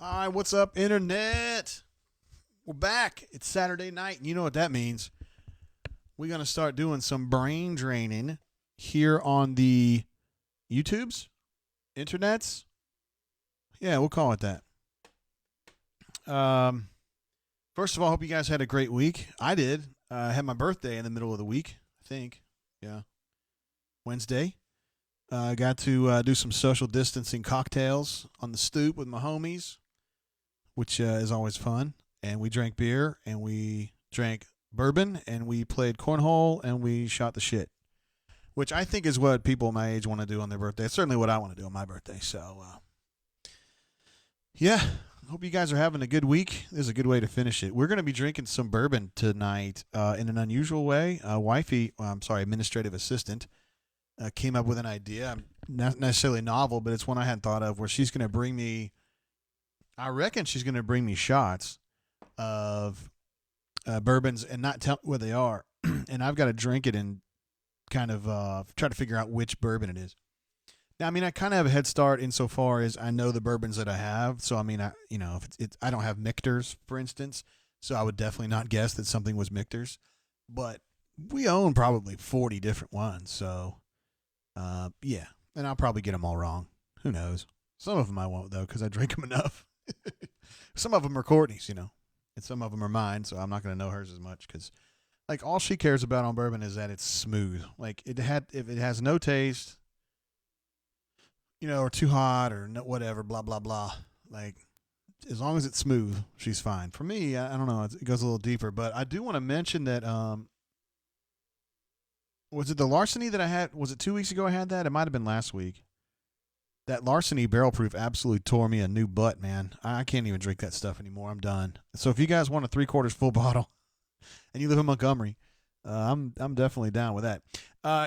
All right, what's up, Internet? We're back. It's Saturday night, and you know what that means. We're going to start doing some brain draining here on the YouTubes, Internets. Yeah, we'll call it that. First of all, I hope you guys had a great week. I did. I had my birthday in the middle of the week, I think. Yeah. Wednesday. Got to do some social distancing cocktails on the stoop with my homies, which is always fun. And we drank beer, and we drank bourbon, and we played cornhole, and we shot the shit, which I think is what people my age want to do on their birthday. It's certainly what I want to do on my birthday. So, yeah, hope you guys are having a good week. This is a good way to finish it. We're going to be drinking some bourbon tonight in an unusual way. Administrative assistant came up with an idea, not necessarily novel, but it's one I hadn't thought of, where she's going to bring me, I reckon she's going to bring me shots of bourbons and not tell where they are. And I've got to drink it and kind of try to figure out which bourbon it is. Now, I mean, I kind of have a head start insofar as I know the bourbons that I have. So, I mean, if I don't have Michter's, for instance, so I would definitely not guess that something was Michter's. But we own probably 40 different ones. So, yeah. And I'll probably get them all wrong. Who knows? Some of them I won't, though, because I drink them enough. Some of them are Courtney's, and some of them are mine, so I'm not going to know hers as much because, like, all she cares about on bourbon is that it's smooth. Like, if it has no taste, or too hot or no, whatever, blah, blah, blah. Like, as long as it's smooth, she's fine. For me, I don't know. It goes a little deeper. But I do want to mention that, was it the Larceny that I had? Was it 2 weeks ago I had that? It might have been last week. That Larceny Barrel Proof absolutely tore me a new butt, man. I can't even drink that stuff anymore. I'm done. So if you guys want a 3/4 full bottle and you live in Montgomery, I'm definitely down with that.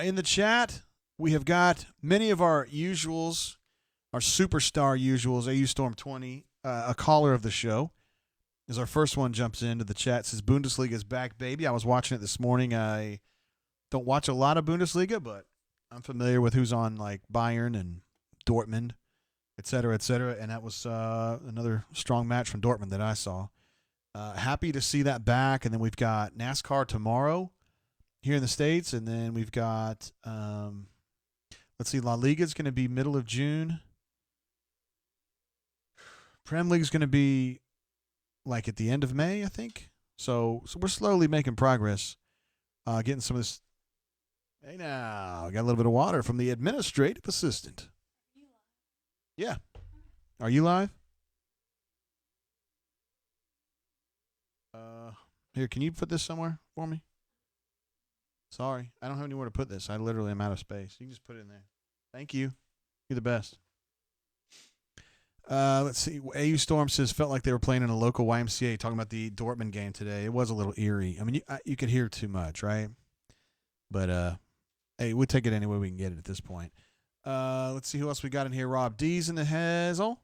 In the chat, we have got many of our usuals, our superstar usuals. AU Storm 20, a caller of the show, is our first one. Jumps into the chat, says Bundesliga's back, baby. I was watching it this morning. I don't watch a lot of Bundesliga, but I'm familiar with who's on, like Bayern and Dortmund, et cetera, and that was another strong match from Dortmund that I saw. Happy to see that back, and then we've got NASCAR tomorrow here in the States, and then we've got, let's see, La Liga is going to be middle of June. Prem League is going to be like at the end of May, I think. So we're slowly making progress, getting some of this. Hey, now, got a little bit of water from the administrative assistant. Yeah. Are you live? Here, can you put this somewhere for me? Sorry, I don't have anywhere to put this. I literally am out of space. You can just put it in there. Thank you. You're the best. Let's see. AU Storm says, felt like they were playing in a local YMCA, talking about the Dortmund game today. It was a little eerie. I mean, you could hear too much, right? But, hey, we'll take it any way we can get it at this point. Let's see who else we got in here. Rob D's in the hazel.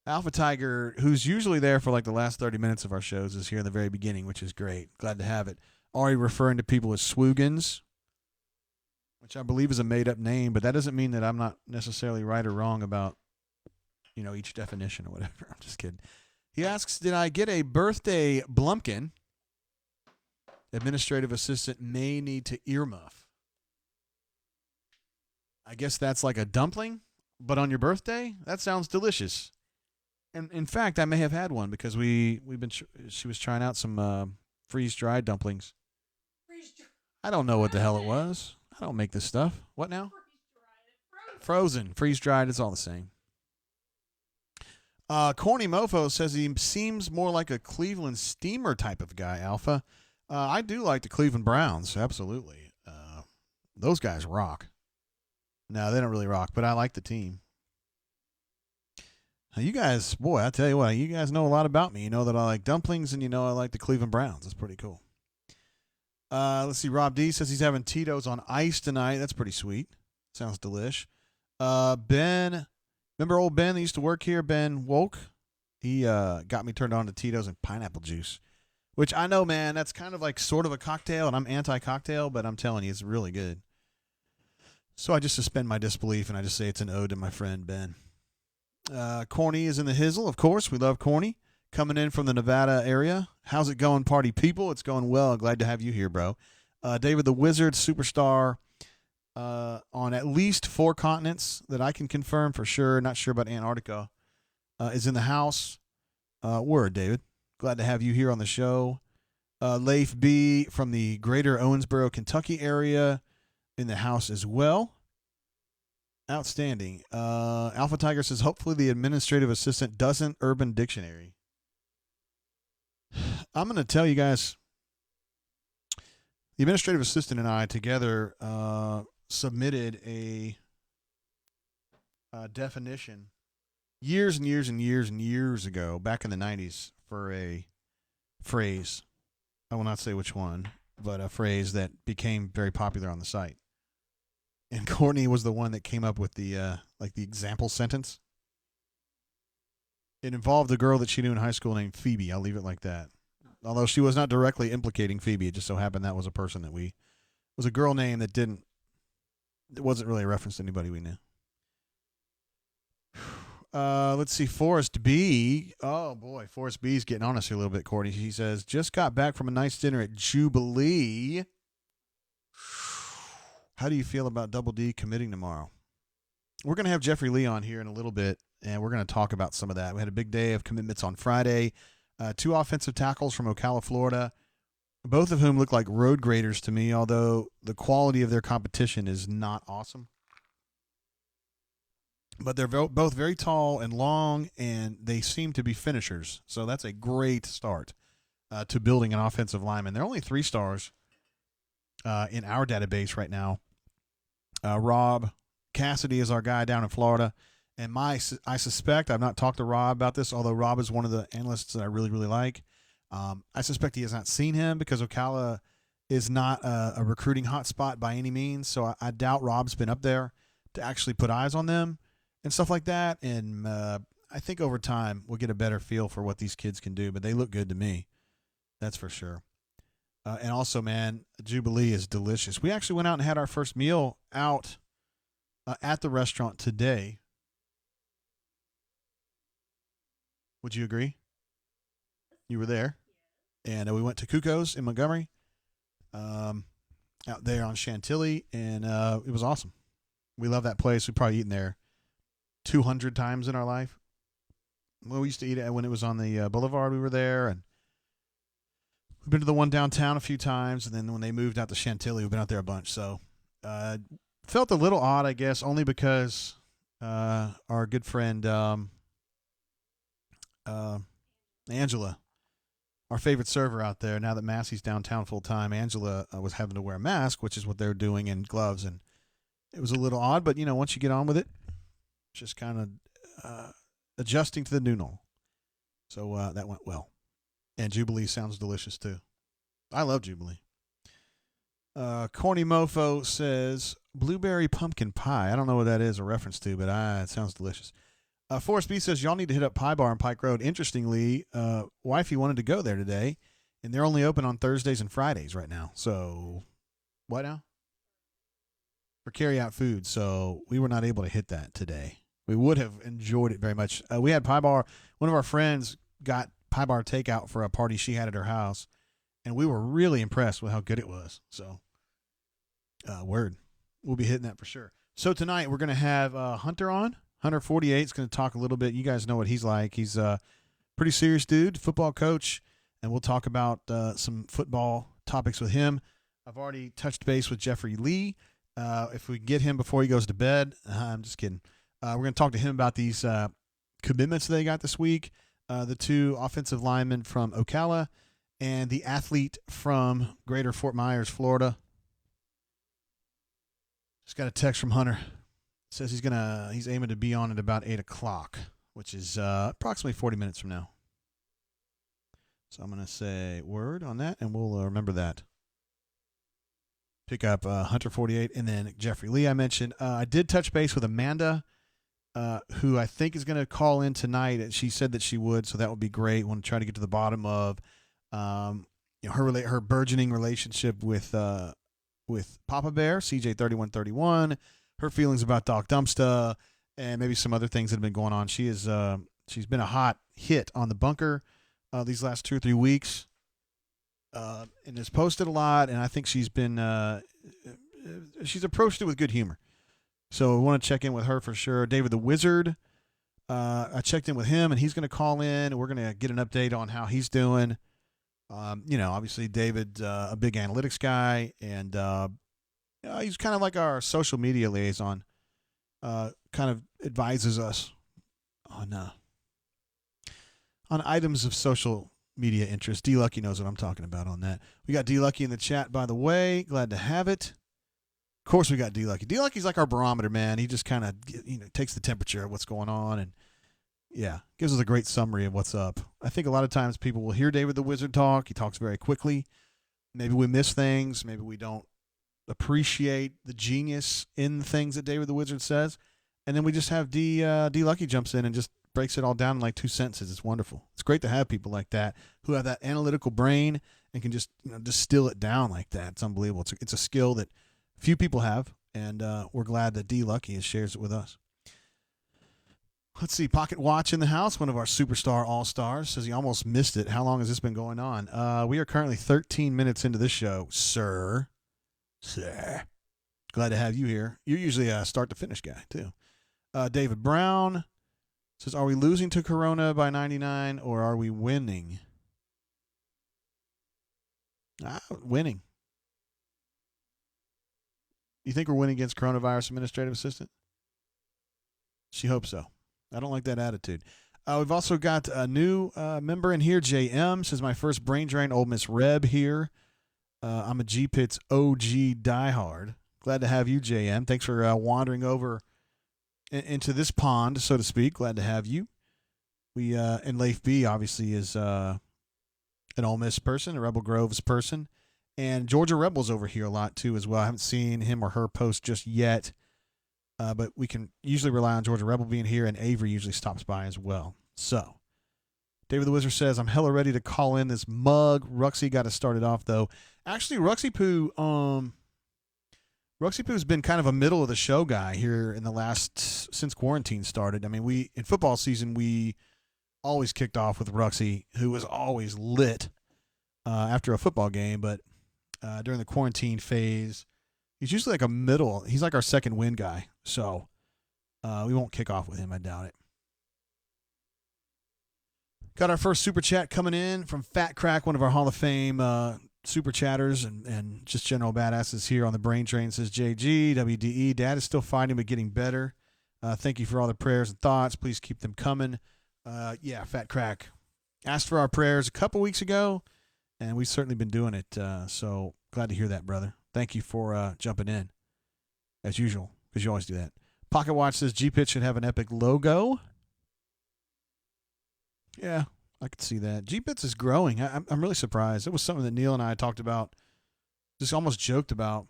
Alpha Tiger, who's usually there for like the last 30 minutes of our shows, is here in the very beginning, which is great. Glad to have it. Already referring to people as Swoogans, which I believe is a made-up name, but that doesn't mean that I'm not necessarily right or wrong about, each definition or whatever. I'm just kidding. He asks, did I get a birthday blumpkin? Administrative assistant may need to earmuff. I guess that's like a dumpling, but on your birthday? That sounds delicious. And in fact, I may have had one because she was trying out some freeze-dried dumplings. I don't know what the hell it was. I don't make this stuff. What now? Frozen. Freeze-dried. It's all the same. Corny Mofo says he seems more like a Cleveland Steamer type of guy, Alpha. I do like the Cleveland Browns. Absolutely. Those guys rock. No, they don't really rock, but I like the team. You guys, boy, I tell you what, you guys know a lot about me. You know that I like dumplings, and I like the Cleveland Browns. That's pretty cool. Let's see. Rob D says he's having Tito's on ice tonight. That's pretty sweet. Sounds delish. Ben, remember old Ben that used to work here, Ben Woke? He got me turned on to Tito's and pineapple juice, which I know, man, that's kind of like sort of a cocktail, and I'm anti-cocktail, but I'm telling you, it's really good. So I just suspend my disbelief, and I just say it's an ode to my friend Ben. Corny is in the hizzle, of course. We love Corny. Coming in from the Nevada area. How's it going, party people? It's going well. Glad to have you here, bro. David the Wizard, superstar on at least 4 continents that I can confirm for sure. Not sure about Antarctica. Is in the house. Word, David. Glad to have you here on the show. Leif B. from the greater Owensboro, Kentucky area in the house as well. Outstanding. Alpha Tiger says, hopefully the administrative assistant doesn't Urban Dictionary. I'm going to tell you guys, the administrative assistant and I together submitted a definition years and years and years and years ago, back in the 90s, for a phrase. I will not say which one, but a phrase that became very popular on the site. And Courtney was the one that came up with the the example sentence. It involved a girl that she knew in high school named Phoebe. I'll leave it like that. Although she was not directly implicating Phoebe, it just so happened that was a person that was a girl name that it wasn't really a reference to anybody we knew. Let's see, Forrest B. Oh boy, Forrest B's getting on us here a little bit, Courtney. He says, just got back from a nice dinner at Jubilee. How do you feel about Double D committing tomorrow? We're going to have Jeffrey Lee on here in a little bit, and we're going to talk about some of that. We had a big day of commitments on Friday. 2 offensive tackles from Ocala, Florida, both of whom look like road graders to me, although the quality of their competition is not awesome. But they're both very tall and long, and they seem to be finishers. So that's a great start to building an offensive lineman. They're only 3 stars in our database right now. Rob Cassidy is our guy down in Florida. And I suspect, I've not talked to Rob about this, although Rob is one of the analysts that I really, really like. I suspect he has not seen him because Ocala is not a recruiting hotspot by any means. So I doubt Rob's been up there to actually put eyes on them and stuff like that. And I think over time we'll get a better feel for what these kids can do. But they look good to me. That's for sure. And also, man, Jubilee is delicious. We actually went out and had our first meal out at the restaurant today. Would you agree? You were there. And we went to Cuco's in Montgomery, out there on Chantilly, and it was awesome. We love that place. We've probably eaten there 200 times in our life. Well, we used to eat it when it was on the boulevard. We were there, and we've been to the one downtown a few times, and then when they moved out to Chantilly, we've been out there a bunch. So felt a little odd, I guess, only because our good friend Angela, our favorite server out there, now that Massey's downtown full time, Angela was having to wear a mask, which is what they're doing, and gloves, and it was a little odd, but once you get on with it, it's just kind of adjusting to the new normal. So that went well. And Jubilee sounds delicious too. I love Jubilee. Corny Mofo says blueberry pumpkin pie. I don't know what that is a reference to, but it sounds delicious. Forrest B says, y'all need to hit up Pie Bar on Pike Road. Interestingly, wifey wanted to go there today, and they're only open on Thursdays and Fridays right now. So, what now? For carry-out food. So, we were not able to hit that today. We would have enjoyed it very much. We had Pie Bar. One of our friends got Pie Bar takeout for a party she had at her house, and we were really impressed with how good it was. So, word. We'll be hitting that for sure. So, tonight we're going to have Hunter on. Hunter 48 is going to talk a little bit. You guys know what he's like. He's a pretty serious dude, football coach, and we'll talk about some football topics with him. I've already touched base with Jeffrey Lee. If we get him before he goes to bed, I'm just kidding. We're going to talk to him about these commitments they got this week, the 2 offensive linemen from Ocala and the athlete from Greater Fort Myers, Florida. Just got a text from Hunter. Says he's aiming to be on at about 8 o'clock, which is approximately 40 minutes from now. So I'm going to say word on that, and we'll remember that. Pick up Hunter 48 and then Jeffrey Lee I mentioned. I did touch base with Amanda, who I think is going to call in tonight. And she said that she would, so that would be great. Want to try to get to the bottom of her burgeoning relationship with Papa Bear, CJ 3131. Her feelings about Doc Dumpsta, and maybe some other things that have been going on. She's been a hot hit on the bunker these last 2 or 3 weeks, and has posted a lot. And I think she's approached it with good humor. So we want to check in with her for sure. David the Wizard, I checked in with him, and he's going to call in, and we're going to get an update on how he's doing. Obviously David's a big analytics guy, and he's kind of like our social media liaison. Kind of advises us on items of social media interest. D Lucky knows what I'm talking about on that. We got D Lucky in the chat, by the way. Glad to have it. Of course, we got D Lucky. D Lucky's like our barometer, man. He just kind of takes the temperature of what's going on, and gives us a great summary of what's up. I think a lot of times people will hear David the Wizard talk. He talks very quickly. Maybe we miss things. Maybe we don't appreciate the genius in the things that David the Wizard says. And then we just have D Lucky jumps in and just breaks it all down in like 2 sentences. It's wonderful. It's great to have people like that who have that analytical brain and can just distill it down like that. It's unbelievable. It's a skill that few people have, and we're glad that D Lucky shares it with us. Let's see. Pocket Watch in the house, one of our superstar all-stars, says he almost missed it. How long has this been going on? We are currently 13 minutes into this show, sir. Glad to have you here. You're usually a start-to-finish guy, too. David Brown says, are we losing to Corona by 99, or are we winning? Winning. You think we're winning against coronavirus administrative assistant? She hopes so. I don't like that attitude. We've also got a new member in here. JM says, my first brain drain, Ole Miss Reb here. I'm a G-Pits OG diehard. Glad to have you, JM. Thanks for wandering over into this pond, so to speak. Glad to have you. And Leif B obviously is an Ole Miss person, a Rebel Groves person. And Georgia Rebels over here a lot, too, as well. I haven't seen him or her post just yet. But we can usually rely on Georgia Rebel being here, and Avery usually stops by as well. So, David the Wizard says, I'm hella ready to call in this mug. Ruxy got to start it off, though. Actually, Ruxy Poo's been kind of a middle of the show guy here in the since quarantine started. I mean, in football season, we always kicked off with Ruxy, who was always lit after a football game. But during the quarantine phase, he's usually like a middle. He's like our second win guy. So we won't kick off with him. I doubt it. Got our first super chat coming in from Fat Crack, one of our Hall of Fame super chatters and just general badasses here on the brain train. Says JG, WDE, Dad is still fighting but getting better. Thank you for all the prayers and thoughts. Please keep them coming. Fat Crack asked for our prayers a couple weeks ago, and we've certainly been doing it. So glad to hear that, brother. Thank you for jumping in, as usual, because you always do that. Pocket Watch says G-Pit should have an epic logo. Yeah, I could see that. G-Pits is growing. I'm really surprised. It was something that Neil and I talked about, just almost joked about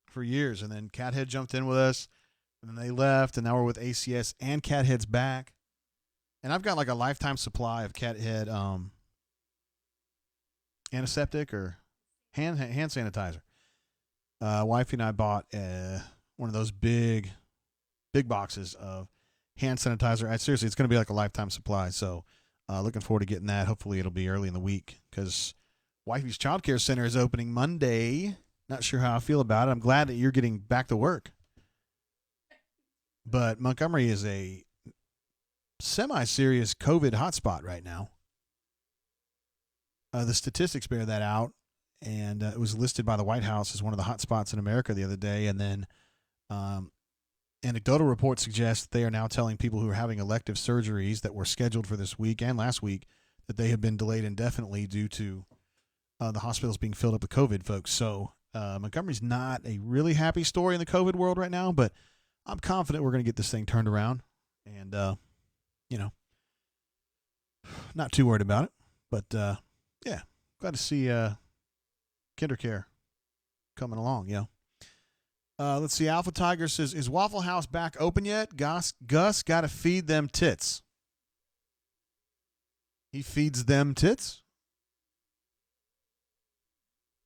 for years. And then Cathead jumped in with us, and then they left, and now we're with ACS, and Cathead's back. And I've got like a lifetime supply of Cathead antiseptic or hand sanitizer. Wifey and I bought one of those big boxes of hand sanitizer. Seriously, it's going to be like a lifetime supply. So looking forward to getting that. Hopefully it'll be early in the week because Wifey's Child Care Center is opening Monday. Not sure how I feel about it. I'm glad that you're getting back to work. But Montgomery is a semi-serious COVID hotspot right now. The statistics bear that out, and it was listed by the White House as one of the hotspots in America the other day. And then anecdotal reports suggest that they are now telling people who are having elective surgeries that were scheduled for this week and last week that they have been delayed indefinitely due to the hospitals being filled up with COVID folks. So Montgomery's not a really happy story in the COVID world right now, but I'm confident we're going to get this thing turned around. And, not too worried about it. But, glad to see KinderCare coming along, let's see. Alpha Tiger says, is Waffle House back open yet? Gus got to feed them tits. He feeds them tits?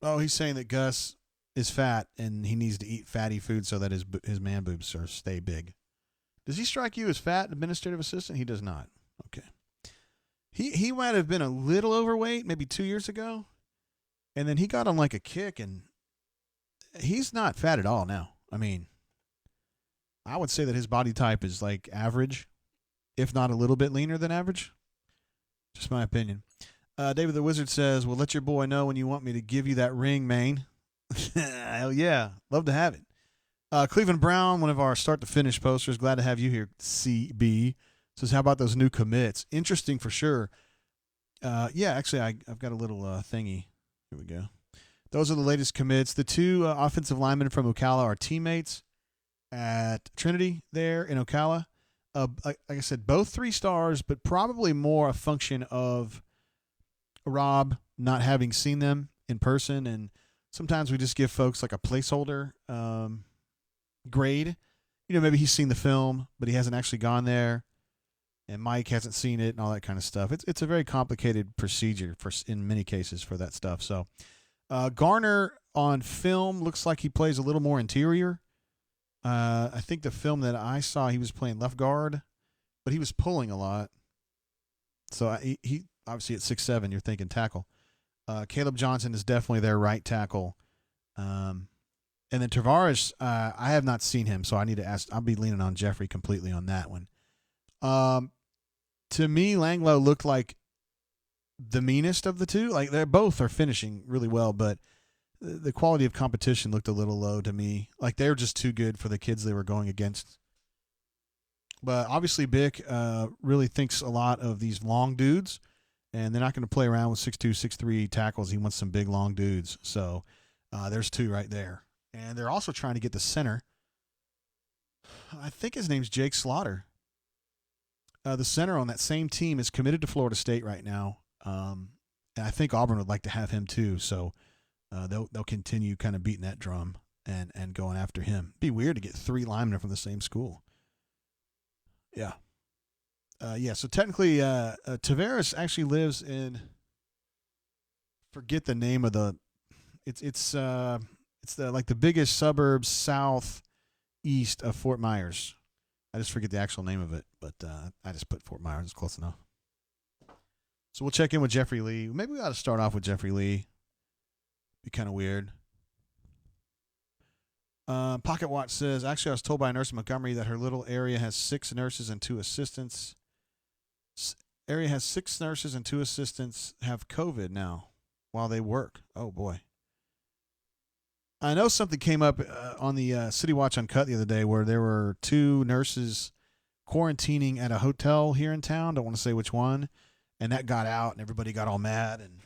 Oh, he's saying that Gus is fat and he needs to eat fatty food so that his man boobs stay big. Does he strike you as fat, administrative assistant? He does not. Okay. He might have been a little overweight maybe 2 years ago, and then he got on like a kick, and he's not fat at all now. I mean, I would say that his body type is like average, if not a little bit leaner than average. Just my opinion. David the Wizard says, well, let your boy know when you want me to give you that ring, Maine. Hell yeah. Love to have it. Cleveland Brown, one of our start to finish posters. Glad to have you here, CB. Says, how about those new commits? Interesting for sure. Yeah, actually, I've got a little thingy. Here we go. Those are the latest commits. The two offensive linemen from Ocala are teammates at Trinity there in Ocala. Like I said, both 3 stars, but probably more a function of Rob not having seen them in person. And sometimes we just give folks like a placeholder grade. You know, maybe he's seen the film, but he hasn't actually gone there. And Mike hasn't seen it and all that kind of stuff. It's a very complicated procedure in many cases for that stuff. So Garner on film looks like he plays a little more interior. I think the film that I saw, he was playing left guard, but he was pulling a lot. So he obviously at 6'7", you're thinking tackle. Caleb Johnson is definitely their right tackle. And then Tavares, I have not seen him, so I need to ask. I'll be leaning on Jeffrey completely on that one. To me, Langlo looked like the meanest of the two. Like they're both are finishing really well, but the quality of competition looked a little low to me. Like they're just too good for the kids they were going against. But obviously, Bick really thinks a lot of these long dudes, and they're not going to play around with 6'2", 6'3" tackles. He wants some big, long dudes. So there's 2 right there. And they're also trying to get the center. I think his name's Jake Slaughter. The center on that same team is committed to Florida State right now. And I think Auburn would like to have him too. So they'll continue kind of beating that drum and going after him. It'd be weird to get 3 linemen from the same school. Yeah. So technically, Tavares actually lives in, forget the name of the, it's the like the biggest suburbs southeast of Fort Myers. I just forget the actual name of it, but I just put Fort Myers. It's close enough. So we'll check in with Jeffrey Lee. Maybe we ought to start off with Jeffrey Lee. Be kind of weird. Pocket Watch says, actually, I was told by a nurse in Montgomery that her little area has 6 nurses and 2 assistants. Area has 6 nurses and 2 assistants have COVID now while they work. Oh, boy. I know something came up on the City Watch Uncut the other day where there were 2 nurses quarantining at a hotel here in town. Don't want to say which one. And that got out and everybody got all mad. And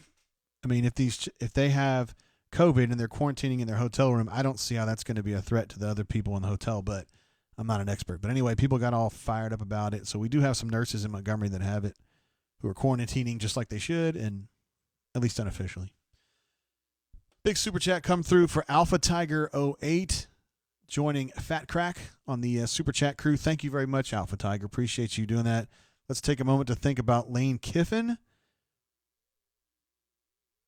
I mean, if they have COVID and they're quarantining in their hotel room, I don't see how that's going to be a threat to the other people in the hotel, but I'm not an expert. But anyway, people got all fired up about it. So we do have some nurses in Montgomery that have it who are quarantining just like they should, and at least unofficially. Big super chat come through for Alpha Tiger 08 joining Fat Crack on the super chat crew. Thank you very much, Alpha Tiger. Appreciate you doing that. Let's take a moment to think about Lane Kiffin.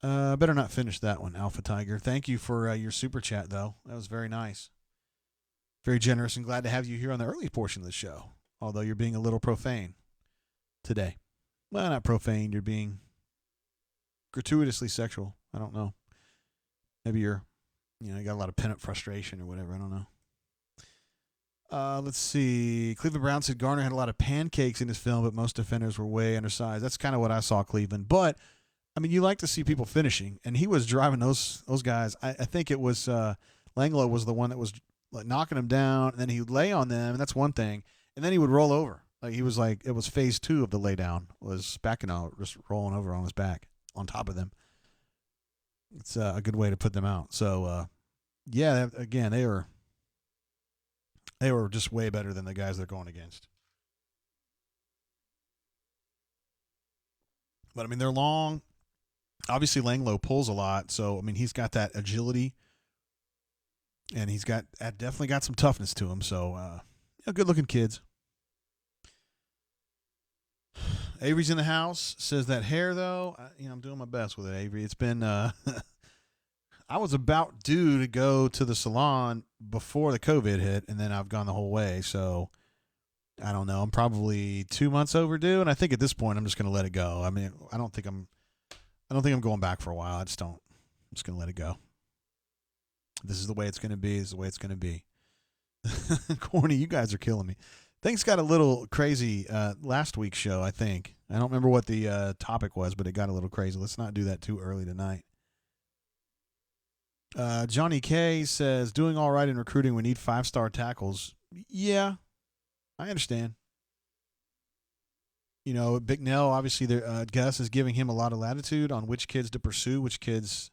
Better not finish that one, Alpha Tiger. Thank you for your super chat, though. That was very nice. Very generous, and glad to have you here on the early portion of the show, although you're being a little profane today. Well, not profane. You're being gratuitously sexual. I don't know. Maybe you got a lot of pent-up frustration or whatever. I don't know. Let's see. Cleveland Brown said Garner had a lot of pancakes in his film, but most defenders were way undersized. That's kind of what I saw, Cleveland. But, I mean, you like to see people finishing, and he was driving those guys. I think it was Langlo was the one that was like knocking them down, and then he would lay on them, and that's one thing. And then he would roll over. Like he was like, it was phase 2 of the lay down, was backing out, just rolling over on his back on top of them. It's a good way to put them out. So, again, they were just way better than the guys they're going against. But, I mean, they're long. Obviously, Langlo pulls a lot. So, I mean, he's got that agility. And he's definitely got some toughness to him. So, good-looking kids. Avery's in the house. Says that hair, though, I'm doing my best with it, Avery. It's been, I was about due to go to the salon before the COVID hit, and then I've gone the whole way. So I don't know. I'm probably 2 months overdue, and I think at this point I'm just going to let it go. I mean, I don't think I'm going back for a while. I just don't. I'm just going to let it go. This is the way it's going to be. This is the way it's going to be. Corny, you guys are killing me. Things got a little crazy last week's show, I think. I don't remember what the topic was, but it got a little crazy. Let's not do that too early tonight. Johnny K says, doing all right in recruiting. We need 5-star tackles. Yeah, I understand. You know, Big Nell, obviously, Gus is giving him a lot of latitude on which kids to pursue, which kids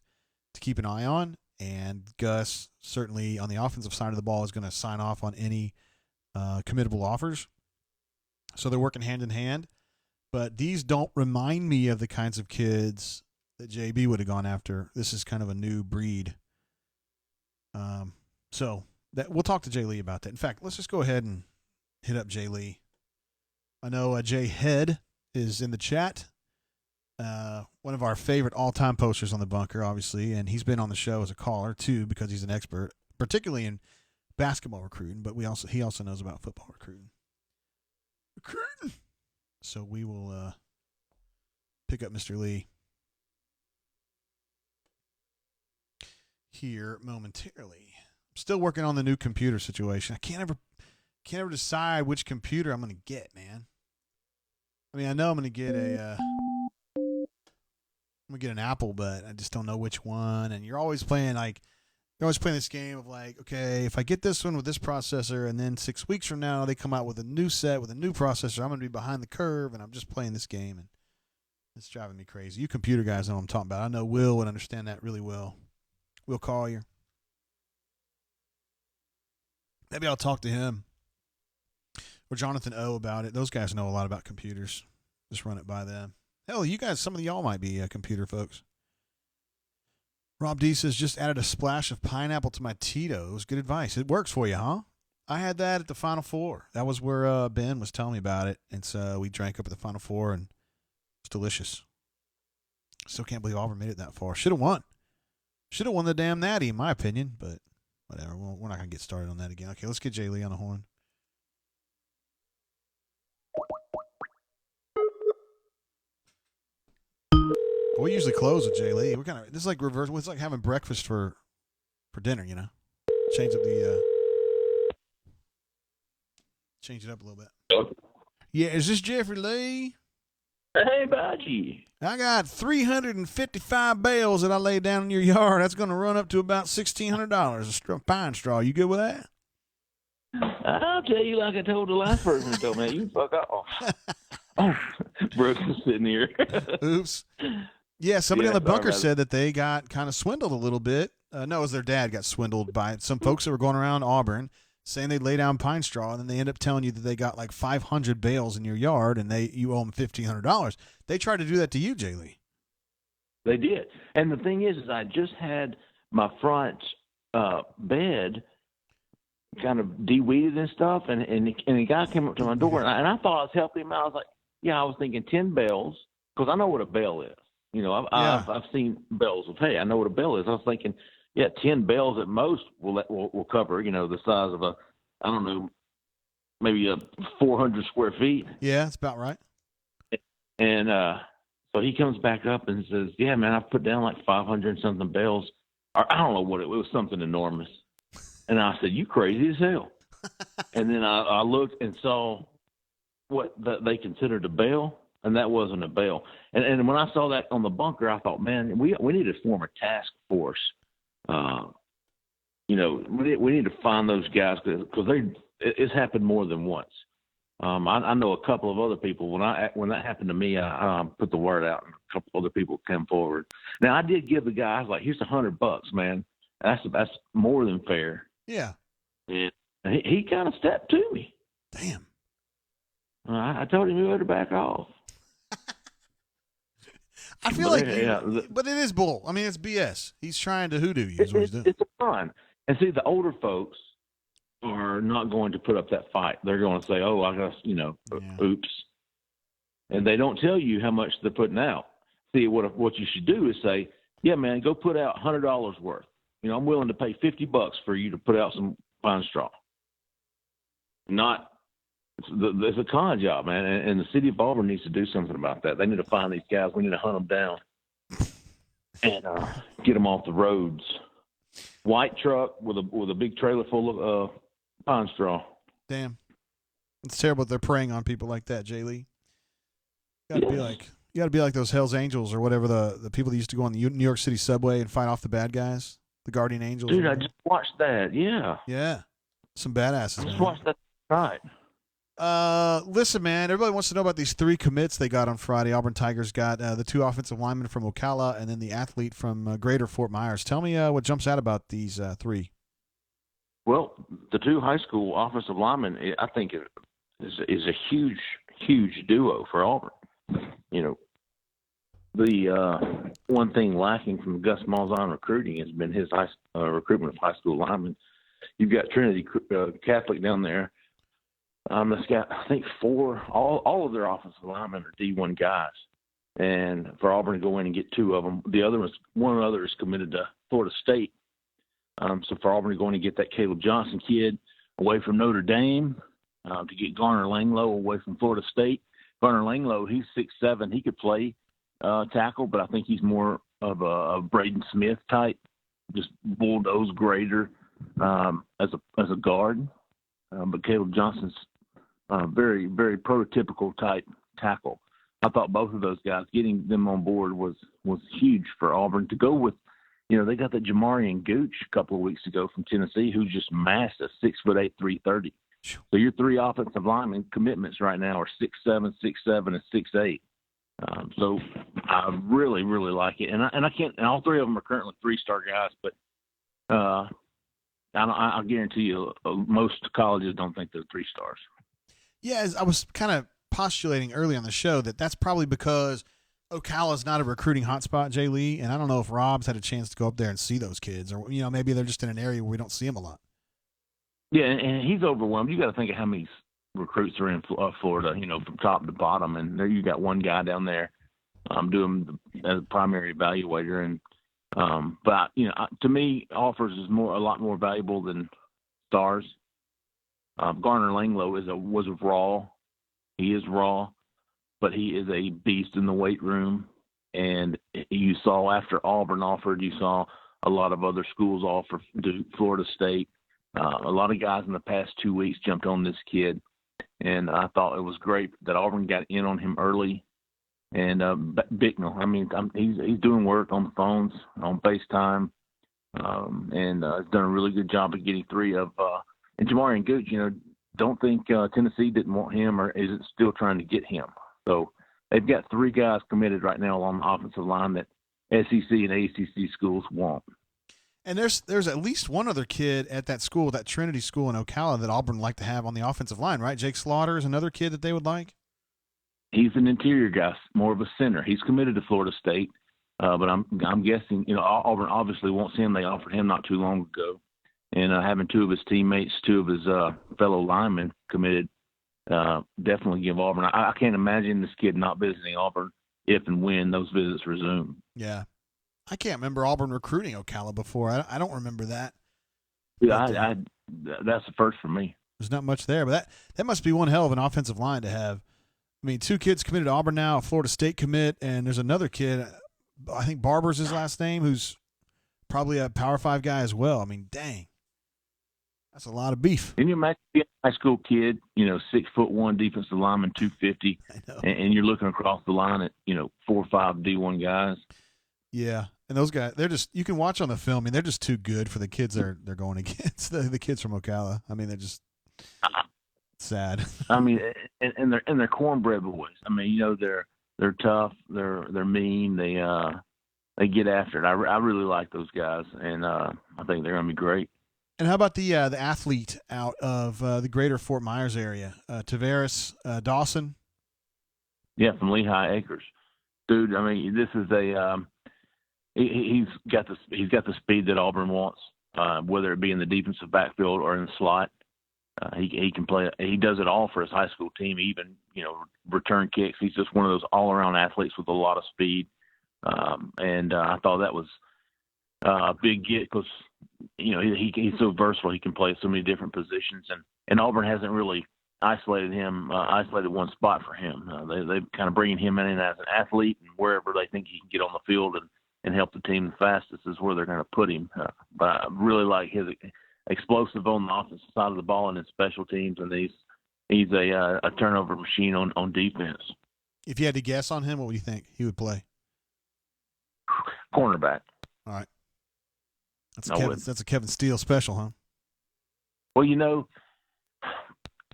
to keep an eye on. And Gus, certainly on the offensive side of the ball, is going to sign off on any committable offers. So they're working hand in hand. But these don't remind me of the kinds of kids that JB would have gone after. This is kind of a new breed. So that we'll talk to Jay Lee about that. In fact, let's just go ahead and hit up Jay Lee. I know Jay Head is in the chat. One of our favorite all-time posters on the bunker, obviously, and he's been on the show as a caller too because he's an expert, particularly in basketball recruiting. But he also knows about football recruiting. So we will pick up Mr. Lee here momentarily. I'm still working on the new computer situation. I can't ever decide which computer I'm going to get, man. I mean, I know I'm going to get an Apple, but I just don't know which one. And you're always playing this game of like, okay, if I get this one with this processor, and then 6 weeks from now they come out with a new set with a new processor, I'm going to be behind the curve, and I'm just playing this game, and it's driving me crazy. You computer guys know what I'm talking about. I know Will would understand that really well. Will Collier. Maybe I'll talk to him or Jonathan O about it. Those guys know a lot about computers. Just run it by them. Hell, you guys, some of y'all might be computer folks. Rob D says, just added a splash of pineapple to my Tito's. Good advice. It works for you, huh? I had that at the Final Four. That was where Ben was telling me about it. And so we drank up at the Final Four, and it's delicious. Still can't believe Auburn made it that far. Should have won. Should have won the damn natty, in my opinion, but whatever. We're not going to get started on that again. Okay, let's get Jay Lee on the horn. Well, we usually close with Jay Lee. This is like reverse. It's like having breakfast for dinner, you know. Change it up a little bit. Yeah, is this Jeffrey Lee? Hey, Budgie. I got 355 bales that I laid down in your yard. That's going to run up to about $1,600 a pine straw. You good with that? I'll tell you like I told the last person who told me, you can fuck off. Oh, Brooks is sitting here. Oops. Yeah, somebody on the bunker said that they got kind of swindled a little bit. No, it was their dad got swindled by some folks that were going around Auburn saying they'd lay down pine straw, and then they end up telling you that they got like 500 bales in your yard, and you owe them $1,500. They tried to do that to you, Jay Lee. They did. And the thing is I just had my front bed kind of de-weeded and stuff, and the guy came up to my door, and I thought I was helping him out. I was like, yeah, I was thinking 10 bales, because I know what a bale is. You know, I've seen bales of hay. I know what a bale is. I was thinking, yeah, 10 bales at most will cover, you know, the size of I don't know, maybe 400 square feet. Yeah, that's about right. And so he comes back up and says, yeah, man, I've put down like 500 and something bales. Or I don't know what it was, something enormous. And I said, you crazy as hell. And then I looked and saw what they considered a bale, and that wasn't a bale. And when I saw that on the bunker, I thought, man, we need to form a task force. You know, we need to find those guys because it's happened more than once. I know a couple of other people. When that happened to me, I put the word out, and a couple other people came forward. Now I did give the guy, I was like, here's $100, man. That's more than fair. Yeah. And he kind of stepped to me. Damn. I told him he better back off. I feel but it is bull. I mean, it's BS. He's trying to hoodoo you. It's fun. And see, the older folks are not going to put up that fight. They're going to say, oh, I got, oops. And they don't tell you how much they're putting out. See, what you should do is say, yeah, man, go put out $100 worth. I'm willing to pay $50 for you to put out some pine straw. It's a con job, man, and the city of Auburn needs to do something about that. They need to find these guys. We need to hunt them down and get them off the roads. White truck with a big trailer full of pine straw. Damn, it's terrible that they're preying on people like that, Jay Lee. You got to be like those Hell's Angels or whatever the people that used to go on the New York City subway and fight off the bad guys, the Guardian Angels. Dude, I just watched that. Yeah. Yeah, some badasses. I just watched that. Right. Listen, man, everybody wants to know about these 3 commits they got on Friday. Auburn Tigers got the 2 offensive linemen from Ocala and then the athlete from Greater Fort Myers. Tell me what jumps out about these 3. Well, the 2 high school offensive linemen, I think, is a huge duo for Auburn. The one thing lacking from Gus Malzahn recruiting has been his recruitment of high school linemen. You've got Trinity Catholic down there. That's got, I think, 4. All of their offensive linemen are D1 guys, and for Auburn to go in and get 2 of them, one other is committed to Florida State. So for Auburn to go in and get that Caleb Johnson kid away from Notre Dame, to get Garner Langlow away from Florida State. Garner Langlow, he's 6'7". He could play tackle, but I think he's more of a Braden Smith type, just bulldoze grader as a guard. But Caleb Johnson's very, very prototypical type tackle. I thought both of those guys, getting them on board was huge for Auburn to go with. They got that Jamarian Gooch a couple of weeks ago from Tennessee, who's just massive, 6'8", 330. So your 3 offensive lineman commitments right now are 6'7", 6'7", and 6'8". So I really, really like it, and I can't. And all 3 of them are currently 3-star guys, but I guarantee you, most colleges don't think they're 3 stars. Yeah, I was kind of postulating early on the show that's probably because Ocala's not a recruiting hotspot, Jay Lee, and I don't know if Rob's had a chance to go up there and see those kids, or maybe they're just in an area where we don't see them a lot. Yeah, and he's overwhelmed. You got to think of how many recruits are in Florida, from top to bottom, and there you got one guy down there doing as a primary evaluator, and but to me, offers is a lot more valuable than stars. Garner Langlow was raw. He is raw, but he is a beast in the weight room. And you saw after Auburn offered, you saw a lot of other schools offer to Florida State. A lot of guys in the past 2 weeks jumped on this kid, and I thought it was great that Auburn got in on him early. And Bicknell, he's doing work on the phones, on FaceTime, and has done a really good job of getting 3 of. And Jamarian Gooch, don't think Tennessee didn't want him, or is it still trying to get him? So they've got 3 guys committed right now on the offensive line that SEC and ACC schools want. And there's at least one other kid at that school, that Trinity school in Ocala, that Auburn would like to have on the offensive line, right? Jake Slaughter is another kid that they would like. He's an interior guy, more of a center. He's committed to Florida State, but I'm guessing Auburn obviously wants him. They offered him not too long ago, and having 2 of his teammates, 2 of his fellow linemen committed, definitely give Auburn. I can't imagine this kid not visiting Auburn if and when those visits resume. Yeah. I can't remember Auburn recruiting Ocala before. I don't remember that. Yeah, that's the first for me. There's not much there, but that must be one hell of an offensive line to have. 2 kids committed to Auburn now, a Florida State commit, and there's another kid, I think Barber's his last name, who's probably a Power 5 guy as well. Dang. That's a lot of beef. Can you imagine being a high school kid, 6'1" defensive lineman, 250, and you're looking across the line at, 4 or 5 D1 guys? Yeah. And those guys, you can watch on the film. They're just too good for the kids they're going against. The kids from Ocala. They're just sad. And they're cornbread boys. They're tough. They're mean. They get after it. I really like those guys, and I think they're going to be great. And how about the athlete out of the greater Fort Myers area, Tavares Dawson? Yeah, from Lehigh Acres, dude. This is he's got the speed that Auburn wants, whether it be in the defensive backfield or in the slot. He can play. He does it all for his high school team. Even return kicks. He's just one of those all-around athletes with a lot of speed. And I thought that was a big get because he's so versatile. He can play so many different positions, and Auburn hasn't really isolated one spot for him. They kind of bringing him in as an athlete, and wherever they think he can get on the field and help the team the fastest is where they're going to put him. But I really like his explosive on the offensive side of the ball and in special teams, and he's a turnover machine on defense. If you had to guess on him, what would you think he would play? Cornerback. All right. That's a Kevin Steele special, huh? Well,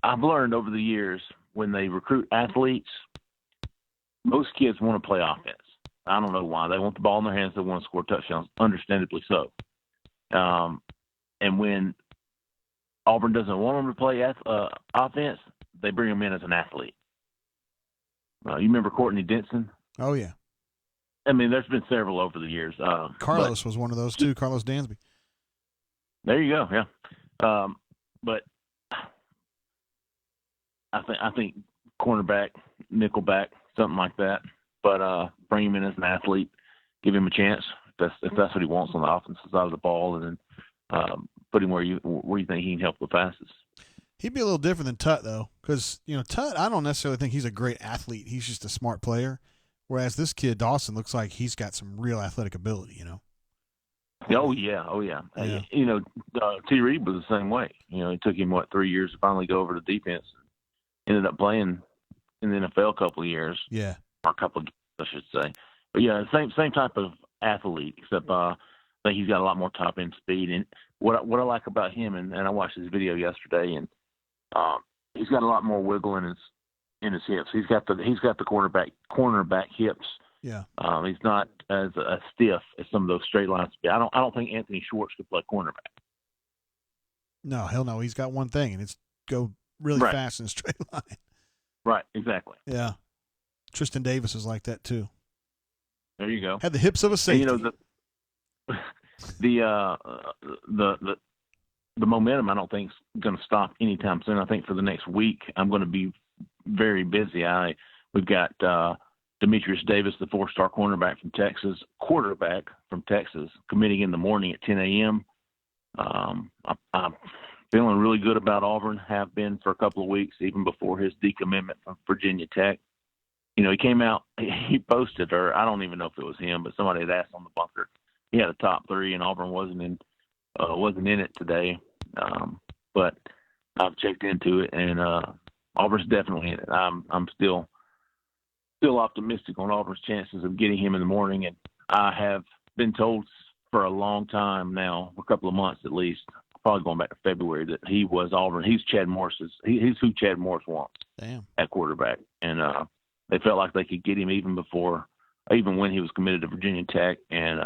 I've learned over the years when they recruit athletes, most kids want to play offense. I don't know why. They want the ball in their hands. They want to score touchdowns, understandably so. And when Auburn doesn't want them to play offense, they bring them in as an athlete. You remember Courtney Denson? Oh, yeah. I mean, there's been several over the years. Carlos was one of those, too, Carlos Dansby. There you go, yeah. But I think cornerback, nickelback, something like that. But bring him in as an athlete, give him a chance if that's what he wants on the offensive side of the ball, and then put him where you think he can help the fastest. He'd be a little different than Tut, though, because Tut, I don't necessarily think he's a great athlete. He's just a smart player. Whereas this kid Dawson looks like he's got some real athletic ability. Oh yeah. T. Reed was the same way. It took him 3 years to finally go over to defense. Ended up playing in the NFL a couple of years. Yeah. Or a couple of years, I should say. But yeah, same type of athlete, except I think he's got a lot more top end speed. And what I like about him, and I watched his video yesterday, and he's got a lot more wiggle in his hips. He's got the cornerback hips. Yeah. He's not as stiff as some of those straight lines. I don't think Anthony Schwartz could play cornerback. No, hell no. He's got one thing, and it's go really fast in a straight line. Right, exactly. Yeah. Tristan Davis is like that too. There you go. Had the hips of a safety. And, the momentum I don't think is going to stop anytime soon. I think for the next week I'm going to be very busy. We've got Demetrius Davis, the 4-star quarterback from Texas, committing in the morning at 10 a.m. I'm feeling really good about Auburn, have been for a couple of weeks, even before his decommitment from Virginia Tech. He came out, he posted, or I don't even know if it was him, but somebody had asked on the bunker. He had a top 3, and Auburn wasn't in it today. But I've checked into it, and Auburn's definitely in it. I'm still optimistic on Auburn's chances of getting him in the morning, and I have been told for a long time now, a couple of months at least, probably going back to February, that he was Auburn. He's he's who Chad Morris wants. Damn. At quarterback, and they felt like they could get him even when he was committed to Virginia Tech, and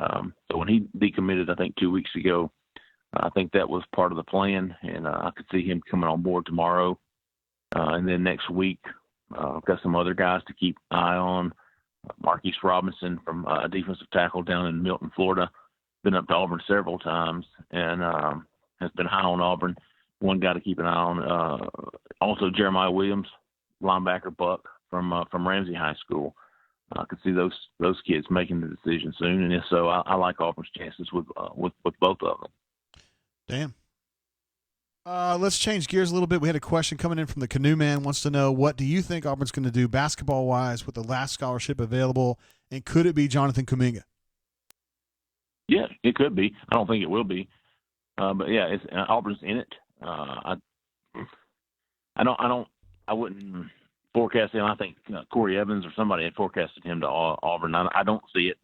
so when he decommitted, I think 2 weeks ago, I think that was part of the plan, and I could see him coming on board tomorrow, and then next week. I've got some other guys to keep an eye on. Marquise Robinson from a defensive tackle down in Milton, Florida. Been up to Auburn several times and has been high on Auburn. One guy to keep an eye on. Also Jeremiah Williams, linebacker buck from Ramsey High School. I could see those kids making the decision soon, and if so, I like Auburn's chances with both of them. Damn. Let's change gears a little bit. We had a question coming in from the Canoe Man. Wants to know, what do you think Auburn's going to do basketball-wise with the last scholarship available, and could it be Jonathan Kuminga? Yeah, it could be. I don't think it will be, but yeah, Auburn's in it. I wouldn't forecast him. I think Corey Evans or somebody had forecasted him to Auburn. I don't see it.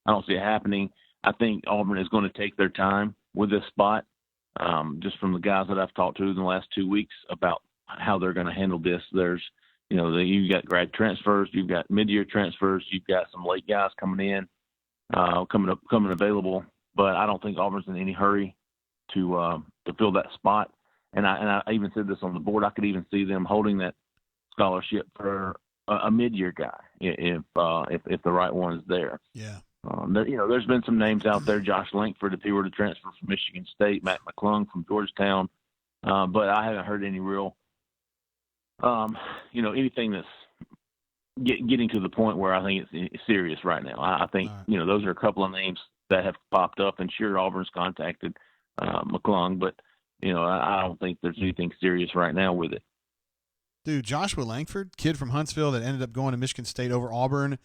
I don't see it happening. I think Auburn is going to take their time with this spot. Just from the guys that I've talked to in the last 2 weeks about how they're going to handle this. There's, you've got grad transfers, you've got mid-year transfers, you've got some late guys coming in, coming available. But I don't think Auburn's in any hurry to fill that spot. And I even said this on the board. I could even see them holding that scholarship for a mid-year guy if the right one is there. Yeah. There's been some names out there. Josh Lankford, if he were to transfer from Michigan State, Matt McClung from Georgetown, but I haven't heard any real, anything that's getting to the point where I think it's serious right now. I think, those are a couple of names that have popped up, and sure, Auburn's contacted McClung, but I don't think there's anything serious right now with it. Dude, Joshua Langford, kid from Huntsville that ended up going to Michigan State over Auburn.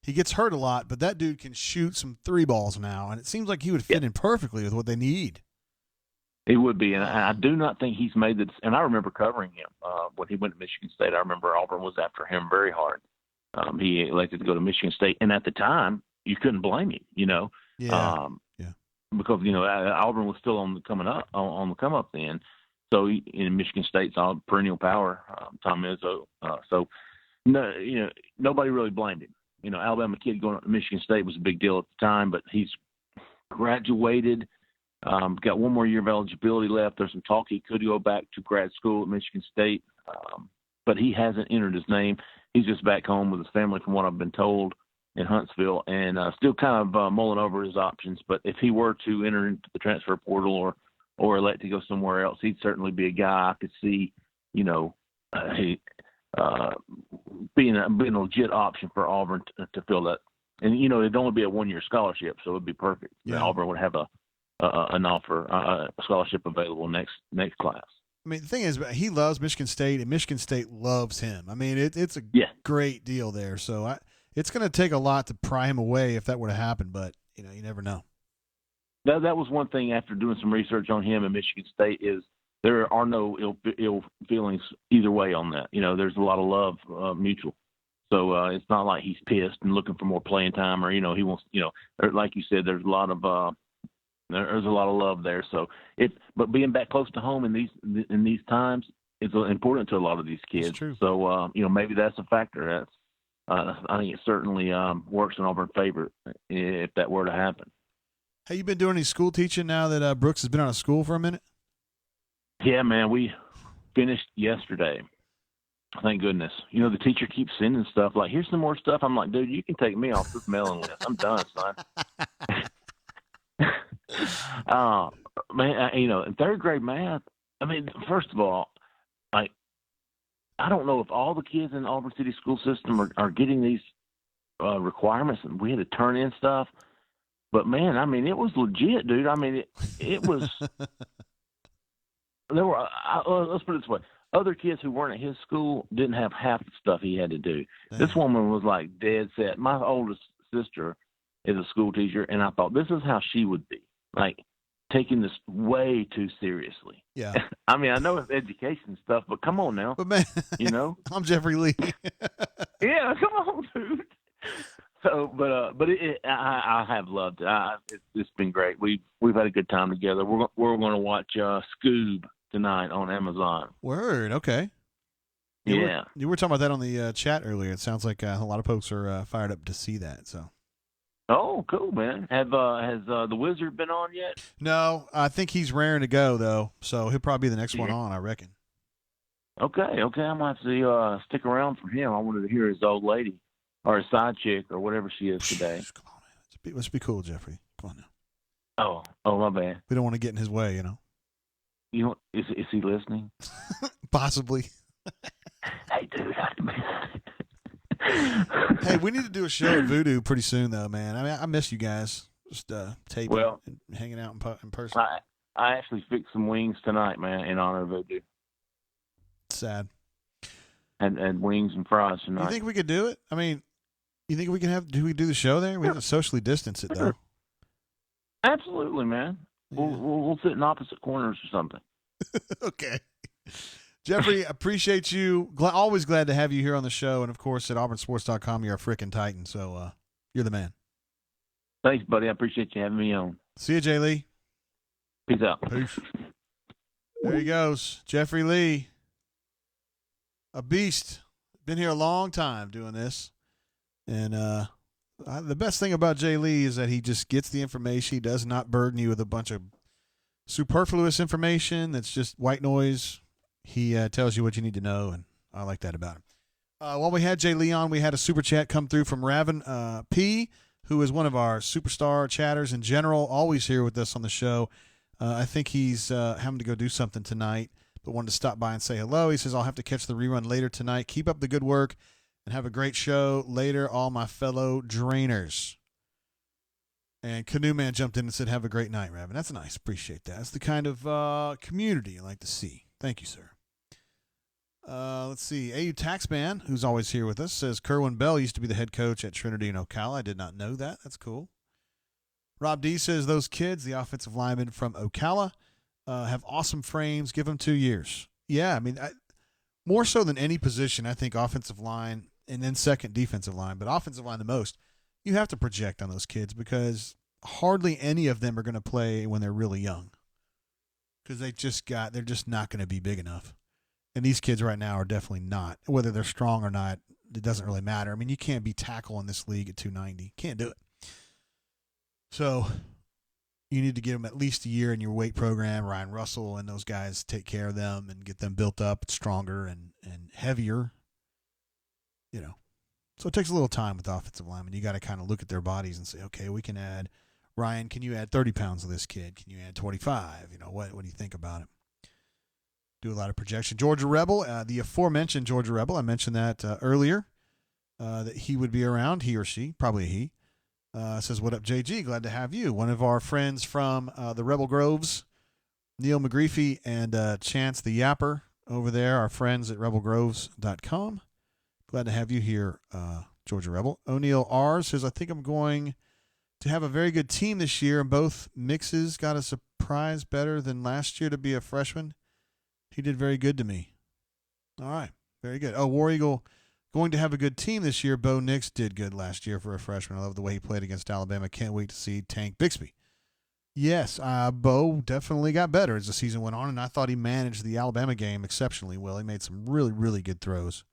He gets hurt a lot, but that dude can shoot some 3 balls now, and it seems like he would fit in perfectly with what they need. He would be, and I do not think he's made the. And I remember covering him when he went to Michigan State. I remember Auburn was after him very hard. He elected to go to Michigan State, and at the time, you couldn't blame him. Yeah. Because Auburn was still on the come up then. So in Michigan State's all perennial power, Tom Izzo. So no, nobody really blamed him. Alabama kid going to Michigan State was a big deal at the time, but he's graduated. Got one more year of eligibility left. There's some talk he could go back to grad school at Michigan State, but he hasn't entered his name. He's just back home with his family, from what I've been told, in Huntsville, and still kind of mulling over his options. But if he were to enter into the transfer portal or elect to go somewhere else, he'd certainly be a guy I could see, being a legit option for Auburn to fill that. And it'd only be a 1-year scholarship, so it'd be perfect. Yeah. Auburn would have an offer, a scholarship available next class. I mean, the thing is, he loves Michigan State, and Michigan State loves him. I mean, it's a great deal there. So it's going to take a lot to pry him away if that were to happen, but you never know. That was one thing after doing some research on him in Michigan State is there are no ill feelings either way on that. There's a lot of love mutual. So it's not like he's pissed and looking for more playing time, or he wants. Like you said, there's a lot of love there. So but being back close to home in these times is important to a lot of these kids. That's true. So maybe that's a factor. I think it certainly works in Auburn's favor if that were to happen. Have you been doing any school teaching now that Brooks has been out of school for a minute? Yeah, man, we finished yesterday. Thank goodness. The teacher keeps sending stuff like, here's some more stuff. I'm like, dude, you can take me off this mailing list. I'm done, son. Man, in 3rd grade math, I mean, first of all, I don't know if all the kids in the Auburn City school system are getting these requirements, and we had to turn in stuff. But man, I mean, it was legit, dude. I mean, it was. There were. Let's put it this way: other kids who weren't at his school didn't have half the stuff he had to do. Damn. This woman was like dead set. My oldest sister is a school teacher, and I thought this is how she would be, like taking this way too seriously. Yeah. I mean, I know it's education stuff, but come on now. But man, I'm Jeffrey Lee. Yeah, come on, dude. So, but I have loved it. It's been great. We've had a good time together. We're going to watch Scoob tonight on Amazon. Word, okay. Yeah. You were talking about that on the chat earlier. It sounds like a lot of folks are fired up to see that. So. Oh, cool, man. Has the Wizard been on yet? No, I think he's raring to go though. So he'll probably be the next one on, I reckon. Okay. I'm gonna have to stick around for him. I wanted to hear his old lady. Or a side chick, or whatever she is today. Come on, man. Let's be cool, Jeffrey. Come on now. Oh, my bad. We don't want to get in his way, Is he listening? Possibly. Hey, dude, Hey, we need to do a show at Voodoo pretty soon, though, man. I mean, I miss you guys. Just taping and hanging out in person. I actually fixed some wings tonight, man, in honor of Voodoo. Sad. And wings and fries tonight. You think we could do it? I mean, you think we can do we do the show there? We have to socially distance it, though. Absolutely, man. Yeah. We'll sit in opposite corners or something. Okay. Jeffrey, appreciate you. Always glad to have you here on the show. And, of course, at auburnsports.com, you're a freaking titan. So you're the man. Thanks, buddy. I appreciate you having me on. See you, Jay Lee. Peace out. Peace. There he goes. Jeffrey Lee. A beast. Been here a long time doing this. And the best thing about Jay Lee is that he just gets the information. He does not burden you with a bunch of superfluous information that's just white noise. He tells you what you need to know, and I like that about him. While we had Jay Lee on, we had a super chat come through from Raven P., who is one of our superstar chatters in general, always here with us on the show. I think he's having to go do something tonight, but wanted to stop by and say hello. He says, I'll have to catch the rerun later tonight. Keep up the good work and have a great show later, all my fellow drainers. And Canoe Man jumped in and said, "Have a great night, Raven." That's nice. Appreciate that. That's the kind of community I like to see. Thank you, sir. Let's see. AU Taxman, who's always here with us, says Kerwin Bell used to be the head coach at Trinity in Ocala. I did not know that. That's cool. Rob D says those kids, the offensive linemen from Ocala, have awesome frames. Give them 2 years. Yeah, I mean, more so than any position, I think offensive line and then second defensive line, but offensive line the most. You have to project on those kids because hardly any of them are going to play when they're really young because they're just not going to be big enough. And these kids right now are definitely not. Whether they're strong or not, it doesn't really matter. I mean, you can't be tackle in this league at 290. Can't do it. So you need to give them at least a year in your weight program. Ryan Russell and those guys take care of them and get them built up stronger and heavier. You know. So it takes a little time with offensive linemen. You got to kind of look at their bodies and say, okay, we can add Ryan. Can you add 30 pounds of this kid? Can you add 25? You know, what do you think about it? Do a lot of projection. Georgia Rebel, the aforementioned Georgia Rebel. I mentioned that earlier that he would be around. He or she, probably he, says, "What up, JG? Glad to have you." One of our friends from the Rebel Groves, Neil McGreefy and Chance the Yapper over there. Our friends at rebelgroves.com. Glad to have you here, Georgia Rebel. O'Neill R says, "I think I'm going to have a very good team this year, and both mixes got a surprise better than last year to be a freshman. He did very good to me." All right, very good. Oh, War Eagle, going to have a good team this year. Bo Nix did good last year for a freshman. I love the way he played against Alabama. Can't wait to see Tank Bixby. Yes, Bo definitely got better as the season went on, and I thought he managed the Alabama game exceptionally well. He made some really, really good throws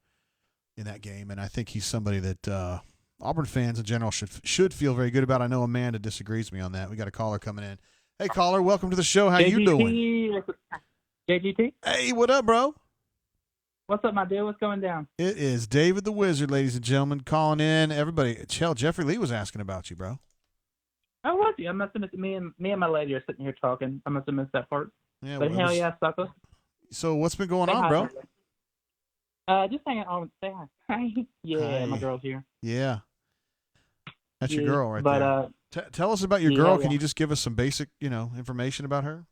in that game, and I think he's somebody that Auburn fans in general should feel very good about. I know Amanda disagrees with me on that. We got a caller coming in. Hey, caller, welcome to the show. How you doing? JGT? Hey, what up, bro? What's up, my dude? What's going down? It is David the Wizard, ladies and gentlemen, calling in. Everybody, Jeffrey Lee was asking about you, bro. Oh, was he? I must have missed me and my lady are sitting here talking. I must have missed that part. Yeah, but hell yeah, sucker. So what's been going say on, hi, bro? Just hanging on. Say hi. Yeah, Hi. my girl's here. Yeah. That's Yeah, your girl right there. Tell us about your girl. Can you just give us some basic, information about her?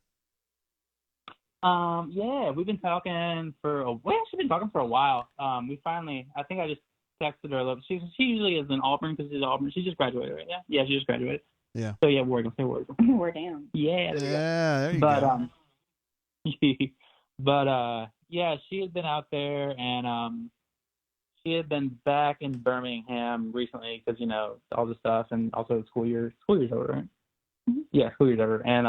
Yeah, we've been talking we actually been talking for a while. We finally, I think I just texted her a little. She usually is in Auburn because she's Auburn. She just graduated, right? Yeah, she just graduated. Yeah. So yeah, we're down. Yeah. There you go. Yeah, she had been out there and she had been back in Birmingham recently because all the stuff and also school year's over, right? Mm-hmm. Yeah, school year's over, and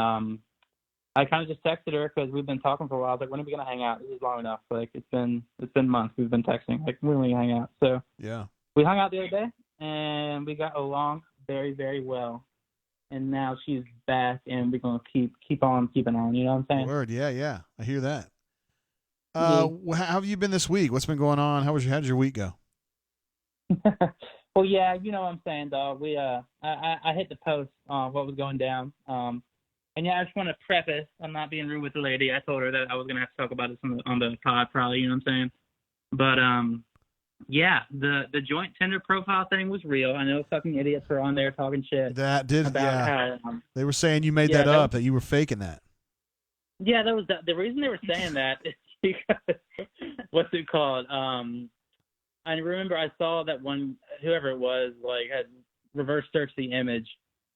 I kind of just texted her because we've been talking for a while. I was like, when are we gonna hang out? This is long enough. Like it's been months. We've been texting. Like when are we gonna hang out? So yeah, we hung out the other day and we got along very, very well. And now she's back and we're gonna keep on keeping on. You know what I'm saying? Word, yeah. I hear that. How have you been this week? What's been going on? How did your week go? Well, yeah, you know what I'm saying, dog. We I hit the post what was going down. And yeah, I just want to preface, I'm not being rude with the lady. I told her that I was gonna have to talk about this on the pod probably, you know what I'm saying? But yeah, the joint Tinder profile thing was real. I know fucking idiots are on there talking shit. That did about how they were saying you made that up, that you were faking that. Yeah, that was the reason they were saying that is because what's it called? I remember I saw that whoever it was, like had reverse searched the image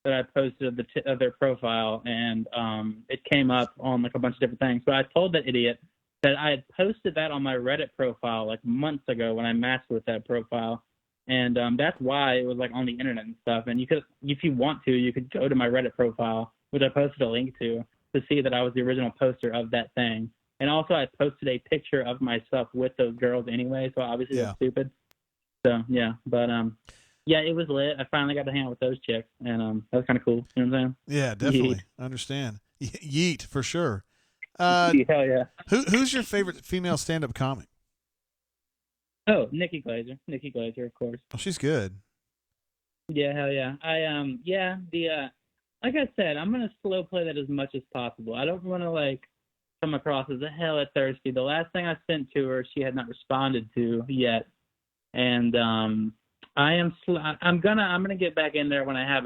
that I posted of their profile, and it came up on like a bunch of different things. But I told that idiot that I had posted that on my Reddit profile like months ago when I matched with that profile, and that's why it was like on the internet and stuff. And you could, if you want to, you could go to my Reddit profile, which I posted a link to see that I was the original poster of that thing. And also I posted a picture of myself with those girls anyway, so obviously that's stupid. So yeah, but yeah, it was lit. I finally got to hang out with those chicks, and that was kind of cool. You know what I'm saying? Yeah, definitely. I understand. Yeet for sure. Hell yeah. Who's your favorite female stand-up comic? Oh, Nikki Glaser, of course. Oh, she's good. Yeah, hell yeah. Like I said, I'm gonna slow play that as much as possible. I don't want to like come across as a hella thirsty. The last thing I sent to her, she had not responded to yet, and I'm gonna get back in there when I have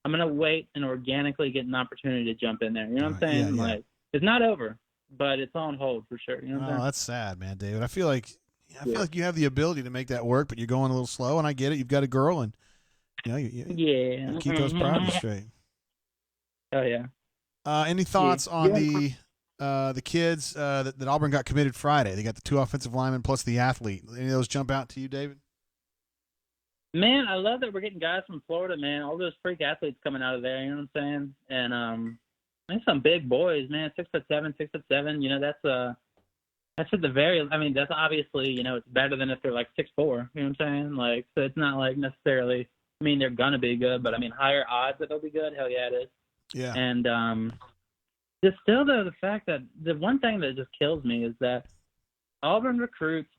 I'm gonna wait and organically get an opportunity to jump in there. You know what I'm Right, saying? yeah. Like, it's not over, but it's on hold for sure. You know what I'm Oh, saying? that's sad, man, David. I feel like you have the ability to make that work, but you're going a little slow, and I get it. You've got a girl, and you Yeah. keep those priorities straight. Oh yeah. Any thoughts on the kids that Auburn got committed Friday? They got the 2 offensive linemen plus the athlete. Any of those jump out to you, David? Man, I love that we're getting guys from Florida, man. All those freak athletes coming out of there, you know what I'm saying? And there's some big boys, man. 6'7", 6'7". You know, that's at the very. I mean, that's obviously, you know, it's better than if they're like 6'4". You know what I'm saying? Like, so it's not like necessarily. I mean, they're gonna be good, but I mean, higher odds that they'll be good. Hell yeah, it is. Yeah. And just still though, the fact that the one thing that just kills me is that Auburn recruits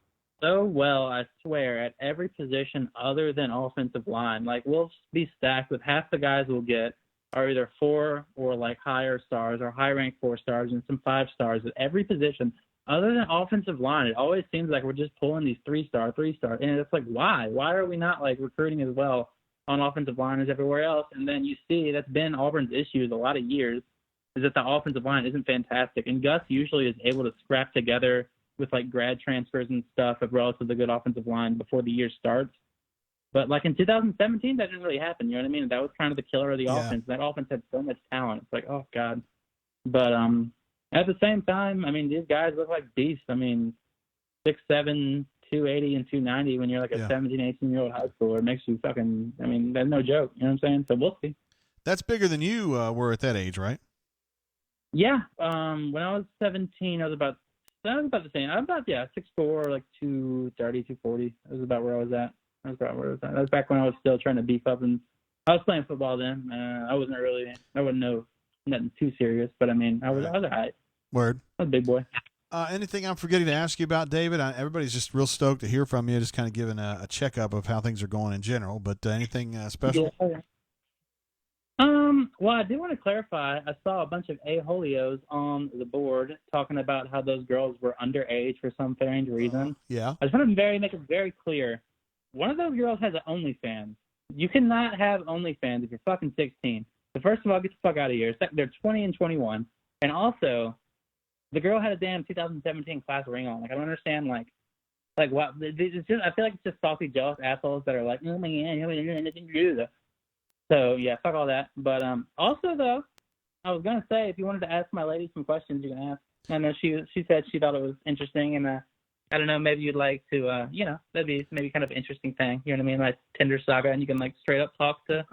so well, I swear, at every position other than offensive line. Like, we'll be stacked with half the guys we'll get are either 4 or like higher stars or high rank 4 stars and some 5 stars at every position other than offensive line. It always seems like we're just pulling these 3-star. And it's like, why? Why are we not like recruiting as well on offensive line as everywhere else? And then you see that's been Auburn's issues a lot of years, is that the offensive line isn't fantastic. And Gus usually is able to scrap together with like grad transfers and stuff a relatively good offensive line before the year starts. But like in 2017, that didn't really happen. You know what I mean? That was kind of the killer of the offense. That offense had so much talent. It's like, oh God. But at the same time, I mean, these guys look like beasts. I mean, 6'7", 280 and 290 when you're like a 17, 18-year-old high schooler. It makes you fucking, I mean, that's no joke. You know what I'm saying? So we'll see. That's bigger than you were at that age, right? Yeah. When I was 17, I was about the same. I was about, 6'4", like 230, 240. That was about where I was at. That was back when I was still trying to beef up, and I was playing football then. I wouldn't know nothing too serious, but I mean, I was all right. Word. I was a big boy. Anything I'm forgetting to ask you about, David? Everybody's just real stoked to hear from you, just kind of giving a checkup of how things are going in general, but anything special? Yeah. Well, I do want to clarify. I saw a bunch of A-holios on the board talking about how those girls were underage for some strange reason. Yeah. I just want to make it very clear. One of those girls has an OnlyFans. You cannot have OnlyFans if you're fucking 16. So first of all, get the fuck out of here. They're 20 and 21. And also, the girl had a damn 2017 class ring on. Like, I don't understand, like what? It's just, I feel like it's just salty, jealous assholes that are like, oh, man, nothing to do. So, yeah, fuck all that. But also, though, I was going to say, if you wanted to ask my lady some questions, you can ask. I know she said she thought it was interesting, and I don't know, maybe you'd like to, that'd be maybe kind of an interesting thing. You know what I mean? Like Tinder saga, and you can like straight up talk to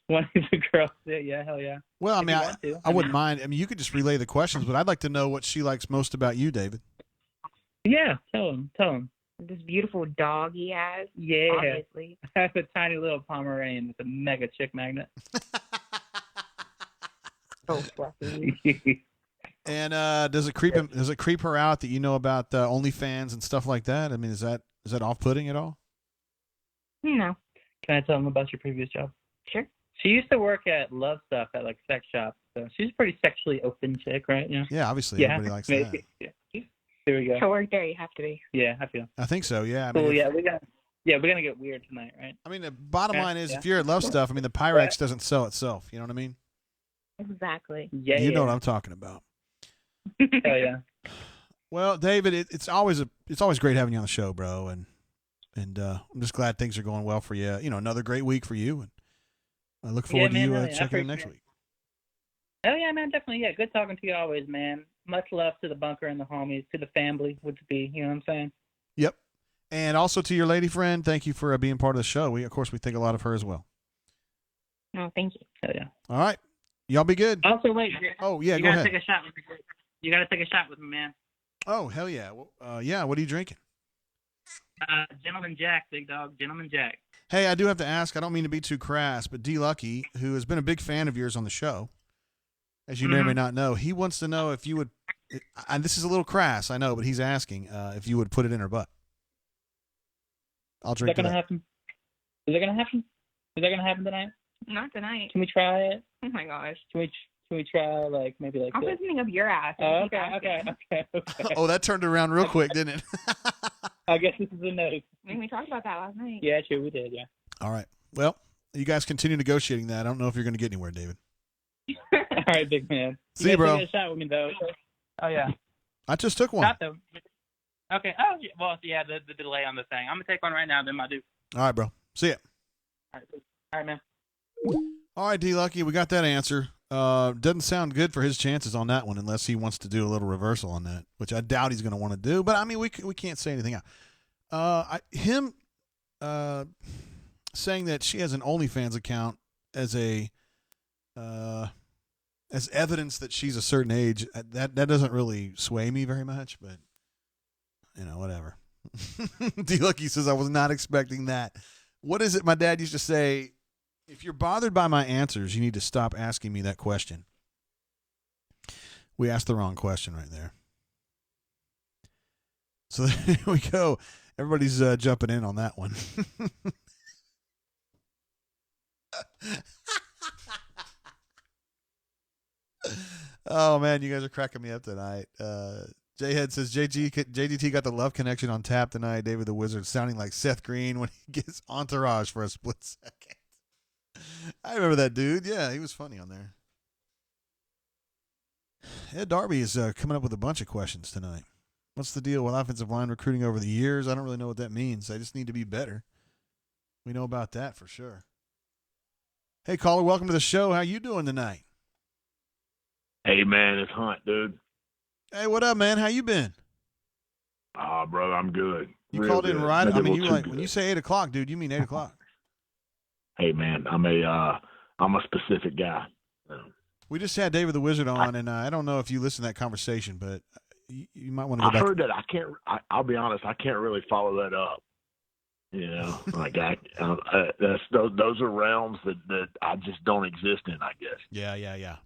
one of the girls. Yeah, hell yeah. Well, I mean, I wouldn't mind. I mean, you could just relay the questions, but I'd like to know what she likes most about you, David. Yeah, tell him. This beautiful dog he has. Yeah. Obviously. I have a tiny little Pomeranian with a mega chick magnet. So fluffy. And does it creep her out that you know about OnlyFans and stuff like that? I mean, is that off-putting at all? No. Can I tell them about your previous job? Sure. She used to work at Love Stuff at like sex shops, so she's a pretty sexually open chick, right? Yeah, obviously everybody likes that. Yeah. There we go. To work there, you have to be. Yeah, I feel. I think so. Yeah. Cool. We're gonna get weird tonight, right? I mean, the bottom line is, if you're at Love Stuff, I mean, the Pyrex doesn't sell itself. You know what I mean? Exactly. Yeah. You know what I'm talking about. Hell yeah. Well, David, it's always great having you on the show, bro, and I'm just glad things are going well for you. You know, another great week for you, and I look forward to you checking in next week. Oh yeah, man, definitely. Yeah, good talking to you always, man. Much love to the bunker and the homies, to the family, would be. You know what I'm saying? Yep. And also to your lady friend, thank you for being part of the show. We think a lot of her as well. Oh, thank you. Hell yeah. All right, y'all be good. Also, wait. Oh yeah, you go gotta ahead. Take a shot with me. You gotta take a shot with me, man. Oh hell yeah. Yeah. What are you drinking? Gentleman Jack, big dog. Gentleman Jack. Hey, I do have to ask. I don't mean to be too crass, but D Lucky, who has been a big fan of yours on the show, as you may or may not know, he wants to know if you would. And this is a little crass, I know, but he's asking if you would put it in her butt. I'll drink. Is that gonna happen? Is that gonna happen tonight? Not tonight. Can we try it? Oh my gosh. Can we try like maybe like? I'll put something up your ass. Oh, okay. Oh, that turned around real quick, didn't it? I guess this is a no. I mean, we talked about that last night. Yeah, true, we did. Yeah. All right. Well, You guys continue negotiating that. I don't know if you're going to get anywhere, David. All right, big man. See you, bro. Take a shot with me, though. Oh, yeah. I just took one. Not though. Okay. Oh, well, yeah, the delay on the thing. I'm going to take one right now, then I do. All right, bro. See ya. All right, man. All right, D-Lucky, we got that answer. Doesn't sound good for his chances on that one unless he wants to do a little reversal on that, which I doubt he's going to want to do. But, I mean, we can't say anything out. Him saying that she has an OnlyFans account as evidence that she's a certain age, that doesn't really sway me very much, but, whatever. D-Lucky says, I was not expecting that. What is it my dad used to say? If you're bothered by my answers, you need to stop asking me that question. We asked the wrong question right there. So there we go. Everybody's jumping in on that one. Oh, man, you guys are cracking me up tonight. J-Head says, JDT got the love connection on tap tonight. David the Wizard sounding like Seth Green when he gets Entourage for a split second. I remember that dude. Yeah, he was funny on there. Ed Darby is coming up with a bunch of questions tonight. What's the deal with offensive line recruiting over the years? I don't really know what that means. They just need to be better. We know about that for sure. Hey, caller, welcome to the show. How you doing tonight? Hey, man, it's Hunt, dude. Hey, what up, man? How you been? Brother, I'm good. You Real called in good. right. Maybe I a mean, little too when good. you say 8 o'clock, dude, you mean 8 o'clock. Hey, man, I'm a specific guy. We just had David the Wizard on, and I don't know if you listened to that conversation, but you might want to go I back. heard that. I'll be honest. I can't really follow that up. Like those are realms that I just don't exist in, I guess. Yeah.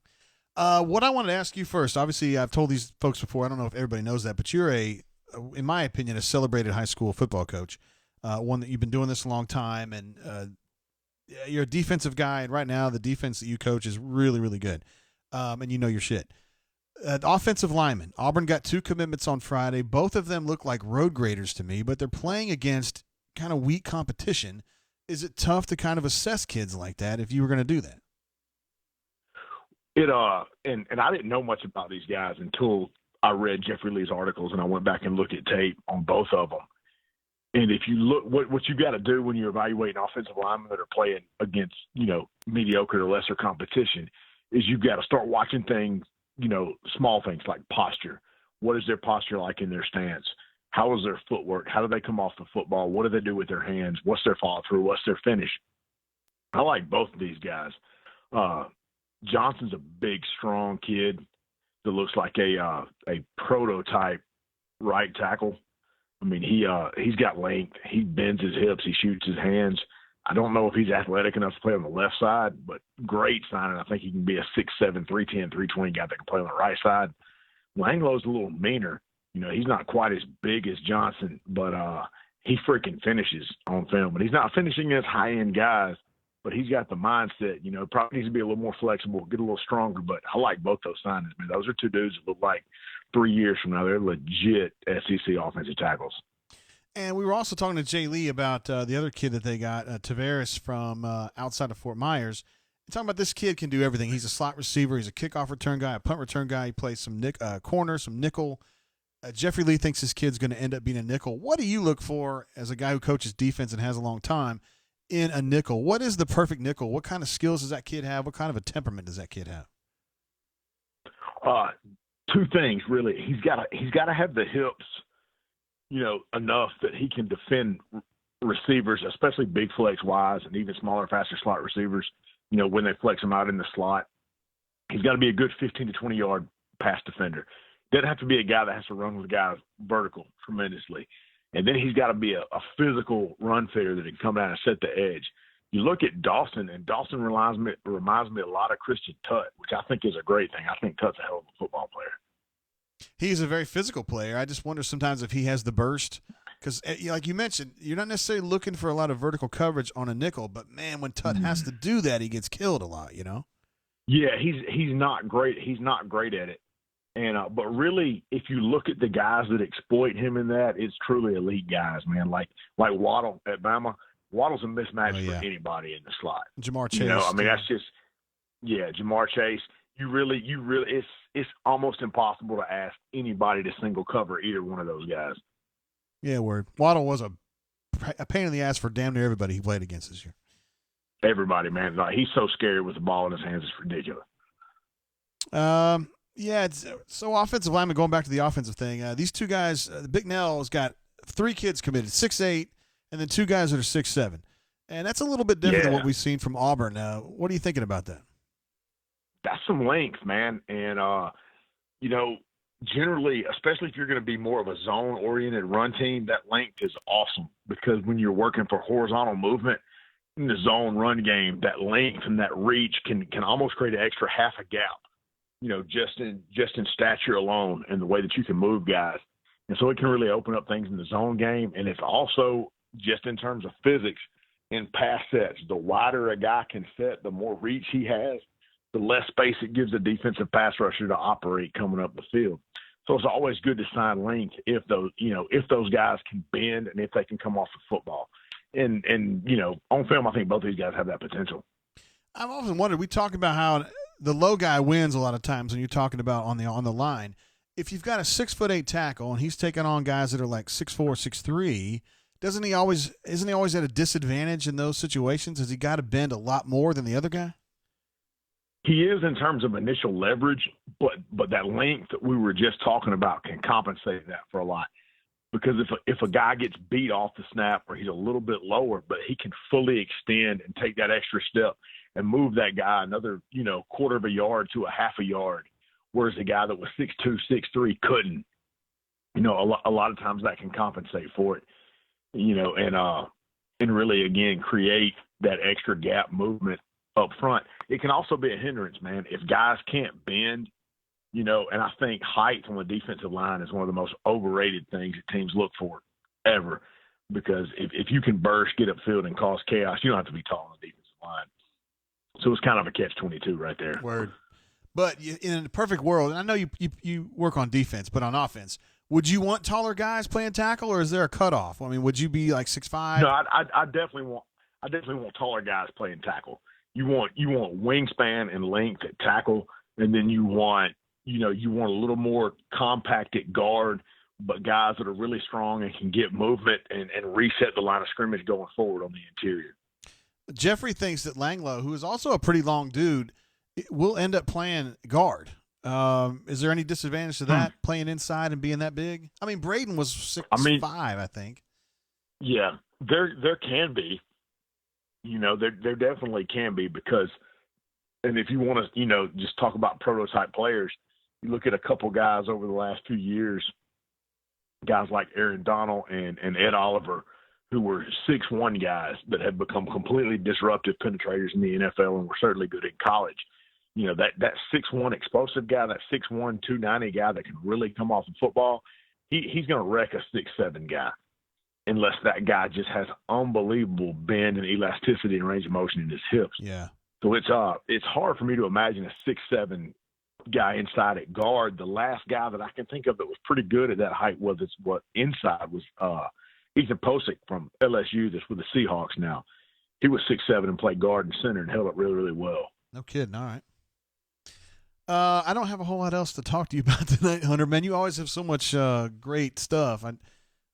What I wanted to ask you first, obviously I've told these folks before, I don't know if everybody knows that, but you're in my opinion, a celebrated high school football coach, one that you've been doing this a long time, and you're a defensive guy, and right now the defense that you coach is really, really good, and you know your shit. The offensive lineman, Auburn got 2 commitments on Friday. Both of them look like road graders to me, but they're playing against kind of weak competition. Is it tough to kind of assess kids like that if you were going to do that? And I didn't know much about these guys until I read Jeffrey Lee's articles and I went back and looked at tape on both of them. And if you look, what you got to do when you're evaluating offensive linemen that are playing against, mediocre or lesser competition is you've got to start watching things, small things like posture. What is their posture like in their stance? How is their footwork? How do they come off the football? What do they do with their hands? What's their follow through? What's their finish? I like both of these guys. Johnson's a big, strong kid that looks like a prototype right tackle. I mean, he's got length. He bends his hips. He shoots his hands. I don't know if he's athletic enough to play on the left side, but great signing. I think he can be a 6'7", 310, 320 guy that can play on the right side. Langlow's a little meaner. He's not quite as big as Johnson, but he freaking finishes on film. But he's not finishing as high-end guys, but he's got the mindset. Probably needs to be a little more flexible, get a little stronger. But I like both those signings, man. Those are 2 dudes that look like 3 years from now, they're legit SEC offensive tackles. And we were also talking to Jay Lee about the other kid that they got, Tavares from outside of Fort Myers. We're talking about this kid can do everything. He's a slot receiver. He's a kickoff return guy, a punt return guy. He plays some corner, some nickel. Jeffrey Lee thinks his kid's going to end up being a nickel. What do you look for as a guy who coaches defense and has a long time in a nickel? What is the perfect nickel? What kind of skills does that kid have? What kind of a temperament does that kid have? 2 things, really. He's got to have the hips, enough that he can defend receivers, especially big flex wise and even smaller, faster slot receivers, when they flex them out in the slot. He's got to be a good 15 to 20 yard pass defender. Doesn't have to be a guy that has to run with guys vertical tremendously. And then he's got to be a physical run fitter that can come down and set the edge. You look at Dawson, and Dawson reminds me a lot of Christian Tutt, which I think is a great thing. I think Tutt's a hell of a football player. He's a very physical player. I just wonder sometimes if he has the burst. Because, like you mentioned, you're not necessarily looking for a lot of vertical coverage on a nickel, but, man, when Tutt has to do that, he gets killed a lot, Yeah, he's not great. He's not great at it. And but really, if you look at the guys that exploit him in that, it's truly elite guys, man. Like Waddle at Bama, Waddle's a mismatch Oh, yeah. for anybody in the slot. Jamar Chase. You know, I mean, too. that's just, Jamar Chase. You really, it's almost impossible to ask anybody to single cover either one of those guys. Yeah, word. Waddle was a pain in the ass for damn near everybody he played against this year. Everybody, man. Like, he's so scary with the ball in his hands. It's ridiculous. Yeah, so offensive lineman, going back to the offensive thing, these two guys, Big Nell's got 3 kids committed, 6'8", and then 2 guys that are 6'7". And that's a little bit different than what we've seen from Auburn. What are you thinking about that? That's some length, man. And, you know, generally, especially if you're going to be more of a zone-oriented run team, that length is awesome because when you're working for horizontal movement in the zone run game, that length and that reach can almost create an extra half a gap, you know, just in stature alone and the way that you can move guys. And so it can really open up things in the zone game. And it's also just in terms of physics in pass sets. The wider a guy can set, the more reach he has, the less space it gives the defensive pass rusher to operate coming up the field. So it's always good to sign length if those guys can bend and if they can come off the football. And you know, on film, I think both of these guys have that potential. I've often wondered, we talk about how the low guy wins a lot of times when you're talking about on the line. If you've got a 6'8" tackle and he's taking on guys that are like 6'4", 6'3", isn't he always at a disadvantage in those situations? Has he got to bend a lot more than the other guy? He is in terms of initial leverage, but that length that we were just talking about can compensate that for a lot. Because if a guy gets beat off the snap or he's a little bit lower, but he can fully extend and take that extra step and move that guy another, you know, quarter of a yard to a half a yard, whereas the guy that was 6'2", 6'3" couldn't. You know, a lot of times that can compensate for it. You know, and really again create that extra gap movement up front. It can also be a hindrance, man. If guys can't bend, you know, and I think height on the defensive line is one of the most overrated things that teams look for ever. Because if you can burst, get upfield, and cause chaos, you don't have to be tall on the defensive line. So it's kind of a catch-22 right there. Word. But in a perfect world, and I know you work on defense, but on offense, would you want taller guys playing tackle, or is there a cutoff? I mean, would you be like 6'5"? No, I definitely want taller guys playing tackle. You want wingspan and length at tackle, and then you want a little more compact at guard, but guys that are really strong and can get movement and reset the line of scrimmage going forward on the interior. Jeffrey thinks that Langloh, who is also a pretty long dude, will end up playing guard. Is there any disadvantage to that, playing inside and being that big? I mean, Braden was 6'5", I think. Yeah, there can be. You know, there definitely can be because, and if you want to, you know, just talk about prototype players, you look at a couple guys over the last few years, guys like Aaron Donald and Ed Oliver, who were 6'1" guys that have become completely disruptive penetrators in the NFL and were certainly good in college. You know, that 6'1" explosive guy, that 6'1", 290 guy that can really come off the football, he's going to wreck a 6'7" guy unless that guy just has unbelievable bend and elasticity and range of motion in his hips. Yeah. So it's hard for me to imagine a 6'7" guy inside at guard. The last guy that I can think of that was pretty good at that height was Ethan Posick from LSU that's with the Seahawks now. He was 6'7" and played guard and center and held up really, really well. No kidding. All right. I don't have a whole lot else to talk to you about tonight, Hunter. Man, you always have so much great stuff.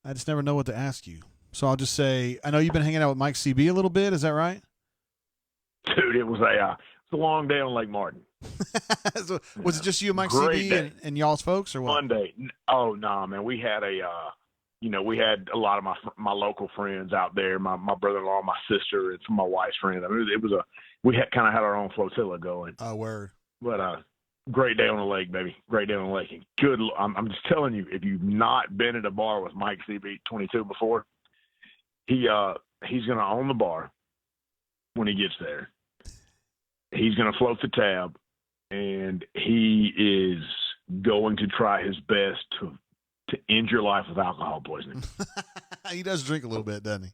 I just never know what to ask you. So I'll just say, I know you've been hanging out with Mike CB a little bit. Is that right? Dude, it was a long day on Lake Martin. So, was it just you and Mike Great CB and y'all's folks, or what? Monday. Oh, no, man. We had we had a lot of my local friends out there, my brother-in-law, my sister, and some of my wife's friends. I mean, we had kind of had our own flotilla going. Oh, word. But great day on the lake, baby. Great day on the lake. And I'm just telling you, if you've not been at a bar with Mike CB 22 before, he's going to own the bar when he gets there. He's going to float the tab, and he is going to try his best to end your life with alcohol poisoning. He does drink a little bit, doesn't he?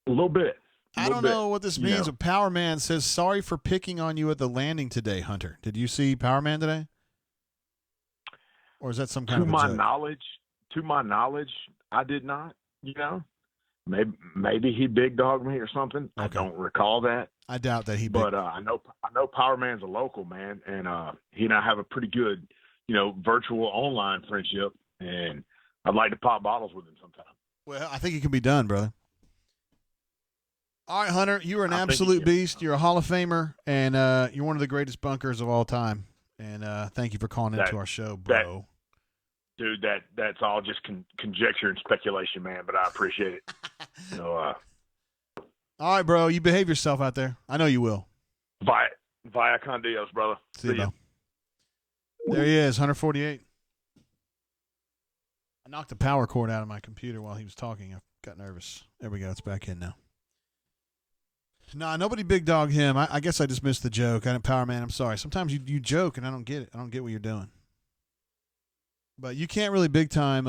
A little bit. I don't know what this means. A Power Man says, sorry for picking on you at the landing today, Hunter. Did you see Power Man today? Or is that some kind of a joke? To my knowledge, I did not, you know. maybe he big dogged me or something. Okay. I don't recall that. I doubt that he. But I know Power Man's a local man, and he and I have a pretty good, virtual online friendship, and I'd like to pop bottles with him sometime. Well, I think it can be done, brother. All right, Hunter, you are an I think absolute you can. beast. You're a Hall of Famer, and you're one of the greatest bunkers of all time. And thank you for calling into our show, bro. Dude, that's all just conjecture and speculation, man, but I appreciate it. So, all right, bro, you behave yourself out there. I know you will. Via con Dios, brother. See you, bro. There he is, 148. I knocked the power cord out of my computer while he was talking. I got nervous. There we go. It's back in now. Nah, nobody big dog him. I guess I just missed the joke. I didn't, Power Man, I'm sorry. Sometimes you joke and I don't get it. I don't get what you're doing. But you can't really big time.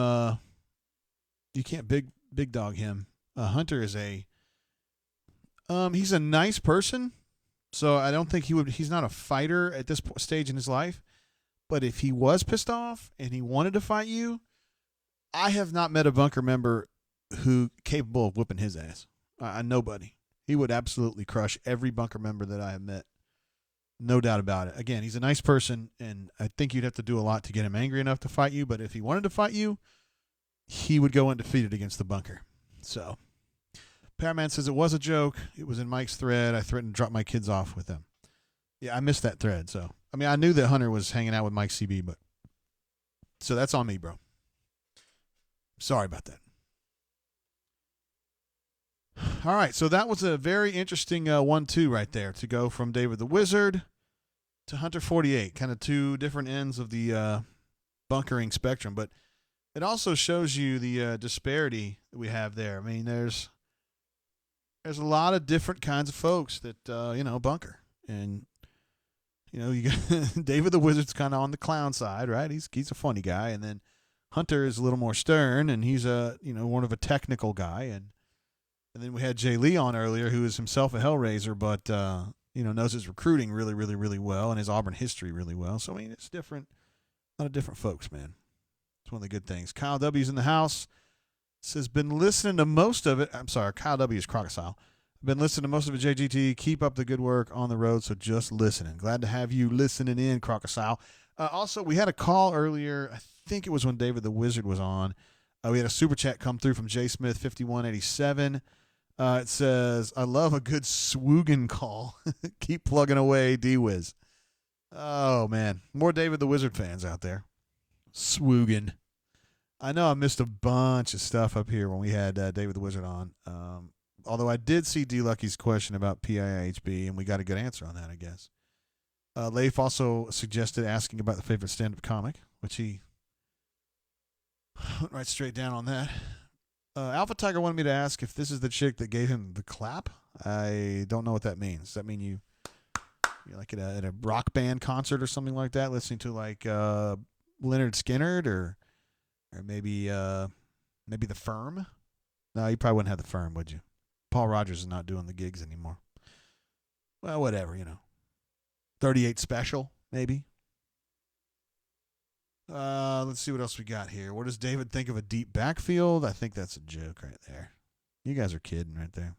You can't big dog him. Hunter is he's a nice person, so I don't think he's not a fighter at this stage in his life. But if he was pissed off and he wanted to fight you, I have not met a bunker member who capable of whipping his ass. Nobody. He would absolutely crush every bunker member that I have met. No doubt about it. Again, he's a nice person, and I think you'd have to do a lot to get him angry enough to fight you. But if he wanted to fight you, he would go undefeated against the bunker. So, Powerman says it was a joke. It was in Mike's thread. I threatened to drop my kids off with them. Yeah, I missed that thread. So, I mean, I knew that Hunter was hanging out with Mike CB, but so that's on me, bro. Sorry about that. All right, so that was a very interesting 1-2 right there to go from David the Wizard to Hunter 48, kind of two different ends of the bunkering spectrum. But it also shows you the disparity that we have there. I mean, there's a lot of different kinds of folks that bunker, and you got David the Wizard's kind of on the clown side, right? He's a funny guy, and then Hunter is a little more stern, and he's one of a technical guy, and then we had Jay Lee on earlier, who is himself a Hellraiser, but knows his recruiting really, really, really well, and his Auburn history really well. So I mean, it's different, a lot of different folks, man. It's one of the good things. Kyle W's in the house. Says, been listening to most of it. I'm sorry, Kyle W is Crocodile. Been listening to most of it, JGT. Keep up the good work on the road, so just listening. Glad to have you listening in, Crocodile. Also, we had a call earlier. I think it was when David the Wizard was on. We had a super chat come through from J Smith 5187. It says, I love a good swoogan call. Keep plugging away, D-Wiz. Oh, man. More David the Wizard fans out there. Swoogan. I know I missed a bunch of stuff up here when we had David the Wizard on. Although I did see D-Lucky's question about PIHB, and we got a good answer on that, I guess. Leif also suggested asking about the favorite stand-up comic, which he went right straight down on that. Alpha Tiger wanted me to ask if this is the chick that gave him the clap. I don't know what that means. Does that mean you're like at a rock band concert or something like that, listening to like Leonard Skinner or maybe the Firm? No, you probably wouldn't have the Firm, would you? Paul Rogers is not doing the gigs anymore. Well, whatever, 38 Special, maybe. Let's see what else we got here. What does David think of a deep backfield? I think that's a joke right there. You guys are kidding right there.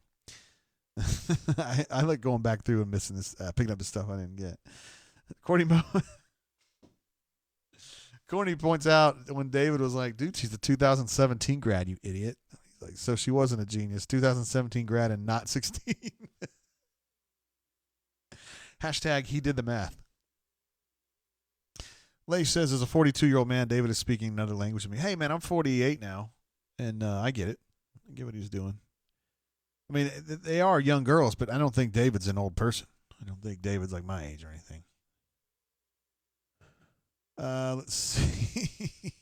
I like going back through and missing this, picking up the stuff I didn't get. Courtney points out when David was like, dude, she's a 2017 grad, you idiot. He's like, so she wasn't a genius. 2017 grad and not 16. Hashtag he did the math. Leigh says, as a 42-year-old man, David is speaking another language to me. Hey, man, I'm 48 now, and I get it. I get what he's doing. I mean, they are young girls, but I don't think David's an old person. I don't think David's like my age or anything. Let's see.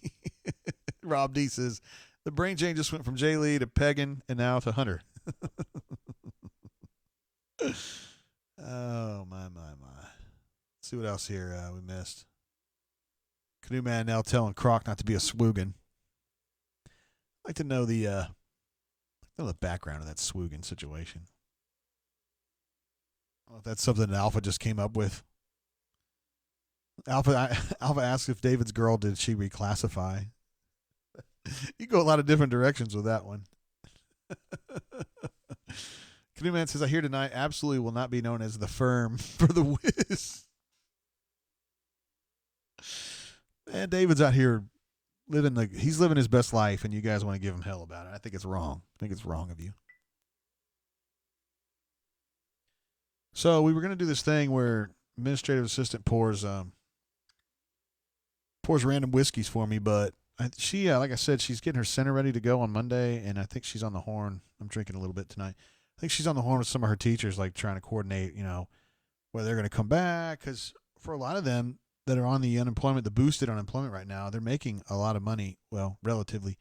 Rob D says, the brain change just went from Jay Lee to Pegan and now to Hunter. Oh, my. Let's see what else here we missed. Canoe Man now telling Croc not to be a swoogan. I'd like to know the background of that swoogan situation. I don't know if that's something that Alpha just came up with. Alpha asks if David's girl, did she reclassify? You go a lot of different directions with that one. Canoe Man says, I hear tonight absolutely will not be known as the firm for the Wiz. Man, David's out here he's living his best life, and you guys want to give him hell about it. I think it's wrong. I think it's wrong of you. So we were going to do this thing where administrative assistant pours random whiskeys for me, but she, like I said, she's getting her center ready to go on Monday, and I think she's on the horn. I'm drinking a little bit tonight. I think she's on the horn with some of her teachers, like trying to coordinate, whether they're going to come back. Because for a lot of them that are on the unemployment, the boosted unemployment right now, they're making a lot of money, well, relatively,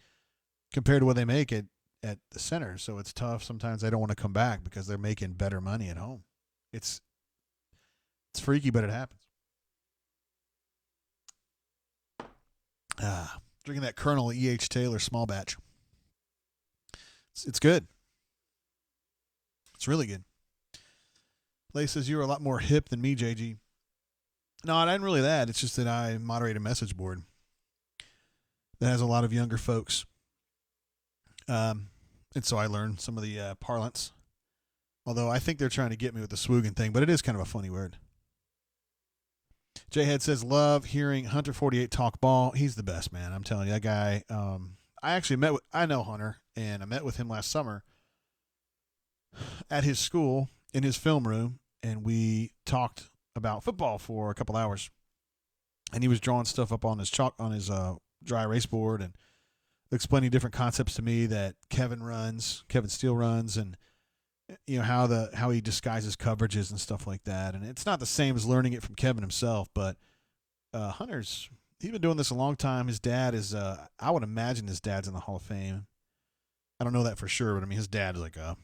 compared to what they make at the center. So it's tough. Sometimes they don't want to come back because they're making better money at home. It's freaky, but it happens. Drinking that Colonel E.H. Taylor small batch. It's good. It's really good. Lay says you're a lot more hip than me, JG. No, it ain't really that. It's just that I moderate a message board that has a lot of younger folks. And so I learned some of the parlance. Although I think they're trying to get me with the swoogan thing, but it is kind of a funny word. J-Head says, love hearing Hunter 48 talk ball. He's the best, man. I'm telling you, that guy. I actually I know Hunter, and I met with him last summer at his school in his film room, and we talked about football for a couple hours. And he was drawing stuff up on his dry erase board and explaining different concepts to me that Kevin Steele runs, and how he disguises coverages and stuff like that. And it's not the same as learning it from Kevin himself, but he's been doing this a long time. His dad is I would imagine his dad's in the Hall of Fame. I don't know that for sure, but I mean his dad is like a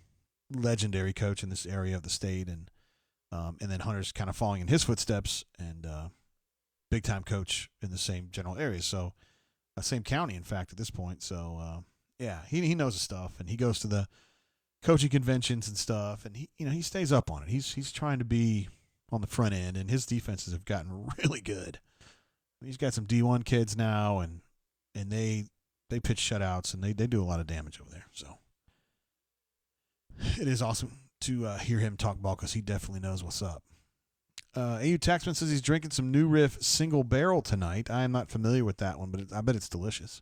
legendary coach in this area of the state, and then Hunter's kind of following in his footsteps, and big time coach in the same general area, so same county in fact at this point. So yeah, he knows his stuff, and he goes to the coaching conventions and stuff, and he stays up on it. He's trying to be on the front end, and his defenses have gotten really good. He's got some D1 kids now, and they pitch shutouts, and they do a lot of damage over there. So it is awesome to hear him talk ball, because he definitely knows what's up. AU Taxman says he's drinking some New Riff Single Barrel tonight. I am not familiar with that one, but I bet it's delicious.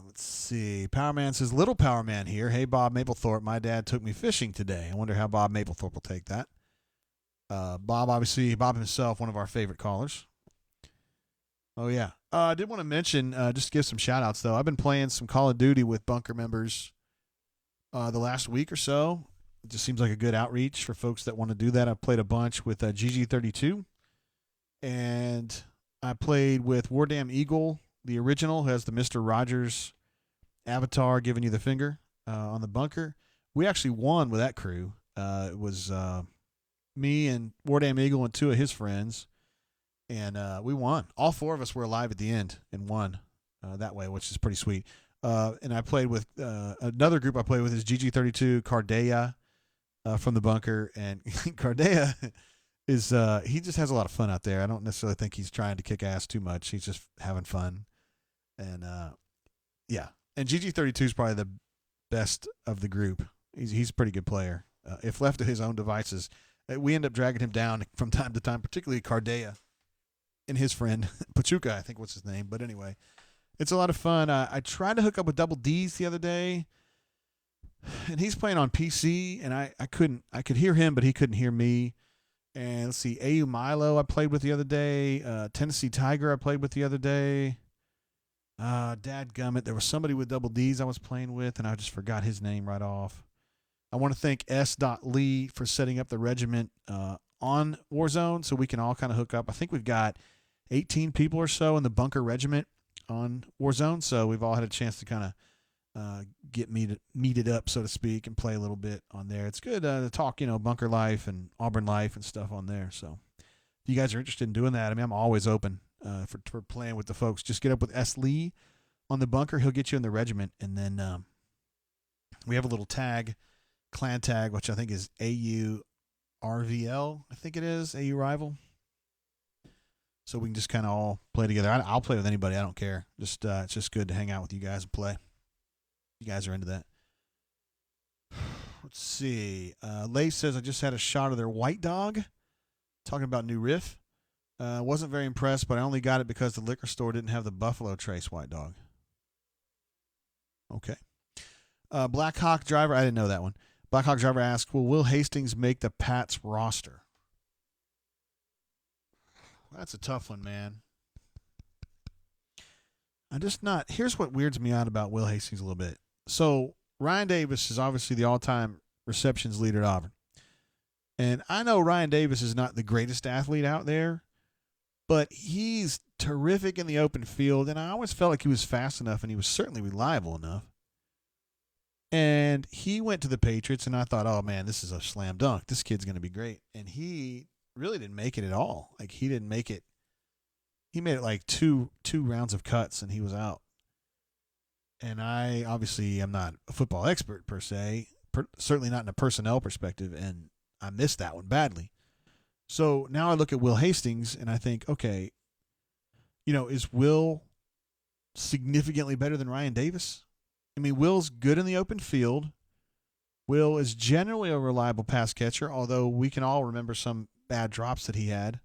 Let's see. Powerman says, Little Powerman here. Hey, Bob Mapplethorpe. My dad took me fishing today. I wonder how Bob Mapplethorpe will take that. Bob himself, one of our favorite callers. Oh, yeah. I did want to mention, just to give some shout-outs, though. I've been playing some Call of Duty with bunker members the last week or so. It just seems like a good outreach for folks that want to do that. I've played a bunch with GG32, and I played with War Damn Eagle, the original, who has the Mr. Rogers avatar giving you the finger on the bunker. We actually won with that crew. It was me and War Damn Eagle and two of his friends, and we won. All four of us were alive at the end and won that way, which is pretty sweet. And I played with another group I played with is GG32, Cardea from the bunker, and Cardea is he just has a lot of fun out there. I don't necessarily think he's trying to kick ass too much. He's just having fun. And yeah, and GG32 is probably the best of the group. He's a pretty good player. If left to his own devices, we end up dragging him down from time to time, particularly Cardea and his friend Pachuca, I think was his name. But anyway, it's a lot of fun. I tried to hook up with Double D's the other day, and he's playing on PC, and I couldn't. I could hear him, but he couldn't hear me. And let's see, AU Milo I played with the other day. Tennessee Tiger I played with the other day. Dadgummit, there was somebody with Double D's I was playing with, and I just forgot his name right off. I want to thank S. Lee for setting up the regiment on Warzone so we can all kind of hook up. I think we've got 18 people or so in the bunker regiment on Warzone, so we've all had a chance to kind of get meeted up, so to speak, and play a little bit on there. It's good to talk, bunker life and Auburn life and stuff on there. So if you guys are interested in doing that, I mean, I'm always open for playing with the folks. Just get up with S. Lee on the bunker. He'll get you in the regiment, and then we have a little clan tag, which I think is AU RVL. I think it is AU Rival. So we can just kind of all play together. I'll play with anybody. I don't care. It's just good to hang out with you guys and play. You guys are into that. Let's see. Lace says, I just had a shot of their white dog. Talking about new riff. Wasn't very impressed, but I only got it because the liquor store didn't have the Buffalo Trace white dog. Okay. Black Hawk Driver, I didn't know that one. Black Hawk Driver asked, will Will Hastings make the Pats roster? That's a tough one, man. I'm just not. Here's what weirds me out about Will Hastings a little bit. So Ryan Davis is obviously the all-time receptions leader at Auburn. And I know Ryan Davis is not the greatest athlete out there, but he's terrific in the open field, and I always felt like he was fast enough, and he was certainly reliable enough. And he went to the Patriots, and I thought, oh, man, this is a slam dunk. This kid's going to be great. And he really didn't make it at all. Like, he didn't make it. He made it like two rounds of cuts, and he was out. And I obviously am not a football expert per se, certainly not in a personnel perspective, and I missed that one badly. So now I look at Will Hastings, and I think, okay, is Will significantly better than Ryan Davis? I mean, Will's good in the open field. Will is generally a reliable pass catcher, although we can all remember some bad drops that he had.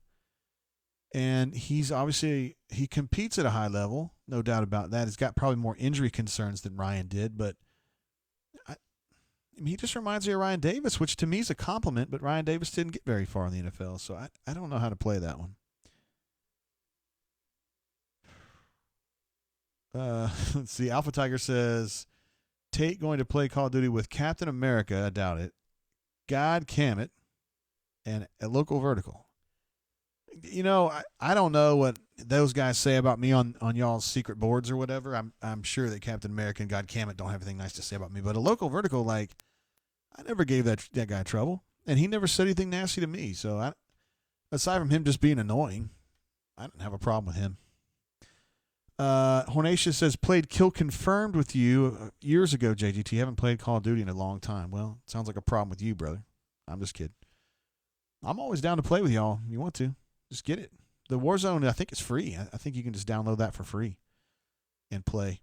And he's obviously, he competes at a high level, no doubt about that. He's got probably more injury concerns than Ryan did, but I mean, he just reminds me of Ryan Davis, which to me is a compliment, but Ryan Davis didn't get very far in the NFL, so I don't know how to play that one. Let's see. Alpha Tiger says, Tate going to play Call of Duty with Captain America, I doubt it, God Cammett, and a local vertical. I don't know what those guys say about me on y'all's secret boards or whatever. I'm sure that Captain America and God Cammett don't have anything nice to say about me, but a local vertical, like, I never gave that guy trouble, and he never said anything nasty to me. So aside from him just being annoying, I didn't have a problem with him. Hornacia says, played Kill Confirmed with you years ago, JGT. Haven't played Call of Duty in a long time. Well, sounds like a problem with you, brother. I'm just kidding. I'm always down to play with y'all. If you want to, just get it. The Warzone, I think, is free. I think you can just download that for free and play.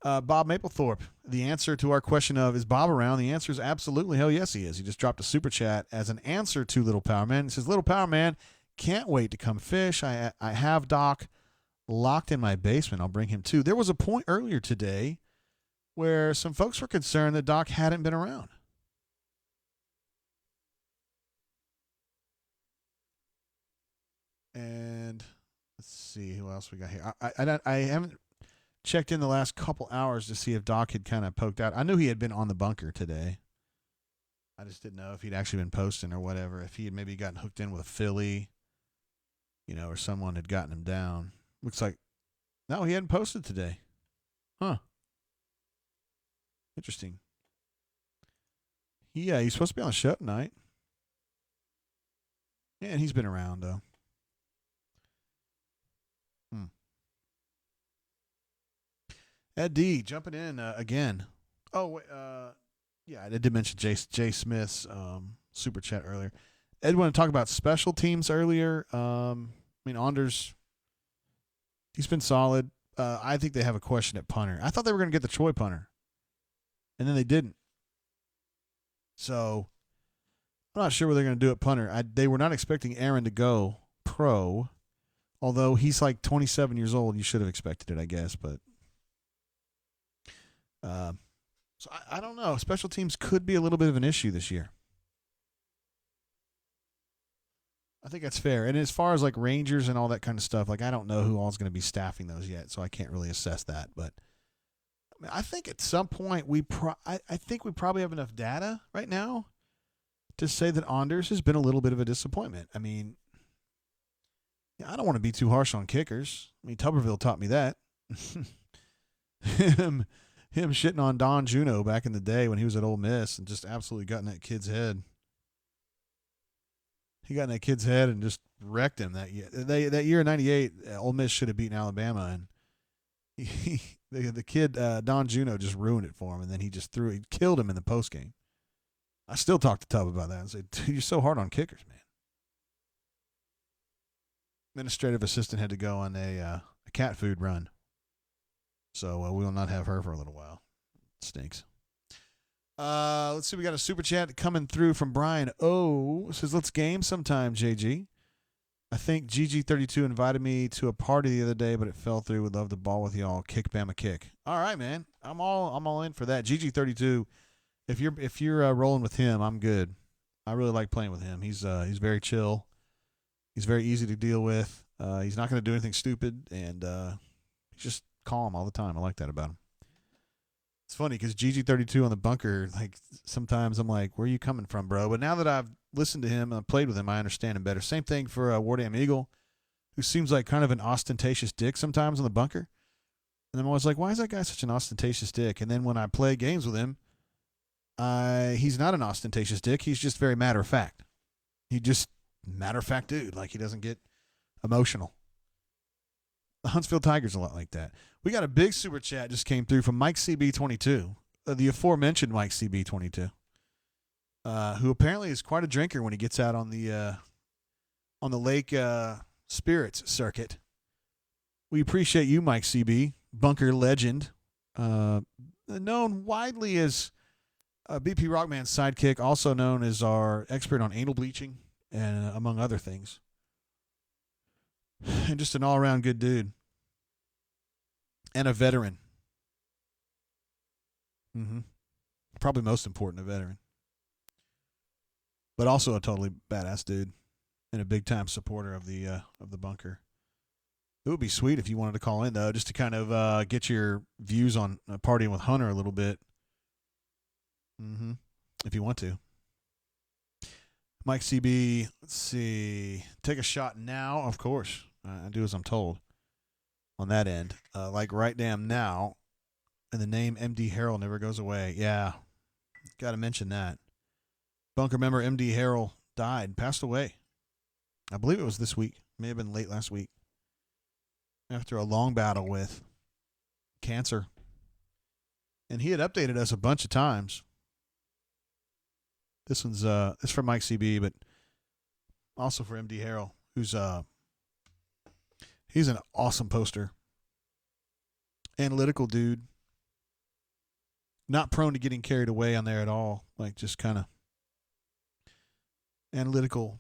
Bob Mapplethorpe, the answer to our question of, is Bob around? The answer is absolutely, hell yes he is. He just dropped a super chat as an answer to Little Power Man. He says, Little Power Man, can't wait to come fish. I have Doc locked in my basement. I'll bring him too. There was a point earlier today where some folks were concerned that Doc hadn't been around. And let's see who else we got here. I haven't checked in the last couple hours to see if Doc had kind of poked out. I knew he had been on the bunker today. I just didn't know if he'd actually been posting or whatever. If he had maybe gotten hooked in with a Philly, or someone had gotten him down. Looks like, no, he hadn't posted today. Huh. Interesting. Yeah, he's supposed to be on the show tonight. Yeah, and he's been around, though. Ed D jumping in again. Oh, wait, yeah, I did mention Jay Smith's super chat earlier. Ed wanted to talk about special teams earlier. Anders, he's been solid. I think they have a question at punter. I thought they were going to get the Troy punter, and then they didn't. So I'm not sure what they're going to do at punter. They were not expecting Aaron to go pro, although he's like 27 years old. You should have expected it, I guess, but. So I don't know. Special teams could be a little bit of an issue this year. I think that's fair. And as far as like Rangers and all that kind of stuff, like I don't know who all is going to be staffing those yet, so I can't really assess that. But I think at some point I think we probably have enough data right now to say that Anders has been a little bit of a disappointment. I mean, I don't want to be too harsh on kickers. I mean, Tuberville taught me that. Him shitting on Don Juno back in the day when he was at Ole Miss and just absolutely got in that kid's head. He got in that kid's head and just wrecked him that year. That year in '98, Ole Miss should have beaten Alabama, and the kid Don Juno just ruined it for him, and then he killed him in the postgame. I still talk to Tub about that and say, dude, you're so hard on kickers, man. Administrative assistant had to go on a cat food run. So we will not have her for a little while. Stinks. Let's see. We got a super chat coming through from Brian O. Says, let's game sometime, JG. I think GG32 invited me to a party the other day, but it fell through. Would love to ball with y'all. Kick Bama kick. All right, man. I'm all in for that. GG32. If you're rolling with him, I'm good. I really like playing with him. He's very chill. He's very easy to deal with. He's not going to do anything stupid, and he's just calm all the time. I like that about him. It's funny because GG32 on the bunker, like sometimes I'm like, where are you coming from, bro? But now that I've listened to him and played with him, I understand him better. Same thing for Wardam Eagle, who seems like kind of an ostentatious dick sometimes on the bunker. And I'm always like, why is that guy such an ostentatious dick? And then when I play games with him, he's not an ostentatious dick. He's just very matter of fact. He just matter of fact dude. Like he doesn't get emotional. The Huntsville Tigers a lot like that. We got a big super chat just came through from Mike CB22, the aforementioned Mike CB22, who apparently is quite a drinker when he gets out on the lake spirits circuit. We appreciate you, Mike CB, bunker legend, known widely as BP Rockman's sidekick, also known as our expert on anal bleaching, and among other things. And just an all-around good dude. And a veteran. Probably most important, a veteran. But also a totally badass dude. And a big-time supporter of the bunker. It would be sweet if you wanted to call in, though, just to kind of get your views on partying with Hunter a little bit. If you want to. Mike CB, let's see. Take a shot now, of course. I do as I'm told on that end. Like right damn now. And the name MD Harrell never goes away. Yeah. Got to mention that. Bunker member MD Harrell died, passed away. I believe it was this week. May have been late last week. After a long battle with cancer. And he had updated us a bunch of times. This one's this for Mike CB, but also for MD Harrell, who's he's an awesome poster. Analytical dude. Not prone to getting carried away on there at all. Like just kind of analytical,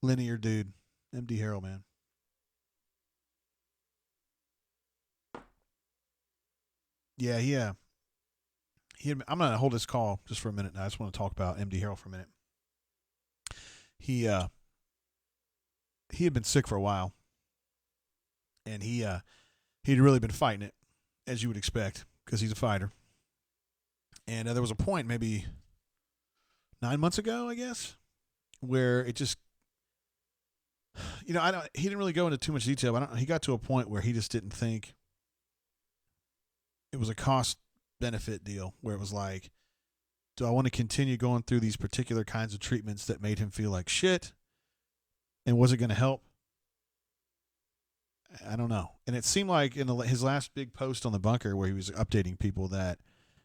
linear dude. MD Harrell, man. Yeah. I'm going to hold this call just for a minute now. I just want to talk about MD Harrell for a minute. He had been sick for a while, and he'd really been fighting it, as you would expect, because he's a fighter. And there was a point maybe 9 months ago, I guess, where it just, he didn't really go into too much detail, but he got to a point where he just didn't think it was a cost-benefit deal, where it was like, do I want to continue going through these particular kinds of treatments that made him feel like shit? And was it going to help? I don't know. And it seemed like in his last big post on the bunker where he was updating people that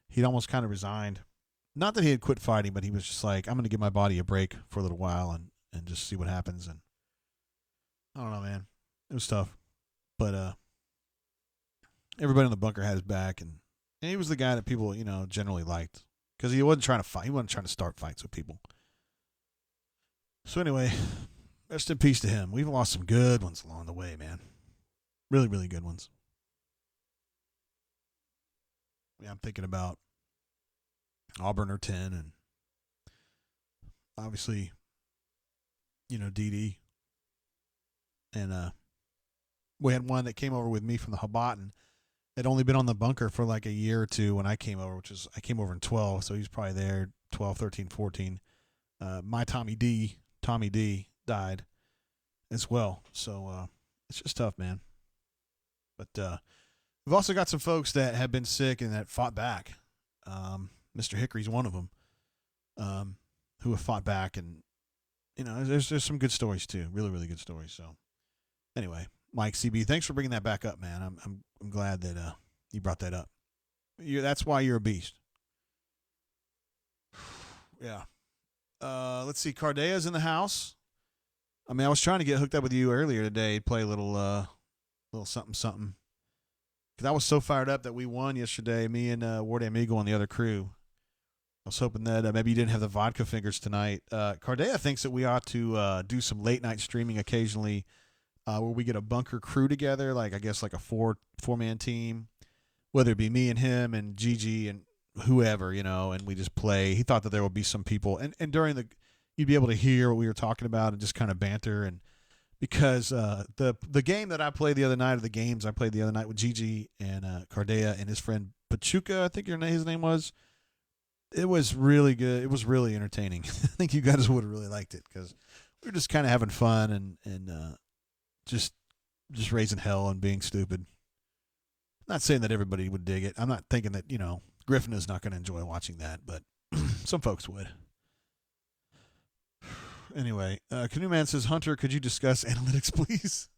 he'd almost kind of resigned. Not that he had quit fighting, but he was just like, I'm going to give my body a break for a little while and just see what happens. And I don't know, man. It was tough. But everybody in the bunker had his back, and he was the guy that people, generally liked. Because he wasn't trying to fight. He wasn't trying to start fights with people. So anyway, rest in peace to him. We've lost some good ones along the way, man. Really, really good ones. Yeah, I'm thinking about Auburn or 10, and obviously, DD. And we had one that came over with me from the Hobart, had only been on the bunker for like a year or two when I came over, I came over in 12, so he's probably there 12, 13, 14. My Tommy D died as well. So it's just tough, man. But we've also got some folks that have been sick and that fought back. Mr. Hickory's one of them who have fought back. And, there's some good stories too. Really, really good stories. So anyway, Mike CB, thanks for bringing that back up, man. I'm glad that you brought that up. That's why you're a beast. Yeah. Let's see. Cardea's in the house. I mean, I was trying to get hooked up with you earlier today. Play a little something. because I was so fired up that we won yesterday. Me and Ward Amigo and the other crew. I was hoping that maybe you didn't have the vodka fingers tonight. Cardea thinks that we ought to do some late night streaming occasionally, where we get a bunker crew together, like I guess like a four-man team, whether it be me and him and Gigi and whoever, and we just play. He thought that there would be some people, and during you'd be able to hear what we were talking about and just kind of banter. And because the game that I played the other night, or the games I played the other night with Gigi and Cardea and his friend Pachuca, I think his name was. It was really good. It was really entertaining. I think you guys would have really liked it because we were just kind of having fun and just raising hell and being stupid. Not saying that everybody would dig it. I'm not thinking that, Griffin is not going to enjoy watching that, but some folks would. Anyway, Canoe Man says, Hunter, could you discuss analytics, please?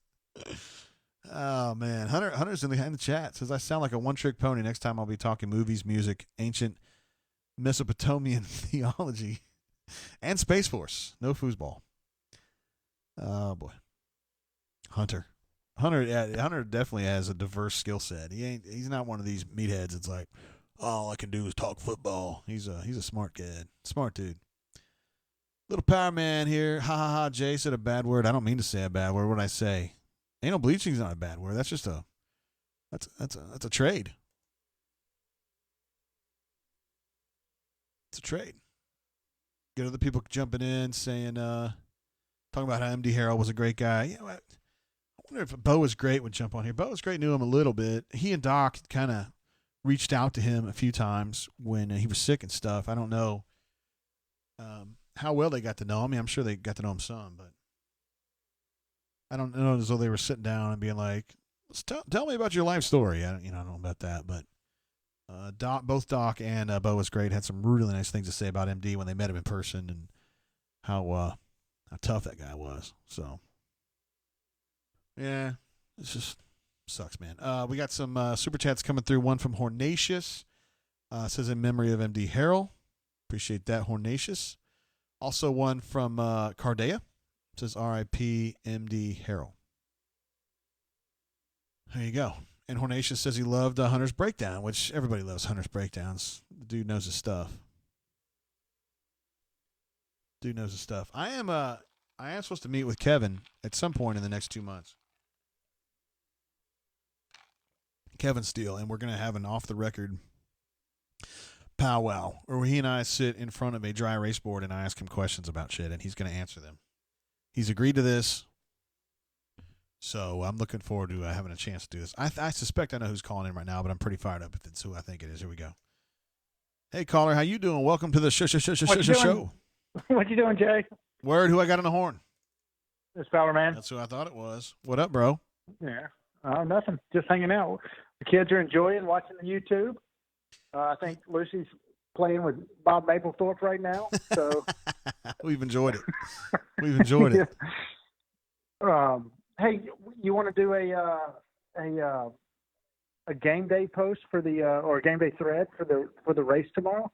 Oh, man. Hunter's in the chat. Says, I sound like a one-trick pony. Next time I'll be talking movies, music, ancient Mesopotamian theology, and Space Force. No foosball. Oh, boy. Hunter definitely has a diverse skill set. He's not one of these meatheads. It's like, all I can do is talk football. He's a smart kid. Smart dude. Little power man here. Ha ha ha. Jay said a bad word. I don't mean to say a bad word. What did I say? Anal bleaching's not a bad word. That's just that's a trade. It's a trade. Get other people jumping in, saying, talking about how MD Harrell was a great guy. I wonder if Bo was great would jump on here. Bo was great, knew him a little bit. He and Doc kind of reached out to him a few times when he was sick and stuff. I don't know how well they got to know him. I mean, I'm sure they got to know him some, but I don't know as though they were sitting down and being like, tell me about your life story. I don't know about that, but both Doc and Bo was great. Had some really nice things to say about MD when they met him in person and how tough that guy was. So, yeah, it's just sucks, man. We got some super chats coming through. One from Hornatius says in memory of MD Harrell. Appreciate that, Hornatius. Also one from Cardea. Says R.I.P. MD Harrell. There you go. And Hornatius says he loved Hunter's breakdown, which everybody loves Hunter's breakdowns. The dude knows his stuff. I am supposed to meet with Kevin at some point in the next 2 months. Kevin Steele, and we're going to have an off-the-record powwow where he and I sit in front of a dry erase board and I ask him questions about shit, and he's going to answer them. He's agreed to this. So I'm looking forward to having a chance to do this. I suspect I know who's calling in right now, but I'm pretty fired up if it's who I think it is. Here we go. Hey, caller, how you doing? Welcome to the show. What you doing, Jay? Word, who I got on the horn? It's Power Man. That's who I thought it was. What up, bro? Yeah. Nothing. Just hanging out. The kids are enjoying watching the YouTube. I think Lucy's playing with Bob Mapplethorpe right now. So We've enjoyed it. Yeah. Hey, you want to do a game day post for the or a game day thread for the race tomorrow?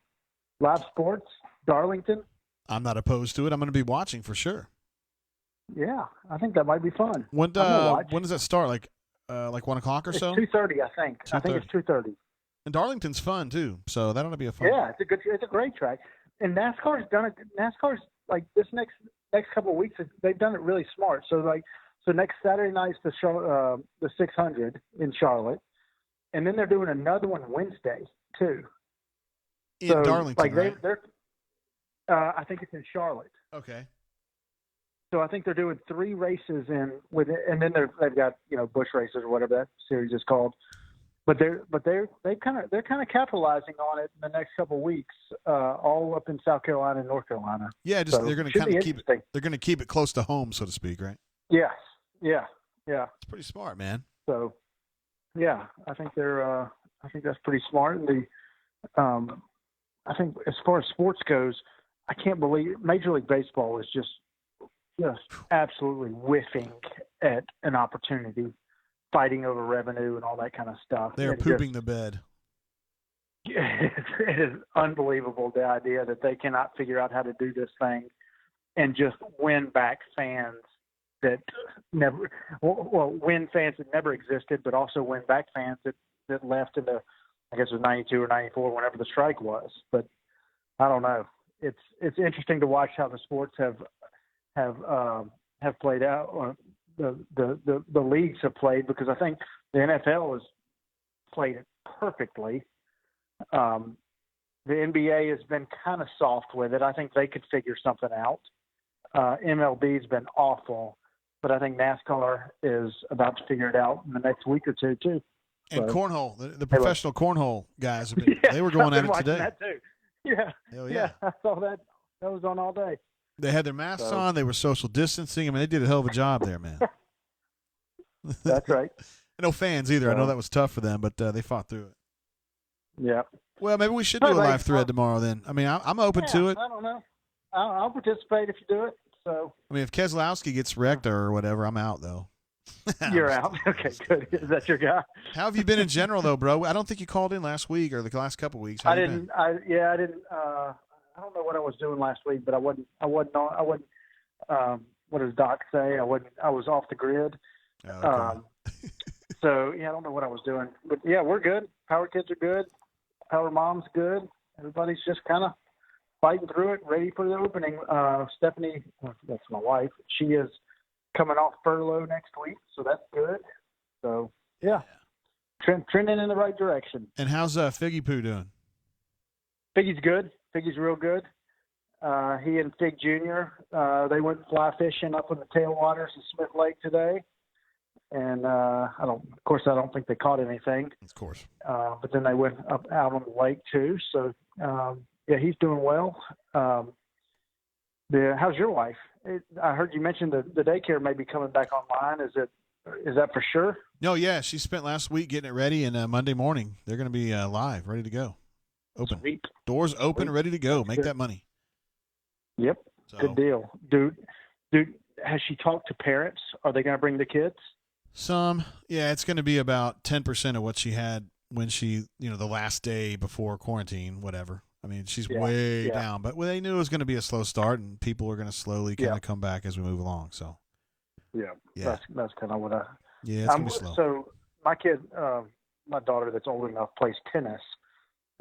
Live sports, Darlington. I'm not opposed to it. I'm going to be watching for sure. Yeah, I think that might be fun. When does that start? Like 1 o'clock or it's so? 2:30, I think. I think it's 2:30. And Darlington's fun too, so that ought to be a fun. Yeah, it's a great track. And NASCAR's done it. NASCAR's like this next couple of weeks. They've done it really smart. So next Saturday night's the 600 in Charlotte, and then they're doing another one Wednesday too. In Darlington, right? They're I think it's in Charlotte. Okay. So I think they're doing 3 races and then they've got Busch races or whatever that series is called. But they're kind of capitalizing on it in the next couple of weeks, all up in South Carolina and North Carolina. Yeah, they're going to kind of keep it. They're going to keep it close to home, so to speak, right? Yes. Yeah. It's pretty smart, man. So, yeah, I think that's pretty smart. And I think as far as sports goes, I can't believe Major League Baseball is just absolutely whiffing at an opportunity, fighting over revenue and all that kind of stuff. They're pooping the bed. It is unbelievable, the idea that they cannot figure out how to do this thing and just win back fans that win fans that never existed, but also win back fans that that left in I guess it was 92 or 94, whenever the strike was. But I don't know. It's interesting to watch how the sports have played out, or the leagues have played, because I think the NFL has played it perfectly. The NBA has been kind of soft with it. I think they could figure something out. MLB's been awful, but I think NASCAR is about to figure it out in the next week or two too. And So, cornhole, the professional cornhole guys, have been, yeah, they were going I've at been it today. watching that too. Yeah, Hell yeah. I saw that. That was on all day. They had their masks So- on. They were social distancing. I mean, they did a hell of a job there, man. That's right. No fans either. I know So- that was tough for them, but they fought through it. Yeah. Well, maybe we should do a All right, live thread well- tomorrow then. I mean, I'm open to it. I don't know. I'll participate if you do it. So I mean, if Keselowski gets wrecked or whatever, I'm out, though. you're out. Okay, good. Is that your guy? How have you been in general, though, bro? I don't think you called in last week or the last couple of weeks. How I you didn't. been? I didn't. I don't know what I was doing last week, but I wasn't. What does Doc say? I was off the grid. Oh, okay. So yeah, I don't know what I was doing, but yeah, we're good. Power kids are good. Power mom's good. Everybody's just kind of fighting through it, ready for the opening. Stephanie, that's my wife. She is coming off furlough next week, so that's good. So yeah, trending in the right direction. And how's Figgy Poo doing? Figgy's good. Figgy's real good. He and Fig Jr. They went fly fishing up in the tailwaters of Smith Lake today, and I don't think they caught anything. Of course. But then they went up out on the lake too. So yeah, he's doing well. How's your wife? I heard you mention the daycare may be coming back online. Is that for sure? No, yeah, she spent last week getting it ready, and Monday morning they're going to be live, ready to go. Open. Sweet. Doors open, Sweet. ready to go. That's Make good. that money. Yep. So, Good deal. Dude, has she talked to parents? Are they going to bring the kids? It's going to be about 10% of what she had when she, the last day before quarantine, whatever. I mean, she's way down, but they knew it was going to be a slow start, and people are going to slowly kind of come back as we move along. So, Yeah. yeah, That's kind of what I. yeah, it's going to be slow. So my kid, my daughter that's old enough, plays tennis,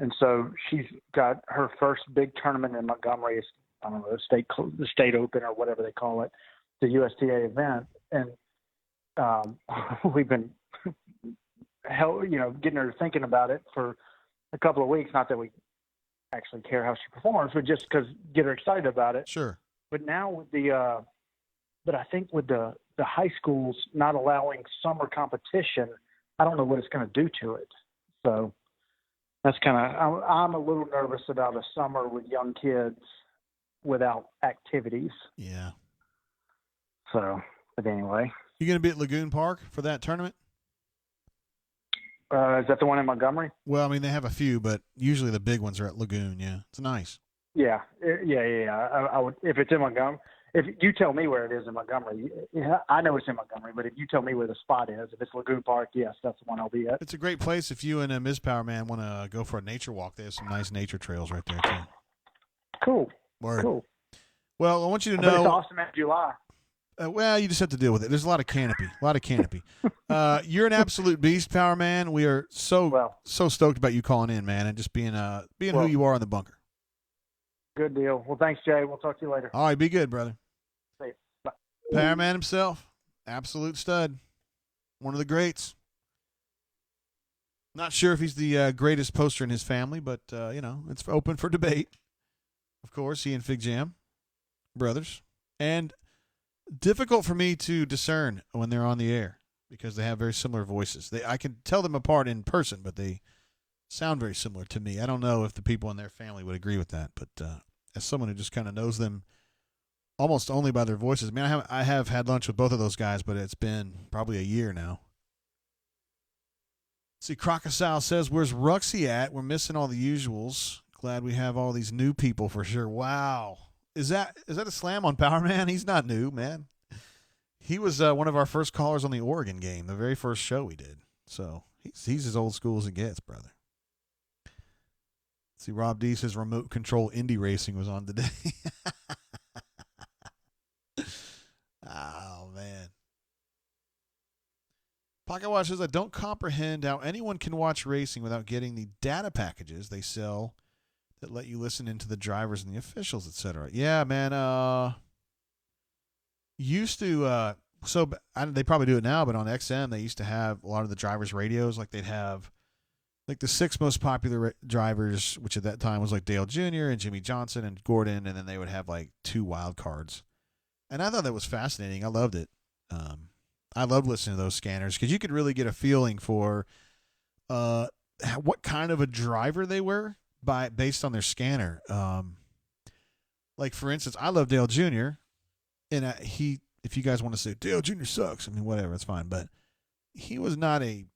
and so she's got her first big tournament in Montgomery. I don't know, the state open or whatever they call it, the USTA event, and we've been getting her thinking about it for a couple of weeks. Not that we actually care how she performs, but just because get her excited about it. Sure. But now with but I think with the high schools not allowing summer competition, I don't know what it's going to do to it. So that's I'm a little nervous about a summer with young kids without activities. Yeah. So, but anyway. You going to be at Lagoon Park for that tournament? Is that the one in Montgomery? Well, I mean, they have a few, but usually the big ones are at Lagoon. Yeah. It's nice. Yeah. I would, if it's in Montgomery. If you tell me where it is in Montgomery, I know it's in Montgomery, but if you tell me where the spot is, if it's Lagoon Park, yes, that's the one I'll be at. It's a great place if you and Ms. Powerman want to go for a nature walk. They have some nice nature trails right there, too. Cool. Word. Cool. Well, I want you to But it's know. awesome in July. Well, you just have to deal with it. There's a lot of canopy. You're an absolute beast, Power Man. We are so stoked about you calling in, man, and just being who you are in the bunker. Good deal. Well, thanks, Jay. We'll talk to you later. All right, be good, brother. See you. Bye. Power Man himself, absolute stud, one of the greats. Not sure if he's the greatest poster in his family, but it's open for debate. Of course, he and Fig Jam, brothers, and difficult for me to discern when they're on the air because they have very similar voices. I can tell them apart in person, but they sound very similar to me. I don't know if the people in their family would agree with that, but as someone who just kind of knows them almost only by their voices, I mean, I have had lunch with both of those guys, but it's been probably a year now. See, Crocodile says, "Where's Ruxy at? We're missing all the usuals. Glad we have all these new people for sure." Wow. Is that a slam on Power Man? He's not new, man. He was one of our first callers on the Oregon game, the very first show we did. So he's as old school as it gets, brother. See, Rob D says remote control Indy racing was on today. Oh, man. Pocket Watch says, I don't comprehend how anyone can watch racing without getting the data packages they sell that let you listen into the drivers and the officials, etc. Yeah, man. Used to, they probably do it now, but on XM, they used to have a lot of the drivers' radios. Like they'd have like the 6 most popular drivers, which at that time was like Dale Jr. and Jimmy Johnson and Gordon, and then they would have like 2 wild cards. And I thought that was fascinating. I loved it. I loved listening to those scanners because you could really get a feeling for what kind of a driver they were based on their scanner. Like for instance, I love Dale Jr. and if you guys want to say Dale Jr. sucks, I mean whatever, it's fine. But he was not a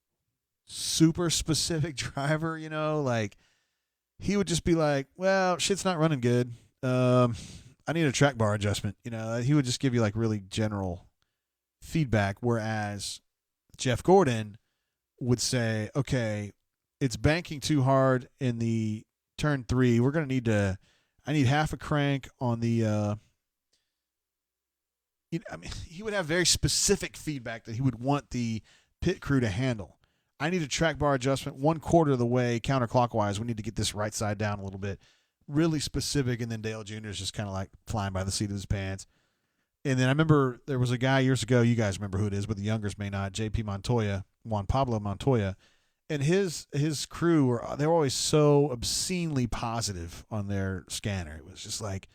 super specific driver, like he would just be like, well, shit's not running good. I need a track bar adjustment. He would just give you like really general feedback, whereas Jeff Gordon would say, okay, it's banking too hard in the turn 3. We're going to I need half a crank on the, he would have very specific feedback that he would want the pit crew to handle. I need a track bar adjustment 1/4 of the way counterclockwise. We need to get this right side down a little bit. Really specific. And then Dale Jr. is just kind of like flying by the seat of his pants. And then I remember there was a guy years ago, you guys remember who it is, but the youngers may not, Juan Pablo Montoya. And his crew, they were always so obscenely positive on their scanner. It was just like,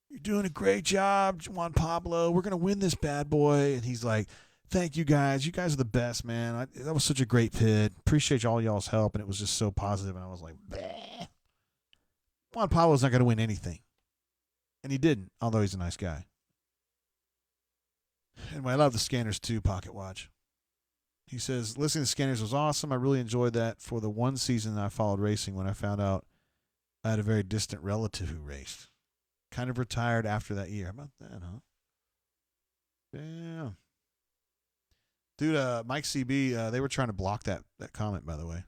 you're doing a great job, Juan Pablo. We're going to win this bad boy. And he's like, thank you guys. You guys are the best, man. That was such a great pit. Appreciate all y'all's help. And it was just so positive. And I was like, bleh. Juan Pablo's not going to win anything. And he didn't, although he's a nice guy. And I love the scanners too, Pocket Watch. He says, listening to scanners was awesome. I really enjoyed that for the one season that I followed racing when I found out I had a very distant relative who raced. Kind of retired after that year. How about that, huh? Yeah. Dude, Mike CB, they were trying to block that comment, by the way.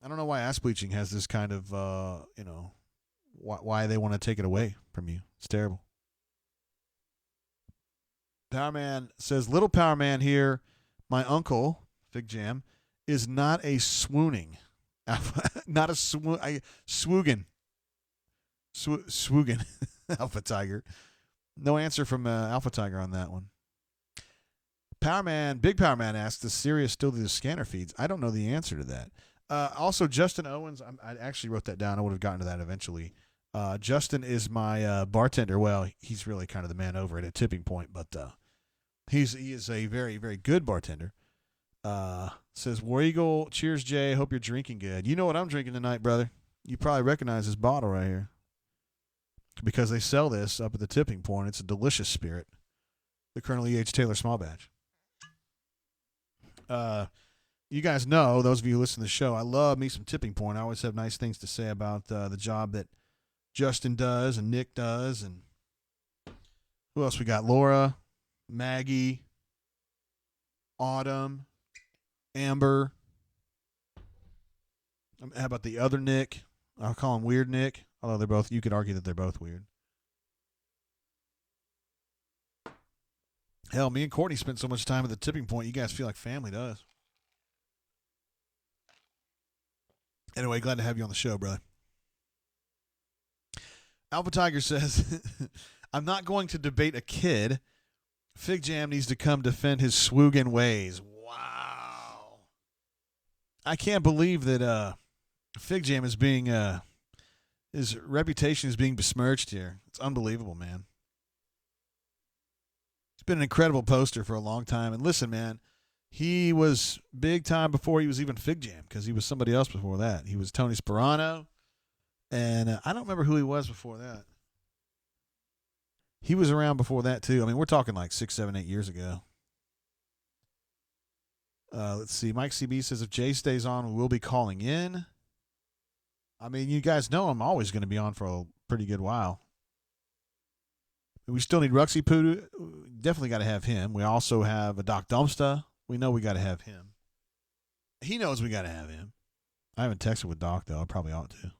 I don't know why Ass Bleaching has this kind of, why they want to take it away from you. It's terrible. Powerman says, little Powerman here, my uncle, Fig Jam, is not a swooning. Not a swoogan. Swoogan. Alpha Tiger. No answer from Alpha Tiger on that one. Big Powerman asks, does Sirius still do the scanner feeds? I don't know the answer to that. Also, Justin Owens, I actually wrote that down. I would have gotten to that eventually. Justin is my bartender. Well, he's really kind of the man over at Tipping Point, but he is a very, very good bartender. Says, War Eagle, cheers, Jay. Hope you're drinking good. You know what I'm drinking tonight, brother. You probably recognize this bottle right here because they sell this up at the Tipping Point. It's a delicious spirit. The Colonel E.H. Taylor Small Batch. You guys know, those of you who listen to the show, I love me some Tipping Point. I always have nice things to say about the job that Justin does and Nick does. And who else we got? Laura, Maggie, Autumn, Amber. How about the other Nick? I'll call him Weird Nick, although you could argue that they're both weird. Hell, me and Courtney spent so much time at the Tipping Point, you guys feel like family to us. Anyway, glad to have you on the show, brother. Alpha Tiger says, I'm not going to debate a kid. Fig Jam needs to come defend his swoogan ways. Wow. I can't believe that Fig Jam is being, his reputation is being besmirched here. It's unbelievable, man. It's been an incredible poster for a long time. And listen, man, he was big time before he was even Fig Jam because he was somebody else before that. He was Tony Sperano. And I don't remember who he was before that. He was around before that, too. I mean, we're talking like 6, 7, 8 years ago. Let's see. Mike CB says, if Jay stays on, we will be calling in. I mean, you guys know I'm always going to be on for a pretty good while. We still need Ruxy Poo. Definitely got to have him. We also have a Doc Dumpsta. We know we got to have him. He knows we got to have him. I haven't texted with Doc, though. I probably ought to.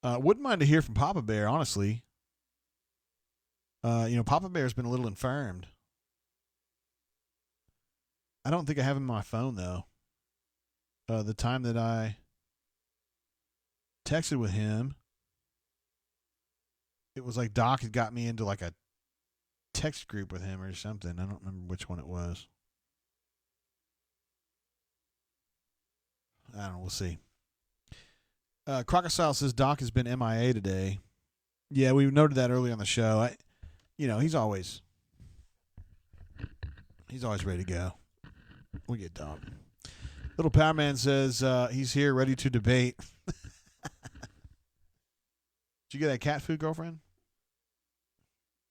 Wouldn't mind to hear from Papa Bear, honestly. Papa Bear's been a little infirmed. I don't think I have him on my phone, though. The time that I texted with him, it was like Doc had got me into like a text group with him or something. I don't remember which one it was. I don't know. We'll see. Crocodile says Doc has been MIA today. Yeah, we noted that early on the show. He's always ready to go. We get Doc. Little Power Man says he's here ready to debate. Did you get that cat food, girlfriend?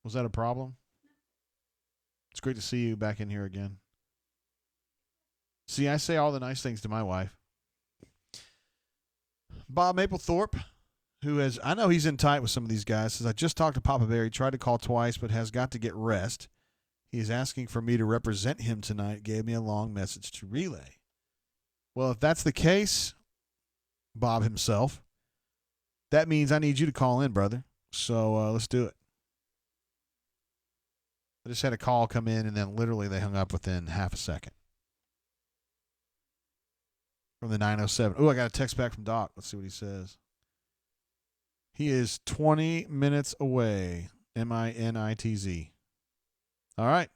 Was that a problem? It's great to see you back in here again. See, I say all the nice things to my wife. Bob Mapplethorpe, I know he's in tight with some of these guys, says, I just talked to Papa Bear. He tried to call twice, but has got to get rest. He is asking for me to represent him tonight. Gave me a long message to relay. Well, if that's the case, Bob himself, that means I need you to call in, brother. So let's do it. I just had a call come in, and then literally they hung up within half a second. From the 907. Oh, I got a text back from Doc. Let's see what he says. He is 20 minutes away. MINITZ. All right.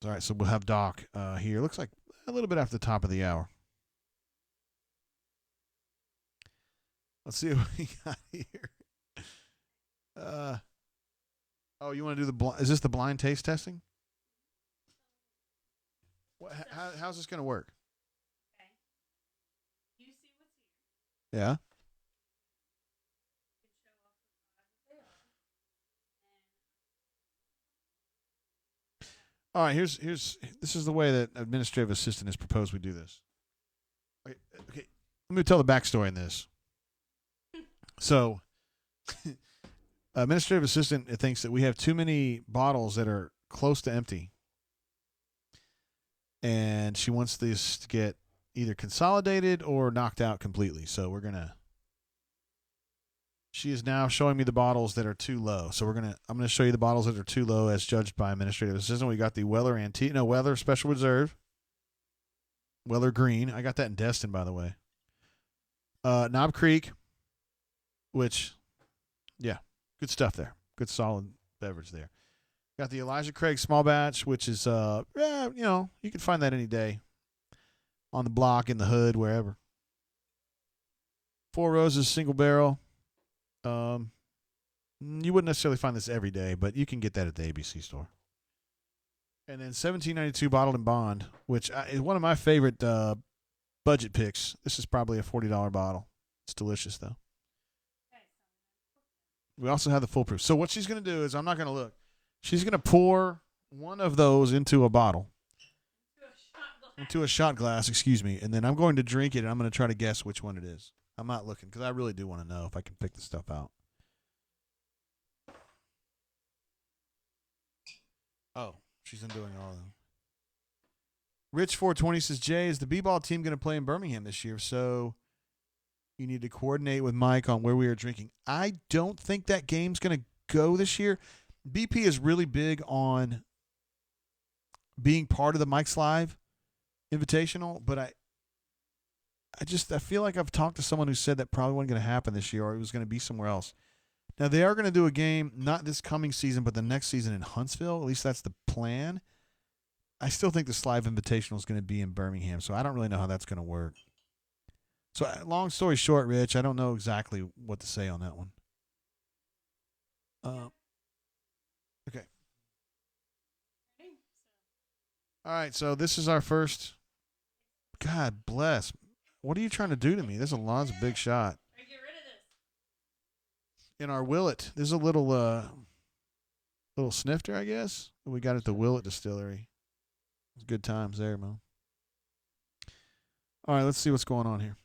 All right, so we'll have Doc here. Looks like a little bit after the top of the hour. Let's see what we got here. You want to do is this the blind taste testing? How's this going to work? Okay. You see what's here. Yeah. You can show off the five that they are. All right, this is the way that administrative assistant has proposed we do this. Okay. Let me tell the backstory on this. So, administrative assistant thinks that we have too many bottles that are close to empty. And she wants this to get either consolidated or knocked out completely. So she is now showing me the bottles that are too low. So I'm gonna show you the bottles that are too low as judged by administrative assistant. We got the Weller Special Reserve, Weller Green. I got that in Destin, by the way. Knob Creek, which, yeah, good stuff there. Good solid beverage there. Got the Elijah Craig small batch, which is, you can find that any day on the block, in the hood, wherever. Four Roses single barrel. You wouldn't necessarily find this every day, but you can get that at the ABC store. And then 1792 bottled and bond, which is one of my favorite budget picks. This is probably a $40 bottle. It's delicious, though. We also have the full proof. So what she's going to do is, I'm not going to look. She's going to pour one of those into a bottle. Into a shot glass, excuse me. And then I'm going to drink it, and I'm going to try to guess which one it is. I'm not looking because I really do want to know if I can pick the stuff out. Oh, she's undoing all of them. Rich 420 says, Jay, is the B-ball team going to play in Birmingham this year? So you need to coordinate with Mike on where we are drinking. I don't think that game's going to go this year. BP is really big on being part of the Mike's Live Invitational, but I feel like I've talked to someone who said that probably wasn't going to happen this year, or it was going to be somewhere else. Now, they are going to do a game, not this coming season, but the next season in Huntsville. At least that's the plan. I still think the Live Invitational is going to be in Birmingham, so I don't really know how that's going to work. So, long story short, Rich, I don't know exactly what to say on that one. Okay. All right, so this is our first. God bless. What are you trying to do to me? This is a big shot. Get rid of this. In our Willet, there's a little snifter, I guess. We got at the Willet Distillery. It's good times there, Mo. All right, let's see what's going on here.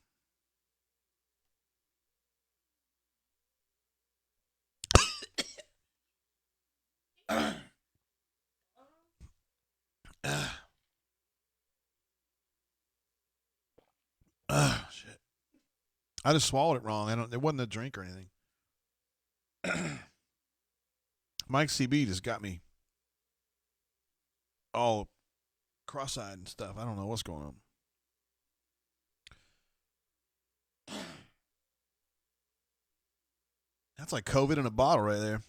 Shit. I just swallowed it wrong. It wasn't a drink or anything. Mike CB just got me all cross-eyed and stuff. I don't know what's going on. That's like COVID in a bottle right there.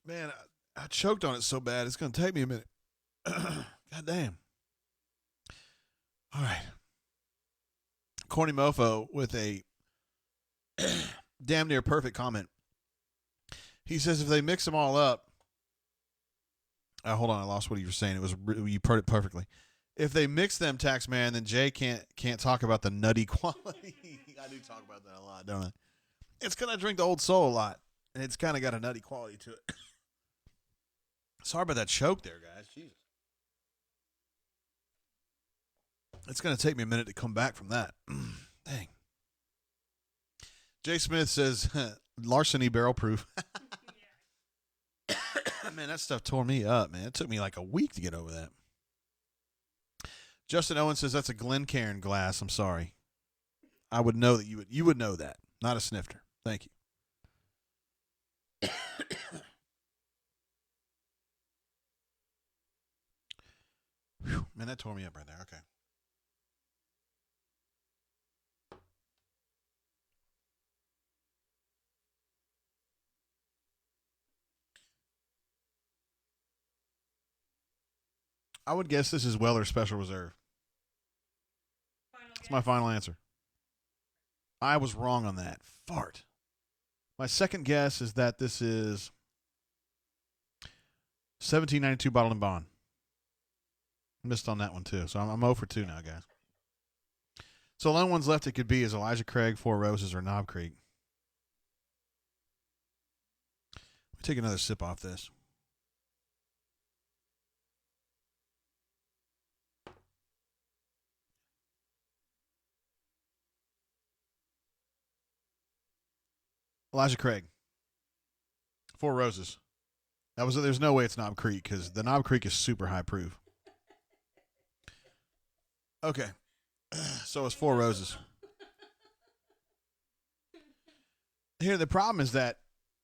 Man, I choked on it so bad. It's going to take me a minute. God damn. All right. Corny Mofo with a damn near perfect comment. He says if they mix them all up. Hold on, I lost what you were saying. You put it perfectly. If they mix them, Taxman, then Jay can't talk about the nutty quality. I do talk about that a lot, don't I? It's because I drink the Old Soul a lot, and it's kind of got a nutty quality to it. Sorry about that choke there, guys. Jesus. It's going to take me a minute to come back from that. Dang. Jay Smith says, larceny barrel proof. Man, that stuff tore me up, man. It took me like a week to get over that. Justin Owen says that's a Glencairn glass. I'm sorry. I would know that you would know that. Not a snifter. Thank you. Whew, man, that tore me up right there. Okay. I would guess this is Weller Special Reserve. That's my final answer. I was wrong on that. Fart. My second guess is that this is 1792 Bottled and Bond. Missed on that one, too. So I'm 0 for 2 now, guys. So the only ones left it could be is Elijah Craig, Four Roses, or Knob Creek. Let me take another sip off this. Elijah Craig. Four Roses. There's no way it's Knob Creek because the Knob Creek is super high proof. Okay. So it's Four Roses. Here, the problem is that,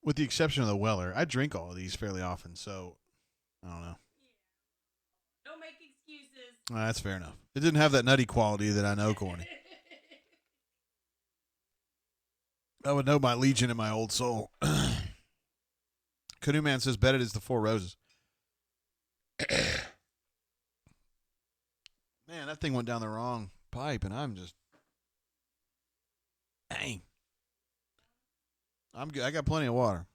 with the exception of the Weller, I drink all of these fairly often, so I don't know. Don't make excuses. That's fair enough. It didn't have that nutty quality that I know, Corny. I would know my Legion and my Old Soul. Canoe Man says, bet it is the Four Roses. Man, that thing went down the wrong pipe, and I'm just... Dang. I'm good. I got plenty of water.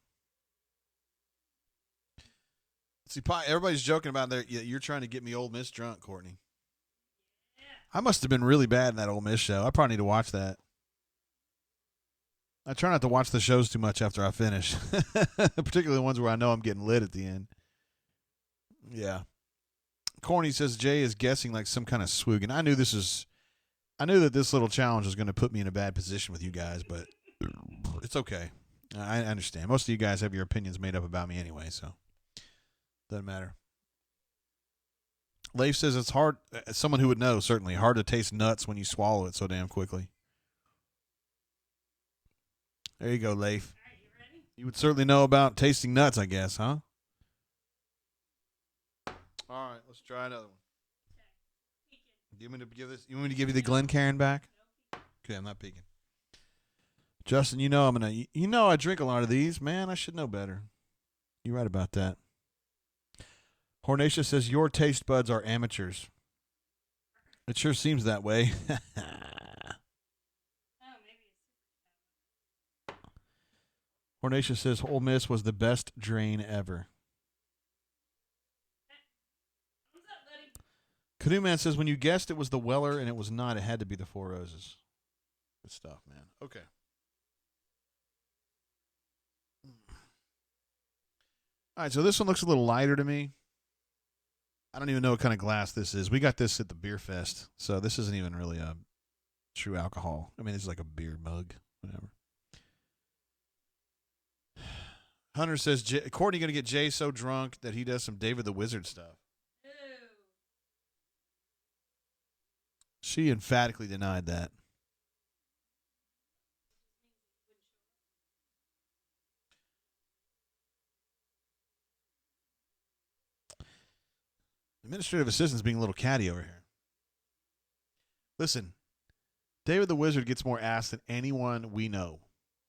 See, everybody's joking about that. You're trying to get me Ole Miss drunk, Courtney. I must have been really bad in that Ole Miss show. I probably need to watch that. I try not to watch the shows too much after I finish, particularly the ones where I know I'm getting lit at the end. Yeah. Corny says Jay is guessing like some kind of swoog, and I knew that this little challenge was going to put me in a bad position with you guys, but it's okay. I understand. Most of you guys have your opinions made up about me anyway, so doesn't matter. Leif says it's hard. As someone who would know, certainly hard to taste nuts when you swallow it so damn quickly. There you go, Leif. All right, you ready? You would certainly know about tasting nuts, I guess, huh? All right, let's try another one. You want me to give you the Glencairn back? Okay, I'm not peeking. Justin, I drink a lot of these, man. I should know better. You're right about that. Hornacia says your taste buds are amateurs. It sure seems that way. Oh, maybe it's Hornacia says Ole Miss was the best drain ever. What's up, buddy? Canoe Man says when you guessed it was the Weller and it was not, it had to be the Four Roses. Good stuff, man. Okay. All right, so this one looks a little lighter to me. I don't even know what kind of glass this is. We got this at the beer fest, so this isn't even really a true alcohol. I mean, it's like a beer mug, whatever. Hunter says, Courtney going to get Jay so drunk that he does some David the Wizard stuff. Ew. She emphatically denied that. Administrative assistant's being a little catty over here. Listen, David the Wizard gets more ass than anyone we know.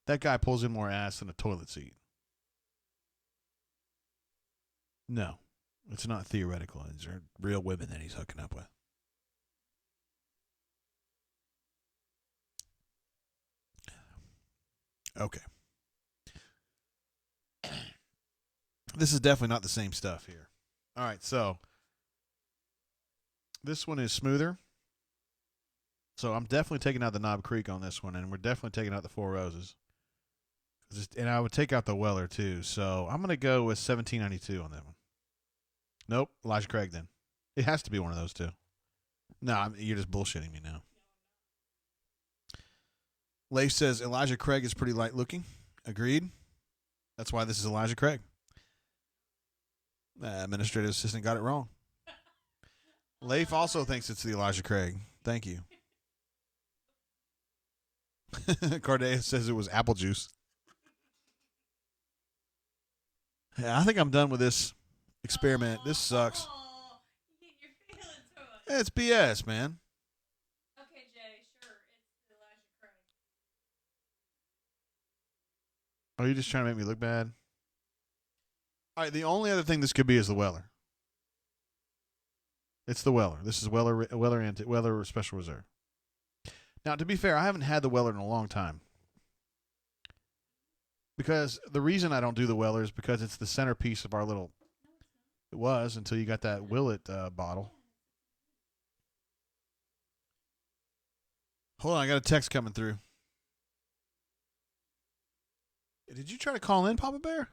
That guy pulls in more ass than a toilet seat. No, it's not theoretical. These are real women that he's hooking up with. Okay. This is definitely not the same stuff here. All right, so this one is smoother. So I'm definitely taking out the Knob Creek on this one, and we're definitely taking out the Four Roses. And I would take out the Weller, too. So I'm going to go with 1792 on that one. Nope, Elijah Craig then. It has to be one of those two. No, you're just bullshitting me now. Leif says Elijah Craig is pretty light looking. Agreed. That's why this is Elijah Craig. Administrative assistant got it wrong. Leif also thinks it's the Elijah Craig. Thank you. Cardea says it was apple juice. Yeah, I think I'm done with this experiment. This sucks. Oh, you get your feelings hurt. It's BS, man. Okay, Jay, sure. It's Elijah Craig. Are you just trying to make me look bad? All right, the only other thing this could be is the Weller. It's the Weller. This is Weller Special Reserve. Now, to be fair, I haven't had the Weller in a long time. Because the reason I don't do the Weller is because it's the centerpiece of our little... It was until you got that Willet bottle. Hold on, I got a text coming through. Did you try to call in, Papa Bear?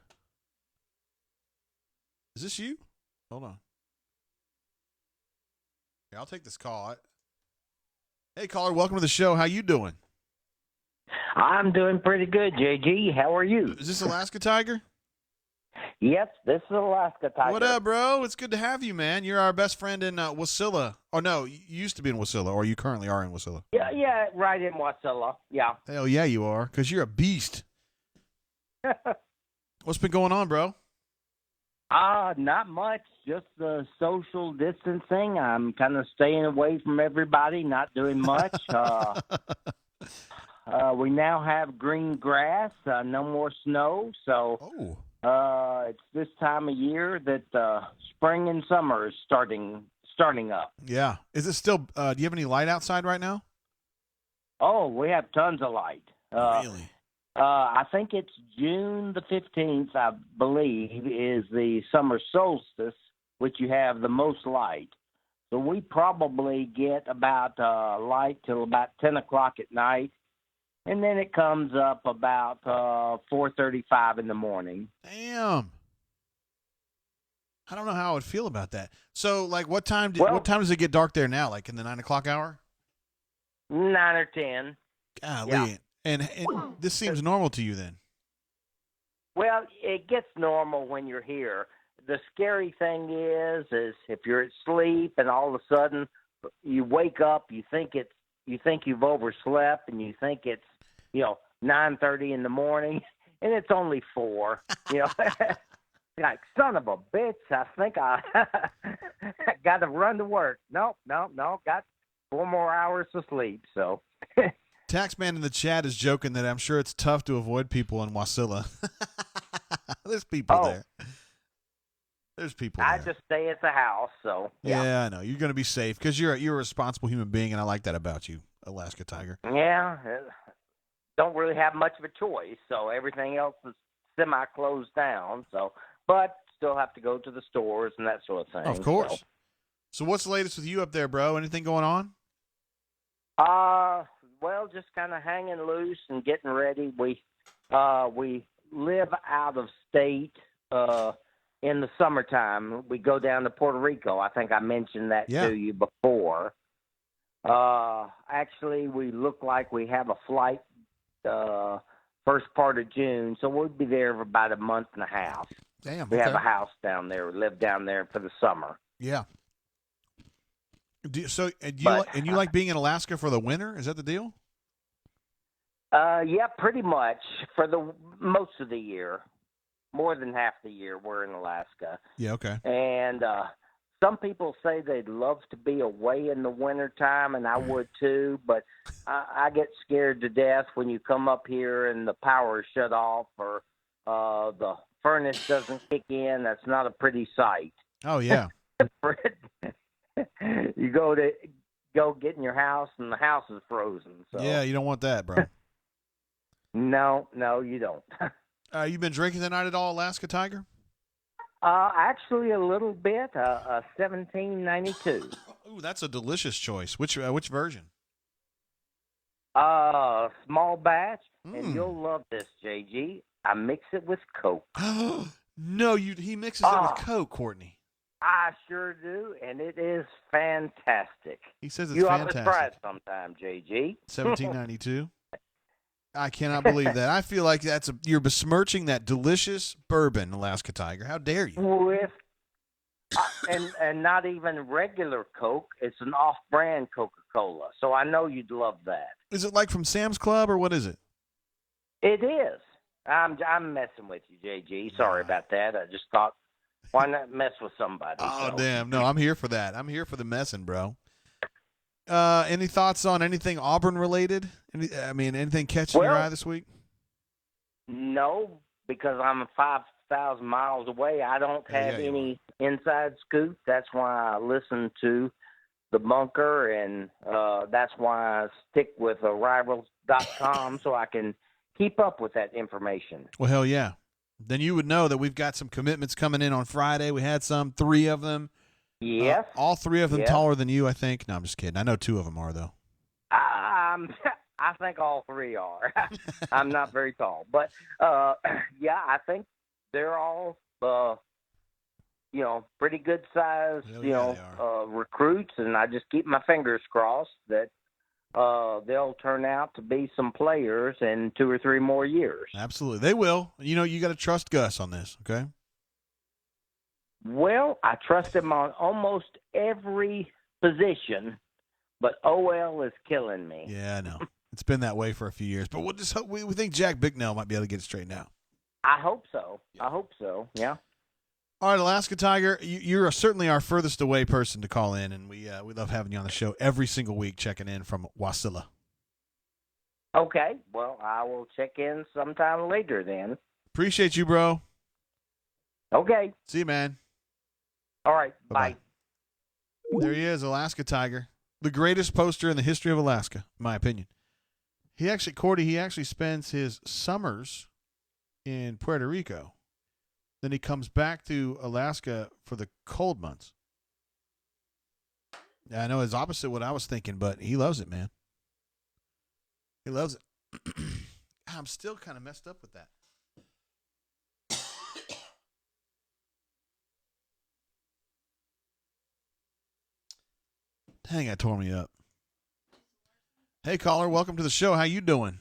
Is this you? Hold on. Here, I'll take this call. Hey, caller, welcome to the show. How you doing? I'm doing pretty good, JG. How are you? Is this Alaska Tiger? Yes, this is Alaska Tiger. What up, bro? It's good to have you, man. You're our best friend in Wasilla. Oh, no, you used to be in Wasilla, or you currently are in Wasilla. Yeah, right in Wasilla. Yeah. Hell yeah, you are, because you're a beast. What's been going on, bro? Not much. Just the social distancing. I'm kind of staying away from everybody, not doing much. We now have green grass, no more snow. So it's this time of year that spring and summer is starting up. Yeah. Is it still, do you have any light outside right now? Oh, we have tons of light. Really? I think it's June the 15th, I believe, is the summer solstice, which you have the most light. So we probably get about light till about 10 o'clock at night, and then it comes up about 4:35 in the morning. Damn. I don't know how I would feel about that. So, like, what time does it get dark there now? Like in the 9 o'clock hour? 9 or 10. Golly. Yeah. And this seems normal to you then? Well, it gets normal when you're here. The scary thing is if you're asleep and all of a sudden you wake up, you think you've overslept, and you think it's 9:30 in the morning, and it's only 4. Like, son of a bitch! I think I got to run to work. No, got 4 more hours of sleep. So. Taxman in the chat is joking that I'm sure it's tough to avoid people in Wasilla. There's people there. There's people there. I just stay at the house, so. Yeah, I know. You're going to be safe because you're a responsible human being, and I like that about you, Alaska Tiger. Yeah. Don't really have much of a choice, so everything else is semi-closed down, so. But still have to go to the stores and that sort of thing. Of course. So what's the latest with you up there, bro? Anything going on? Well, just kind of hanging loose and getting ready. We live out of state in the summertime. We go down to Puerto Rico. I think I mentioned that to you before. Actually, we look like we have a flight first part of June. So we'll be there for about a month and a half. Damn. We Okay. have a house down there. We live down there for the summer. Yeah. And you But- like being in Alaska for the winter? Is that the deal? Yeah, pretty much for the most of the year. More than half the year we're in Alaska. Yeah. Okay. And some people say they'd love to be away in the wintertime, and I would too, but I get scared to death when you come up here and the power is shut off or the furnace doesn't kick in. That's not a pretty sight. Oh yeah. You go get in your house, and the house is frozen. So. Yeah, you don't want that, bro. No, you don't. You been drinking tonight at all, Alaska Tiger? Actually, a little bit. 1792. Ooh, that's a delicious choice. Which version? Small batch, and Mm. you'll love this, JG. I mix it with Coke. No, he mixes it with Coke, Courtney. I sure do, and it is fantastic. He says it's you fantastic. ought to try it sometime, JG. 1792. I cannot believe that. I feel like you're besmirching that delicious bourbon, Alaska Tiger. How dare you? With and not even regular Coke. It's an off-brand Coca-Cola, so I know you'd love that. Is it like from Sam's Club or what is it? It is. I'm messing with you, JG. Sorry about that. I just thought, why not mess with somebody? Oh, so. damn. No, I'm here for that. I'm here for the messing, bro. Any thoughts on anything Auburn related? Anything catching your eye this week? No, because I'm 5,000 miles away. I don't have any inside scoop. That's why I listen to the Bunker, and that's why I stick with Rivals.com so I can keep up with that information. Well, hell yeah. Then you would know that we've got some commitments coming in on Friday. We had 3 of them. Yes. All 3 of them Yes. taller than you, I think. No, I'm just kidding. I know 2 of them are, though. I think all 3 are. I'm not very tall. But, yeah, I think they're all, pretty good size, recruits. And I just keep my fingers crossed that they'll turn out to be some players in 2 or 3 more years. Absolutely. They will. You got to trust Gus on this, okay? Well, I trust him on almost every position, but OL is killing me. Yeah, I know. It's been that way for a few years, but we'll just hope we think Jack Bicknell might be able to get it straightened out. I hope so. I hope so. Yeah. All right, Alaska Tiger, you're certainly our furthest away person to call in, and we love having you on the show every single week, checking in from Wasilla. Okay. Well, I will check in sometime later then. Appreciate you, bro. Okay. See you, man. All right. Bye-bye. Bye. There he is, Alaska Tiger, the greatest poster in the history of Alaska, in my opinion. Cordy, he actually spends his summers in Puerto Rico. Then he comes back to Alaska for the cold months. I know it's opposite what I was thinking, but he loves it, man. He loves it. I'm still kind of messed up with that. Dang, that tore me up. Hey, caller, welcome to the show. How you doing?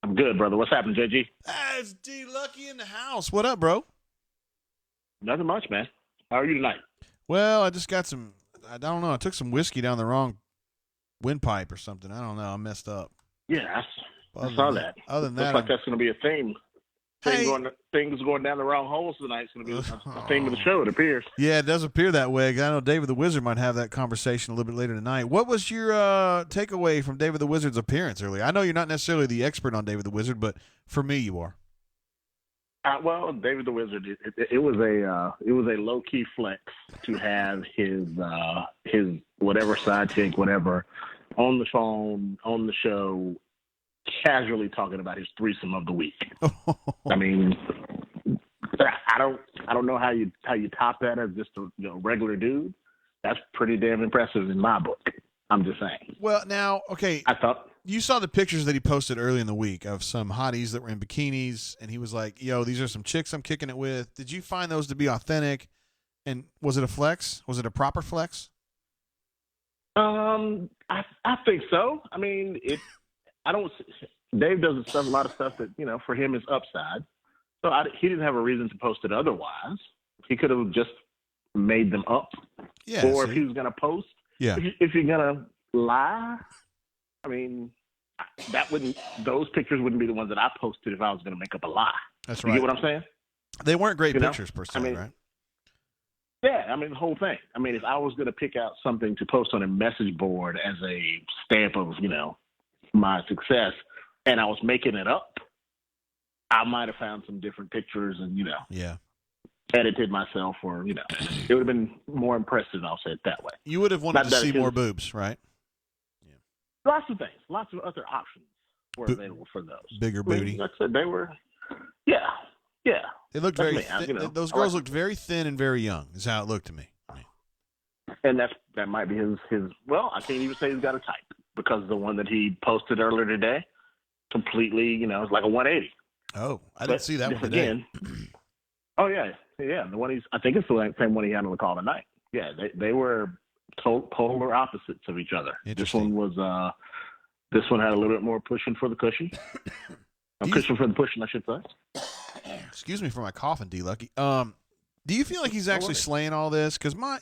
I'm good, brother. What's happening, JG? It's D Lucky in the house. What up, bro? Nothing much, man. How are you tonight? Well, I just got I don't know. I took some whiskey down the wrong windpipe or something. I don't know. I messed up. Yeah, I saw that. Other than that, looks like that's going to be a theme. Hey. Things going down the wrong holes tonight. It's going to be a theme of the show, it appears. Yeah, it does appear that way. I know David the Wizard might have that conversation a little bit later tonight. What was your takeaway from David the Wizard's appearance earlier? I know you're not necessarily the expert on David the Wizard, but for me, you are. Well, David the Wizard, it was a low key flex to have his whatever sidekick, whatever, on the phone, on the show, casually talking about his threesome of the week. I mean, I don't know how you top that as just a regular dude. That's pretty damn impressive in my book. I'm just saying. Well, now, okay. I thought you saw the pictures that he posted early in the week of some hotties that were in bikinis, and he was like, "Yo, these are some chicks I'm kicking it with." Did you find those to be authentic? And was it a flex? Was it a proper flex? I think so. I mean, Dave does a lot of stuff that, for him is upside. So he didn't have a reason to post it otherwise. He could have just made them up. Yeah. Or see? if he was going to post, Yeah. if you're going to lie, I mean, those pictures wouldn't be the ones that I posted if I was going to make up a lie. That's You right. get what I'm saying? They weren't great You know? pictures per se, I mean, right? Yeah, I mean, the whole thing. I mean, if I was going to pick out something to post on a message board as a stamp of, my success, and I was making it up, I might have found some different pictures and, Yeah. edited myself, or, it would have been more impressive, I'll say it that way. You would have wanted Not to that see it more is- boobs, right? Lots of things, lots of other options were available for those. Bigger I mean, booty. like I said, they were, yeah. They looked That's very me. thin. Those girls looked very thin and very young, is how it looked to me. And that might be his. Well, I can't even say he's got a type, because the one that he posted earlier today, completely, it's like a 180. Oh, I didn't see that one today. Again, oh yeah. The one I think it's the same one he had on the call tonight. Yeah, they were polar opposites of each other. This one was. This one had a little bit more pushing for the cushion. Cushion for the pushing, I should say. Excuse me for my coughing, D-Lucky. Do you feel like he's actually slaying all this? Because my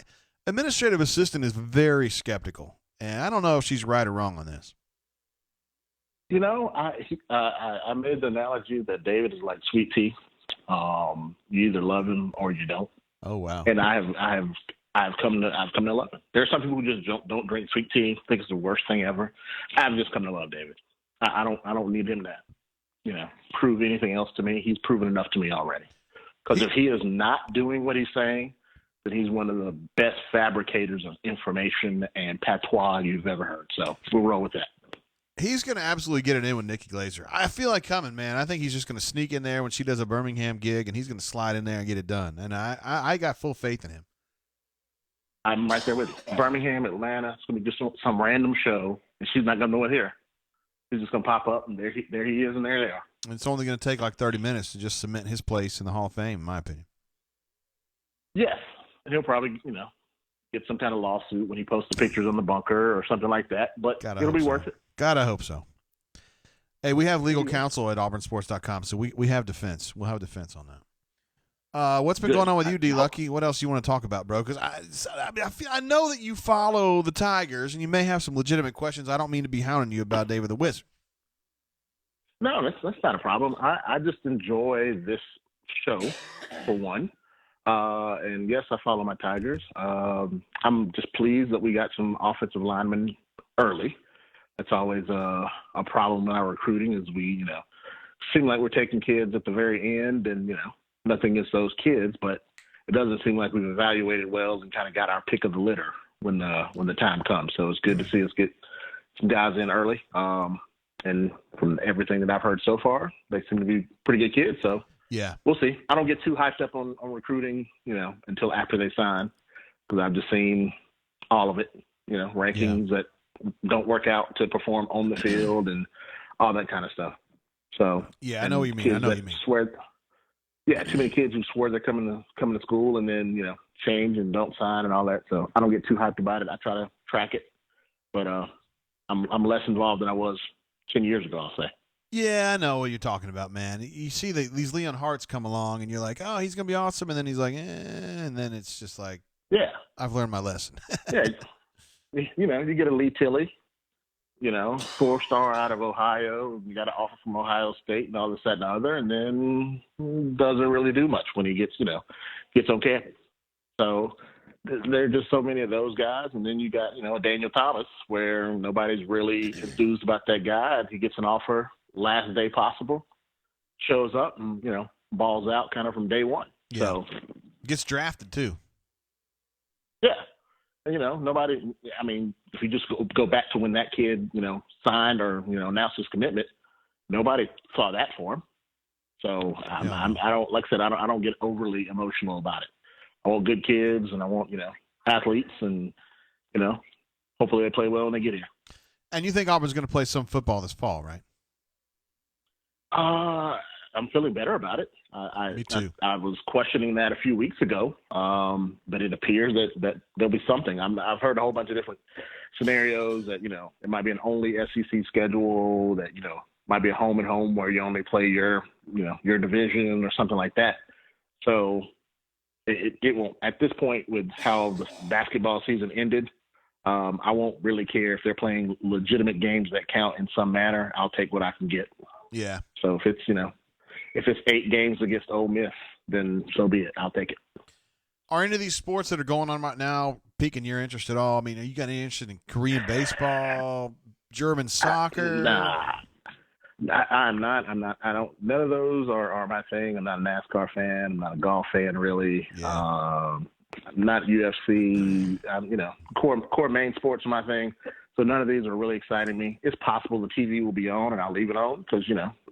administrative assistant is very skeptical, and I don't know if she's right or wrong on this. I made the analogy that David is like sweet tea. You either love him or you don't. Oh wow! And I've come to love him. There are some people who just don't drink sweet tea, think it's the worst thing ever. I've just come to love David. I don't need him to, prove anything else to me. He's proven enough to me already. Because if he is not doing what he's saying, then he's one of the best fabricators of information and patois you've ever heard. So we'll roll with that. He's going to absolutely get it in with Nikki Glazer. I feel like coming, man. I think he's just going to sneak in there when she does a Birmingham gig, and he's going to slide in there and get it done. And I got full faith in him. I'm right there with you. Birmingham, Atlanta, it's going to be just some random show, and she's not going to know it here. He's just going to pop up, and there he is, and there they are. It's only going to take like 30 minutes to just cement his place in the Hall of Fame, in my opinion. Yes. And he'll probably, get some kind of lawsuit when he posts the pictures on the bunker or something like that, but it'll be worth it. God, I hope so. Hey, we have legal counsel at auburnsports.com, so we have defense. We'll have defense on that. What's been going on with you, D-Lucky? What else you want to talk about, bro? Because I know that you follow the Tigers, and you may have some legitimate questions. I don't mean to be hounding you about David the Wizard. No, that's not a problem. I just enjoy this show, for one. And, yes, I follow my Tigers. I'm just pleased that we got some offensive linemen early. That's always a problem in our recruiting is we, seem like we're taking kids at the very end and, nothing against those kids, but it doesn't seem like we've evaluated well and kind of got our pick of the litter when the time comes. So it's good to see us get some guys in early. And from everything that I've heard so far, they seem to be pretty good kids. So yeah, we'll see. I don't get too hyped up on recruiting, until after they sign, because I've just seen all of it, rankings that don't work out to perform on the field and all that kind of stuff. So yeah, I know what you mean. I know what you mean. Too many kids who swear they're coming to school and then change and don't sign and all that. So I don't get too hyped about it. I try to track it, but I'm less involved than I was 10 years ago, I'll say. Yeah, I know what you're talking about, man. You see these Leon Harts come along, and you're like, oh, he's gonna be awesome, and then he's like, and then it's just like, yeah, I've learned my lesson. Yeah, you get a Lee Tilley, 4-star out of Ohio. You got an offer from Ohio State and all this, that, and the other, and then doesn't really do much when he gets on campus. So there are just so many of those guys, and then you got Daniel Thomas, where nobody's really enthused about that guy. He gets an offer last day possible, shows up, and balls out kind of from day one. Yeah. So gets drafted too. Yeah. Nobody, I mean, if you just go back to when that kid, signed or, announced his commitment, nobody saw that for him. So I don't, like I said, I don't get overly emotional about it. I want good kids and I want, athletes and, hopefully they play well when they get here. And you think Auburn's going to play some football this fall, right? I'm feeling better about it. Me too. I was questioning that a few weeks ago, but it appears that there'll be something. I've heard a whole bunch of different scenarios that, it might be an only SEC schedule, that, might be a home and home where you only play your division or something like that. So it won't, at this point with how the basketball season ended, I won't really care if they're playing legitimate games that count in some manner. I'll take what I can get. Yeah. So if it's 8 games against Ole Miss, then so be it. I'll take it. Are any of these sports that are going on right now piquing your interest at all? I mean, are you got any interest in Korean baseball, German soccer? Nah. I'm not. I don't. None of those are my thing. I'm not a NASCAR fan. I'm not a golf fan, really. Yeah. I'm not UFC. Core main sports are my thing. So none of these are really exciting me. It's possible the TV will be on and I'll leave it on because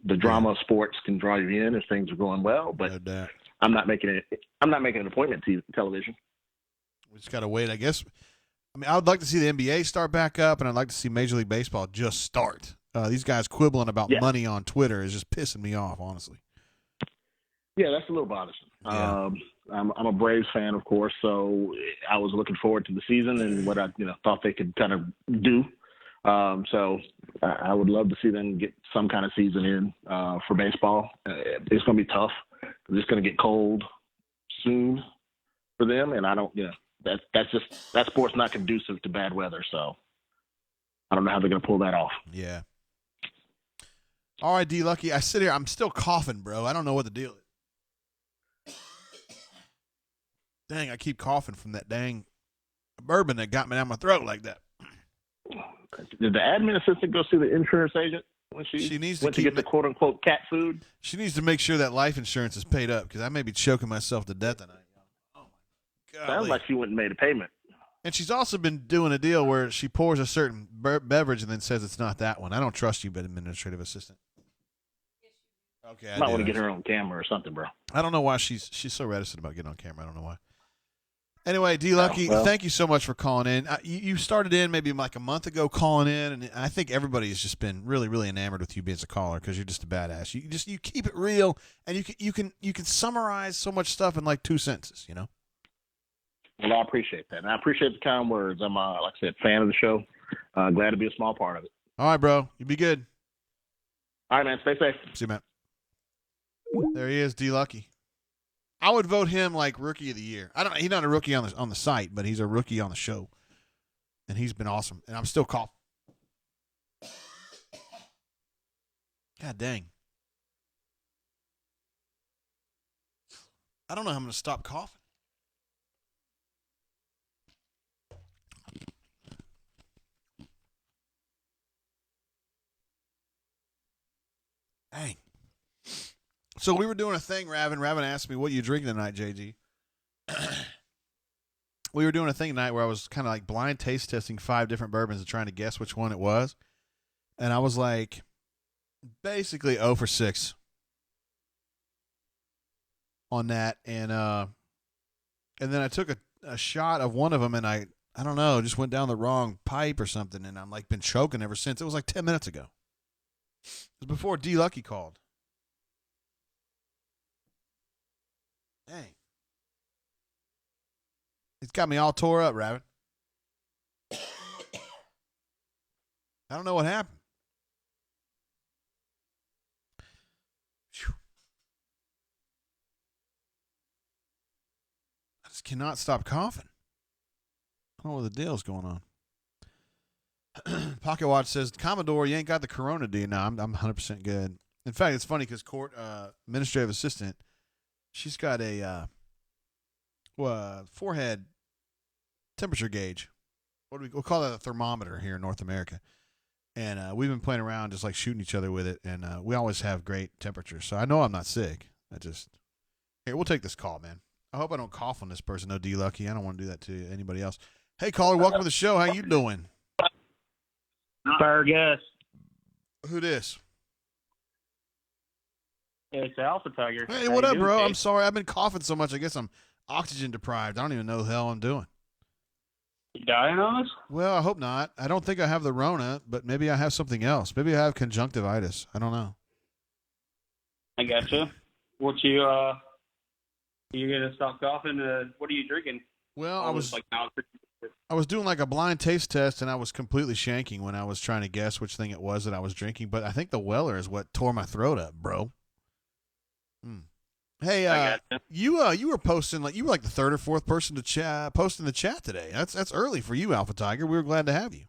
the drama of sports can draw you in if things are going well. But No doubt. I'm not making it. I'm not making an appointment to television. We just got to wait, I guess. I mean, I would like to see the NBA start back up, and I'd like to see Major League Baseball just start. These guys quibbling about money on Twitter is just pissing me off, honestly. Yeah, that's a little bothersome. Yeah. I'm a Braves fan, of course, so I was looking forward to the season and what I thought they could kind of do. So I would love to see them get some kind of season in for baseball. It's going to be tough. It's going to get cold soon for them, and I don't. That sport's not conducive to bad weather. So I don't know how they're going to pull that off. Yeah. All right, D Lucky. I sit here. I'm still coughing, bro. I don't know what the deal is. Dang, I keep coughing from that dang bourbon that got me down my throat like that. Did the admin assistant go see the insurance agent when she needs went to to get the quote-unquote cat food? She needs to make sure that life insurance is paid up because I may be choking myself to death tonight. Oh, my God. Sounds like she went and made a payment. And she's also been doing a deal where she pours a certain beverage and then says it's not that one. I don't trust you, but administrative assistant. Okay, I might do. want to get her on camera or something, bro. I don't know why she's so reticent about getting on camera. I don't know why. Anyway, D Lucky, thank you so much for calling in. You started in maybe like a month ago calling in, and I think everybody has just been really, really enamored with you being a caller because you're just a badass. You keep it real, and you can summarize so much stuff in like 2 sentences. Well, I appreciate that, and I appreciate the kind words. I'm like I said, fan of the show. Glad to be a small part of it. All right, bro. You be good. All right, man. Stay safe. See you, man. There he is, D Lucky. I would vote him like rookie of the year. He's not a rookie on the site, but he's a rookie on the show, and he's been awesome. And I'm still coughing. God dang! I don't know how I'm going to stop coughing. Dang. So we were doing a thing, Ravin. Ravin asked me, what you drinking tonight, JG? We were doing a thing tonight where I was kind of like blind taste testing 5 different bourbons and trying to guess which one it was. And I was like, basically 0 for 6 on that. And then I took a shot of one of them and I don't know, just went down the wrong pipe or something. And I'm like been choking ever since. It was like 10 minutes ago. It was before D Lucky called. Dang. It's got me all tore up, Rabbit. I don't know what happened. Whew. I just cannot stop coughing. I don't know what the deal's going on. Pocket Watch says, Commodore, you ain't got the corona, do you? No, I'm 100% good. In fact, it's funny because court administrative assistant, she's got a forehead temperature gauge. We'll call that a thermometer here in North America. And we've been playing around just like shooting each other with it. And we always have great temperatures. So I know I'm not sick. Here, we'll take this call, man. I hope I don't cough on this person. No, D Lucky. I don't want to do that to anybody else. Hey, caller, welcome to the show. How you doing? Fergus. Who this? It's Alpha Tiger. Hey, what up, bro? I'm sorry. I've been coughing so much. I guess I'm oxygen deprived. I don't even know the hell I'm doing. You dying on us? Well, I hope not. I don't think I have the Rona, but maybe I have something else. Maybe I have conjunctivitis. I don't know. I gotcha. What you gonna stop coughing? What are you drinking? Well, I was I was doing like a blind taste test, and I was completely shanking when I was trying to guess which thing it was that I was drinking. But I think the Weller is what tore my throat up, bro. Hey, you were posting you were like the third or fourth person to post in the chat today. That's early for you, Alpha Tiger. We were glad to have you.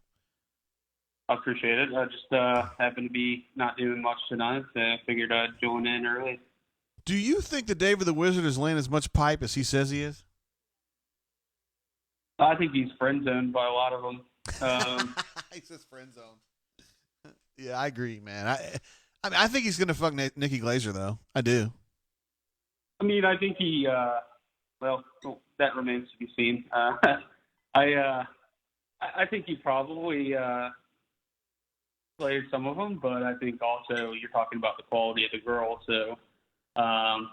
I appreciate it. I just happened to be not doing much tonight, so I figured I'd join in early. Do you think that David the Wizard is laying as much pipe as he says he is? I think he's friend zoned by a lot of them. He says friend zone. Yeah, I agree, man. I think he's gonna fuck Nikki Glazer though. I do. I mean, I think he. Well, that remains to be seen. I think he probably played some of them, but I think also you're talking about the quality of the girl. So, I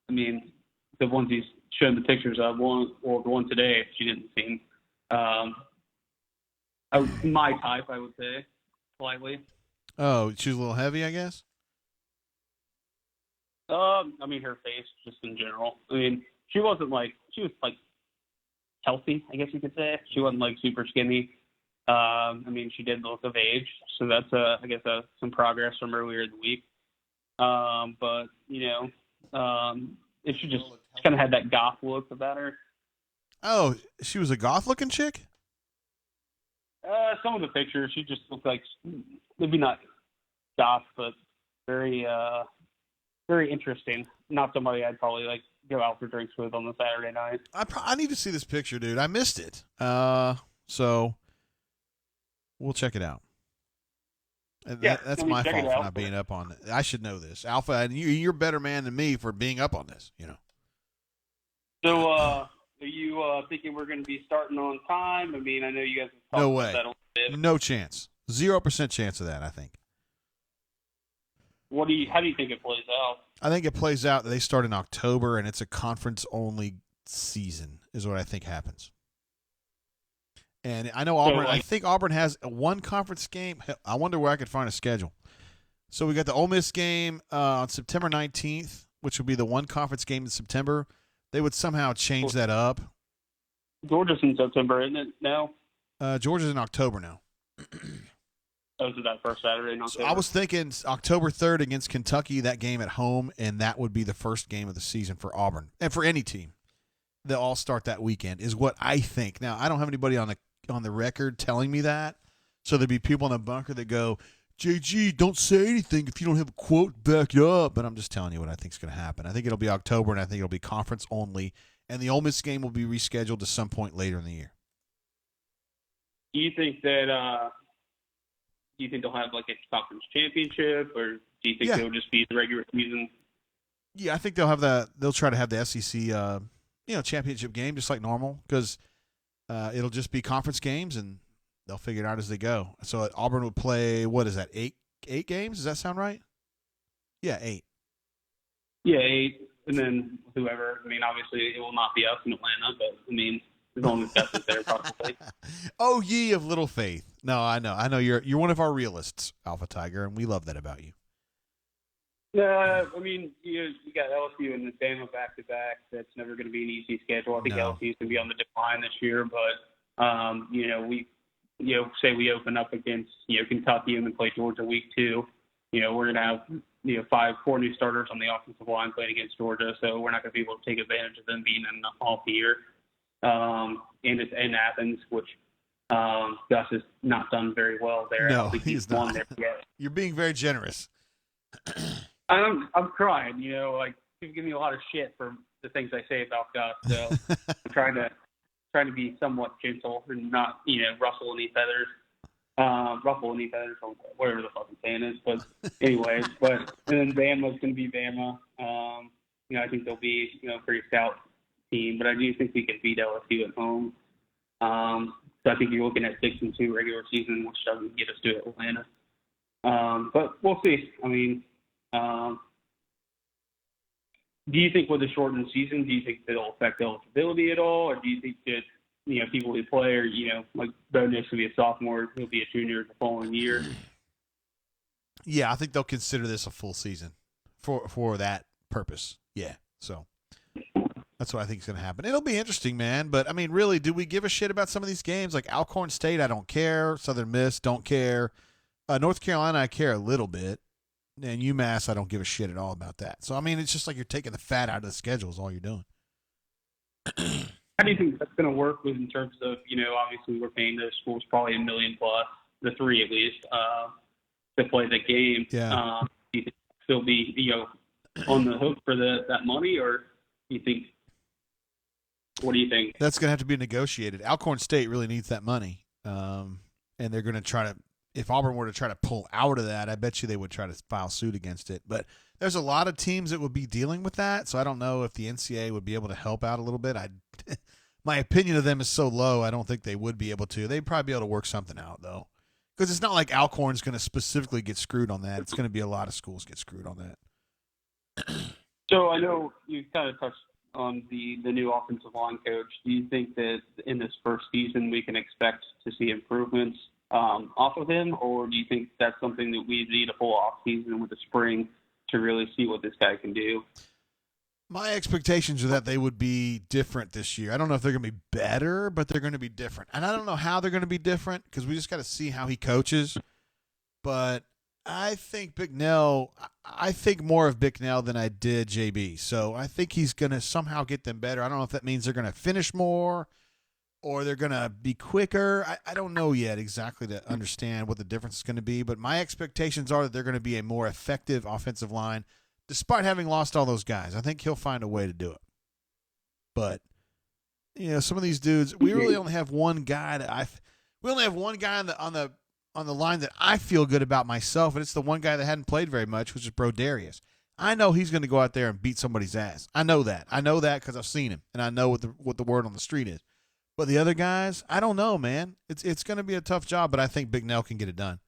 mean, the ones he's shown the pictures of, the one today, she didn't seem my type, I would say, slightly. Oh, she's a little heavy, I guess. I mean, her face, just in general. I mean, she was healthy, I guess you could say. She wasn't super skinny. I mean, she did look of age, so that's I guess some progress from earlier in the week. But if she just kind of had that goth look about her. Oh, she was a goth-looking chick? Some of the pictures, she just looked like maybe not goth, but very very interesting. Not somebody I'd probably go out for drinks with on the Saturday night. I need to see this picture, dude. I missed it. So we'll check it out. That's my fault for not being up on it. I should know this, Alpha. And you're a better man than me for being up on this. So, are you thinking we're going to be starting on time? I mean, I know you guys have talked about that a little bit. No chance. 0% chance of that, I think. How do you think it plays out? I think it plays out that they start in October and it's a conference-only season is what I think happens. And I know Auburn. I think Auburn has one conference game. I wonder where I could find a schedule. So we got the Ole Miss game on September 19th, which would be the one conference game in September. They would somehow change that up. Georgia's in September, isn't it now? Georgia's in October now. Oh, so that first Saturday in October? So I was thinking October 3rd against Kentucky, that game at home, and that would be the first game of the season for Auburn and for any team. They'll all start that weekend is what I think. Now, I don't have anybody on the record telling me that, so there'd be people in the bunker that go, JG, don't say anything if you don't have a quote back up. But I'm just telling you what I think is going to happen. I think it'll be October, and I think it'll be conference only, and the Ole Miss game will be rescheduled to some point later in the year. Do you think that do you think they'll have a conference championship, or do you think it'll just be the regular season? Yeah, I think they'll have they'll try to have the SEC championship game just like normal, because it'll just be conference games and they'll figure it out as they go. So Auburn would play, what is that, eight games? Does that sound right? Yeah, 8. Yeah, 8, and then whoever. I mean, obviously it will not be us in Atlanta, but I mean, as long as Gus is there, probably. Oh, ye of little faith. No, I know. You're one of our realists, Alpha Tiger, and we love that about you. I mean, you got LSU and Bama back to back. That's never going to be an easy schedule. I think LSU is going to be on the decline this year, but we say we open up against Kentucky and then play Georgia week 2. We're going to have 4 new starters on the offensive line playing against Georgia, so we're not going to be able to take advantage of them being in the off year. And it's in Athens, which Gus has not done very well there. No, he's not. There yet. You're being very generous. I'm crying. People give me a lot of shit for the things I say about Gus, so I'm trying to be somewhat gentle and not ruffle any feathers, or whatever the fucking saying is. But anyways, and then Bama's going to be Bama. I think they'll be a pretty stout team, but I do think we can beat LSU at home. So I think you're looking at 6-2 regular season, which doesn't get us to Atlanta. But we'll see. I mean, do you think with the shortened season, do you think it'll affect eligibility at all, or do you think that people who play, or like Bo Nix will be a sophomore, he'll be a junior the following year? Yeah, I think they'll consider this a full season for that purpose. Yeah, so. That's what I think is going to happen. It'll be interesting, man. But, I mean, really, do we give a shit about some of these games? Like Alcorn State, I don't care. Southern Miss, don't care. North Carolina, I care a little bit. And UMass, I don't give a shit at all about that. So, I mean, it's just like you're taking the fat out of the schedule is all you're doing. How do you think that's going to work with in terms of, obviously we're paying those schools probably $1 million plus, the three at least, to play the game. Yeah. Do you think they'll be, on the hook for that money, or do you think, what do you think? That's going to have to be negotiated. Alcorn State really needs that money. And they're going to try to, if Auburn were to try to pull out of that, I bet you they would try to file suit against it. But there's a lot of teams that would be dealing with that, so I don't know if the NCAA would be able to help out a little bit. My opinion of them is so low, I don't think they would be able to. They'd probably be able to work something out, though. Because it's not like Alcorn's going to specifically get screwed on that. It's going to be a lot of schools get screwed on that. So I know you kind of touched on the new offensive line coach. Do you think that in this first season we can expect to see improvements off of him, or do you think that's something that we need a full off season with the spring to really see what this guy can do? My expectations are that they would be different this year. I don't know if they're going to be better, but they're going to be different. And I don't know how they're going to be different because we just got to see how he coaches. But I think I think more of Bicknell than I did JB. So I think he's going to somehow get them better. I don't know if that means they're going to finish more or they're going to be quicker. I don't know yet exactly to understand what the difference is going to be. But my expectations are that they're going to be a more effective offensive line despite having lost all those guys. I think he'll find a way to do it. But, some of these dudes, we really only have one guy we only have one guy on the line that I feel good about myself, and it's the one guy that hadn't played very much, which is Brodarius. I know he's going to go out there and beat somebody's ass. I know that. I know that because I've seen him, and I know what the word on the street is. But the other guys, I don't know, man. It's going to be a tough job, but I think Bicknell can get it done.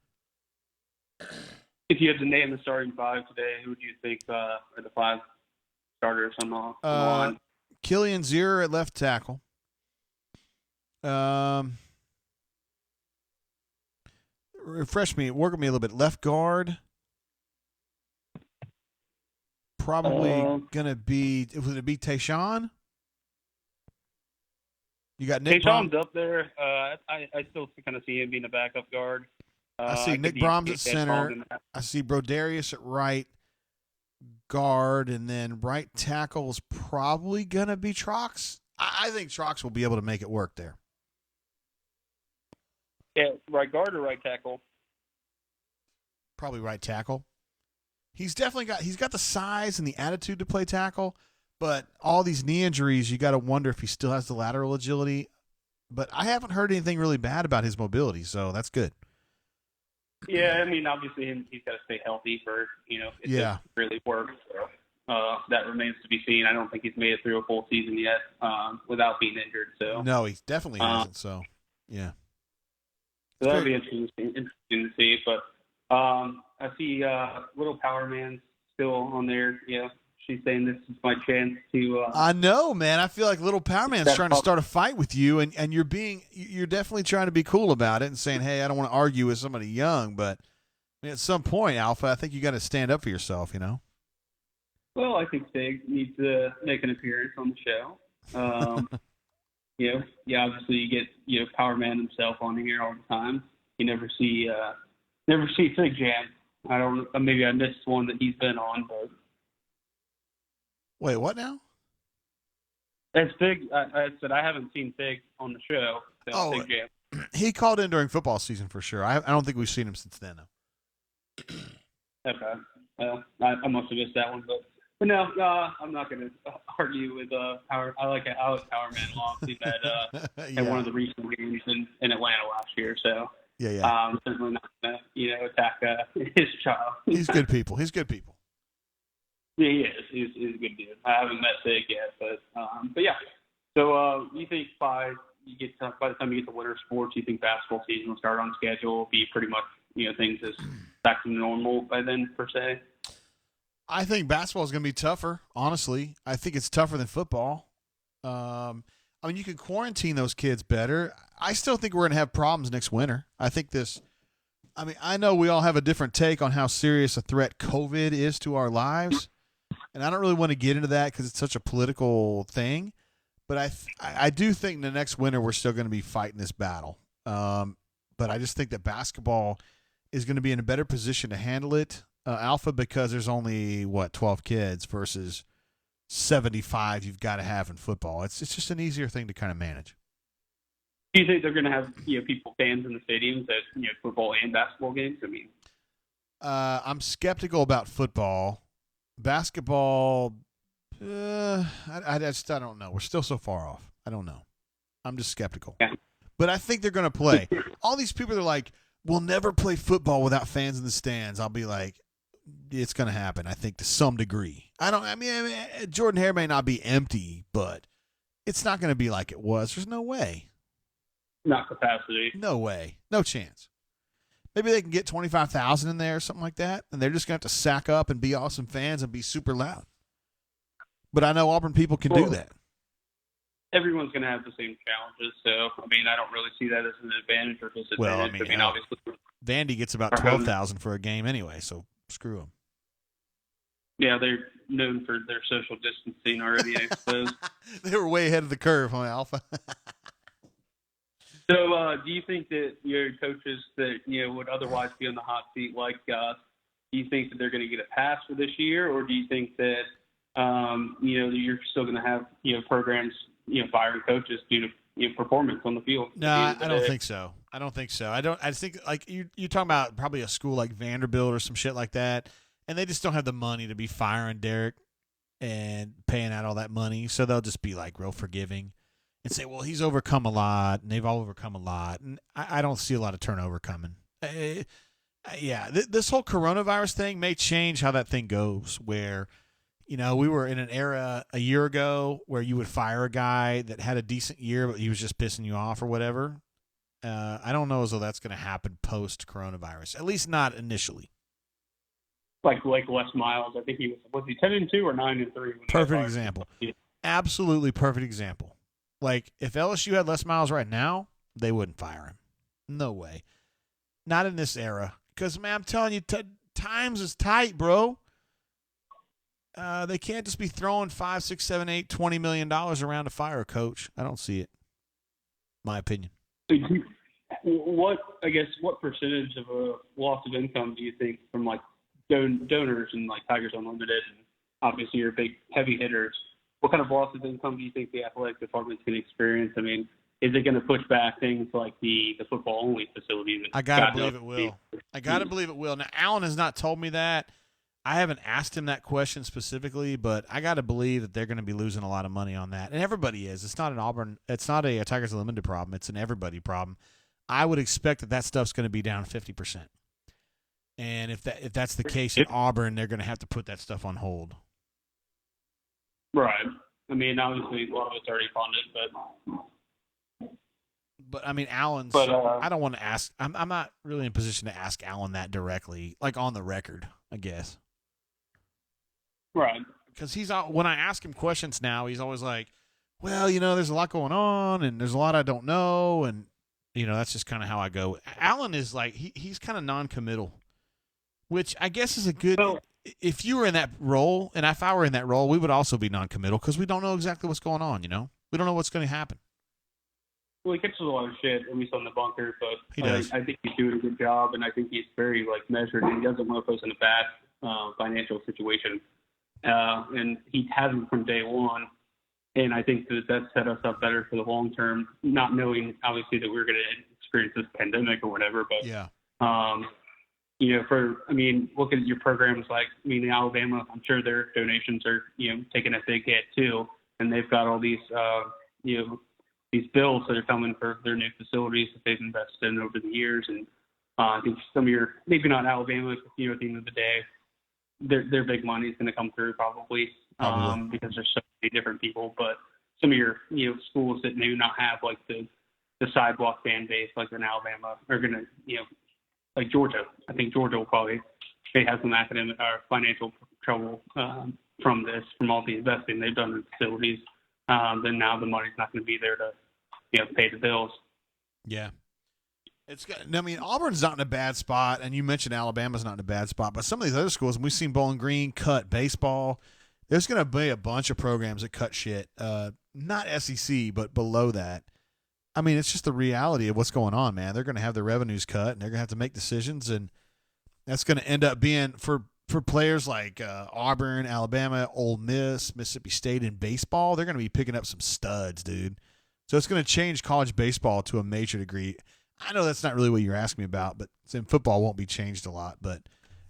If you had to name the starting five today, who would you think are the five starters on the line? Killian Zier at left tackle. Refresh me, work with me a little bit. Left guard. Probably gonna be. Would it be Tayshawn? You got Nick. Tayshawn's up there. I still kind of see him being a backup guard. I see Nick Brahms at center. I see Brodarius at right guard, and then right tackle is probably gonna be Trox. I think Trox will be able to make it work there. Yeah, right guard or right tackle? Probably right tackle. He's got the size and the attitude to play tackle, but all these knee injuries, you got to wonder if he still has the lateral agility. But I haven't heard anything really bad about his mobility, so that's good. Yeah, I mean, obviously he's got to stay healthy for it to really work. So that remains to be seen. I don't think he's made it through a full season yet without being injured. So no, he definitely hasn't. So yeah. So that'll be interesting to see. But I see Little Power Man still on there. Yeah, she's saying this is my chance to. I know, man. I feel like Little Power Man's trying to start a fight with you, and you're definitely trying to be cool about it and saying, hey, I don't want to argue with somebody young, but I mean, at some point, Alpha, I think you got to stand up for yourself. Well, I think Stig needs to make an appearance on the show. Obviously you get Power Man himself on here all the time. You never see Fig Jam. I don't. Maybe I missed one that he's been on, but wait, what now? That's Fig. I said I haven't seen Fig on the show. So Fig Jam. He called in during football season for sure. I don't think we've seen him since then, though. Okay. Well, I must have missed that one, but no, I'm not going to argue with Power. I like Power Man long. He had one of the recent games in Atlanta last year, so. Yeah. Certainly not going to attack his child. He's good people. Yeah, he is. He's a good dude. I haven't met Sig yet, but yeah. So you think by the time you get to winter sports, you think basketball season will start on schedule, be pretty much things as back to normal by then per se? I think basketball is going to be tougher. Honestly, I think it's tougher than football. I mean, you can quarantine those kids better. I still think we're going to have problems next winter. I know we all have a different take on how serious a threat COVID is to our lives, And I don't really want to get into that because it's such a political thing. But I do think the next winter we're still going to be fighting this battle. But I just think that basketball is going to be in a better position to handle it, Alpha, because there's only, 12 kids versus 75 you've got to have in football. It's just an easier thing to kind of manage. Do you think they're going to have people, fans in the stadiums at football and basketball games? I mean, I'm skeptical about football. Basketball, I don't know. We're still so far off. I don't know. I'm just skeptical. Yeah. But I think they're going to play. All these people are like, we'll never play football without fans in the stands. I'll be like, it's going to happen, I think, to some degree. I mean, Jordan Hare may not be empty, but it's not going to be like it was. There's no way. not capacity. No way. No chance. Maybe they can get 25,000 in there or something like that, and they're just going to have to sack up and be awesome fans and be super loud. But I know Auburn people can do that. Everyone's going to have the same challenges, so, I mean, I don't really see that as an advantage or disadvantage. Well, I mean obviously. Vandy gets about 12,000 for a game anyway, so screw them. Yeah, they're known for their social distancing already, I suppose. They were way ahead of the curve, huh, Alpha? So, do you think that your coaches that would otherwise be on the hot seat, like Gus, do you think that they're going to get a pass for this year, or do you think that you're still going to have programs firing coaches due to performance on the field? No, I don't think so. I think like you're talking about probably a school like Vanderbilt or some shit like that, and they just don't have the money to be firing Derek and paying out all that money, so they'll just be like real forgiving and say, well, he's overcome a lot, and they've all overcome a lot, and I don't see a lot of turnover coming. This whole coronavirus thing may change how that thing goes, where we were in an era a year ago where you would fire a guy that had a decent year, but he was just pissing you off or whatever. I don't know as though that's going to happen post-coronavirus, at least not initially. Like Les Miles, I think was he 10-2 or 9-3? Perfect example. Absolutely perfect example. Like, if LSU had Les Miles right now, they wouldn't fire him. No way. Not in this era. Because, man, I'm telling you, times is tight, bro. They can't just be throwing $5, $6, $7, $8, $20 million around to fire a coach. I don't see it. My opinion. What percentage of a loss of income do you think from like donors and like Tigers Unlimited and obviously your big heavy hitters? What kind of loss of income do you think the athletic department's going to experience? I mean, is it going to push back things like the football only facilities? I gotta believe it will. I gotta believe it will. Now, Allen has not told me that. I haven't asked him that question specifically, but I got to believe that they're going to be losing a lot of money on that. And everybody is. It's not an Auburn. It's not a Tigers Unlimited problem. It's an everybody problem. I would expect that stuff's going to be down 50%. And if that's the case at Auburn, they're going to have to put that stuff on hold. Right. I mean, obviously, a lot of it's already funded, But I mean, Allen's. I don't want to ask. I'm not really in a position to ask Allen that directly, like on the record, I guess. Right. Because when I ask him questions now, he's always like, well, there's a lot going on, and there's a lot I don't know, and that's just kind of how I go. Allen is like he's kind of non-committal, which I guess is a good. If you were in that role, and if I were in that role, we would also be non-committal because we don't know exactly what's going on. We don't know what's going to happen. Well, he catches a lot of shit, at least on the bunker, but he does. I think he's doing a good job, and I think he's very measured, and he doesn't want to put us in a bad financial situation. And he hasn't from day one, and I think that set us up better for the long term, not knowing obviously that we're going to experience this pandemic or whatever. But yeah, look at your programs like in Alabama. I'm sure their donations are taking a big hit too, and they've got all these these bills that are coming for their new facilities that they've invested in over the years. And I think some of your maybe not Alabama, at the end of the day. Their big money is going to come through probably because there's so many different people. But some of your schools that may not have like the sidewalk fan base like in Alabama are going to like Georgia. I think Georgia will probably they have some academic or financial trouble from all the investing they've done in facilities. Then now the money's not going to be there to pay the bills. Yeah. Auburn's not in a bad spot, and you mentioned Alabama's not in a bad spot, but some of these other schools, and we've seen Bowling Green cut baseball, There's going to be a bunch of programs that cut shit. Not SEC, but below that. I mean, it's just the reality of what's going on, man. They're going to have their revenues cut, and they're going to have to make decisions, and that's going to end up being for players like Auburn, Alabama, Ole Miss, Mississippi State in baseball. They're going to be picking up some studs, dude. So it's going to change college baseball to a major degree. I know that's not really what you're asking me about, but in football won't be changed a lot, but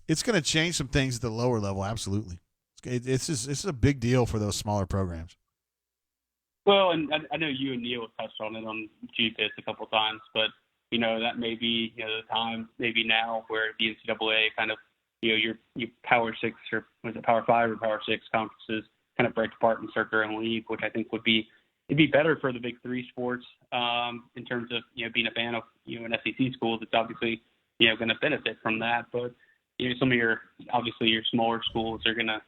it's going to change some things at the lower level. Absolutely. It's a big deal for those smaller programs. Well, and I know you and Neil have touched on it on GPIS a couple of times, but, that may be, the time maybe now where the NCAA kind of, your Power 6 or was it Power 5 or Power 6 conferences kind of break apart and start their own league, which I think it'd be better for the big three sports in terms of, being a fan of, an SEC school that's obviously, going to benefit from that. But, some of your smaller schools are going to,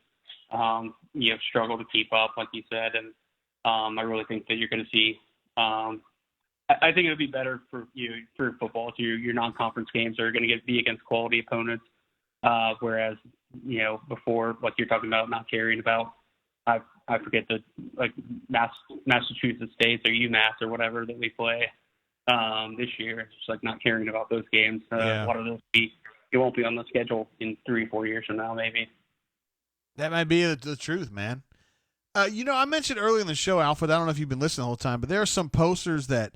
struggle to keep up, like you said. And I really think that you're going to see, I think it would be better for football. So your non-conference games are going to be against quality opponents. Whereas, before, like you're talking about not caring about, I forget the Massachusetts State or UMass or whatever that we play this year. It's just like not caring about those games. A lot of those it won't be on the schedule in 3 or 4 years from now, maybe. That might be the truth, man. I mentioned earlier in the show, Alfred, I don't know if you've been listening the whole time, but there are some posters that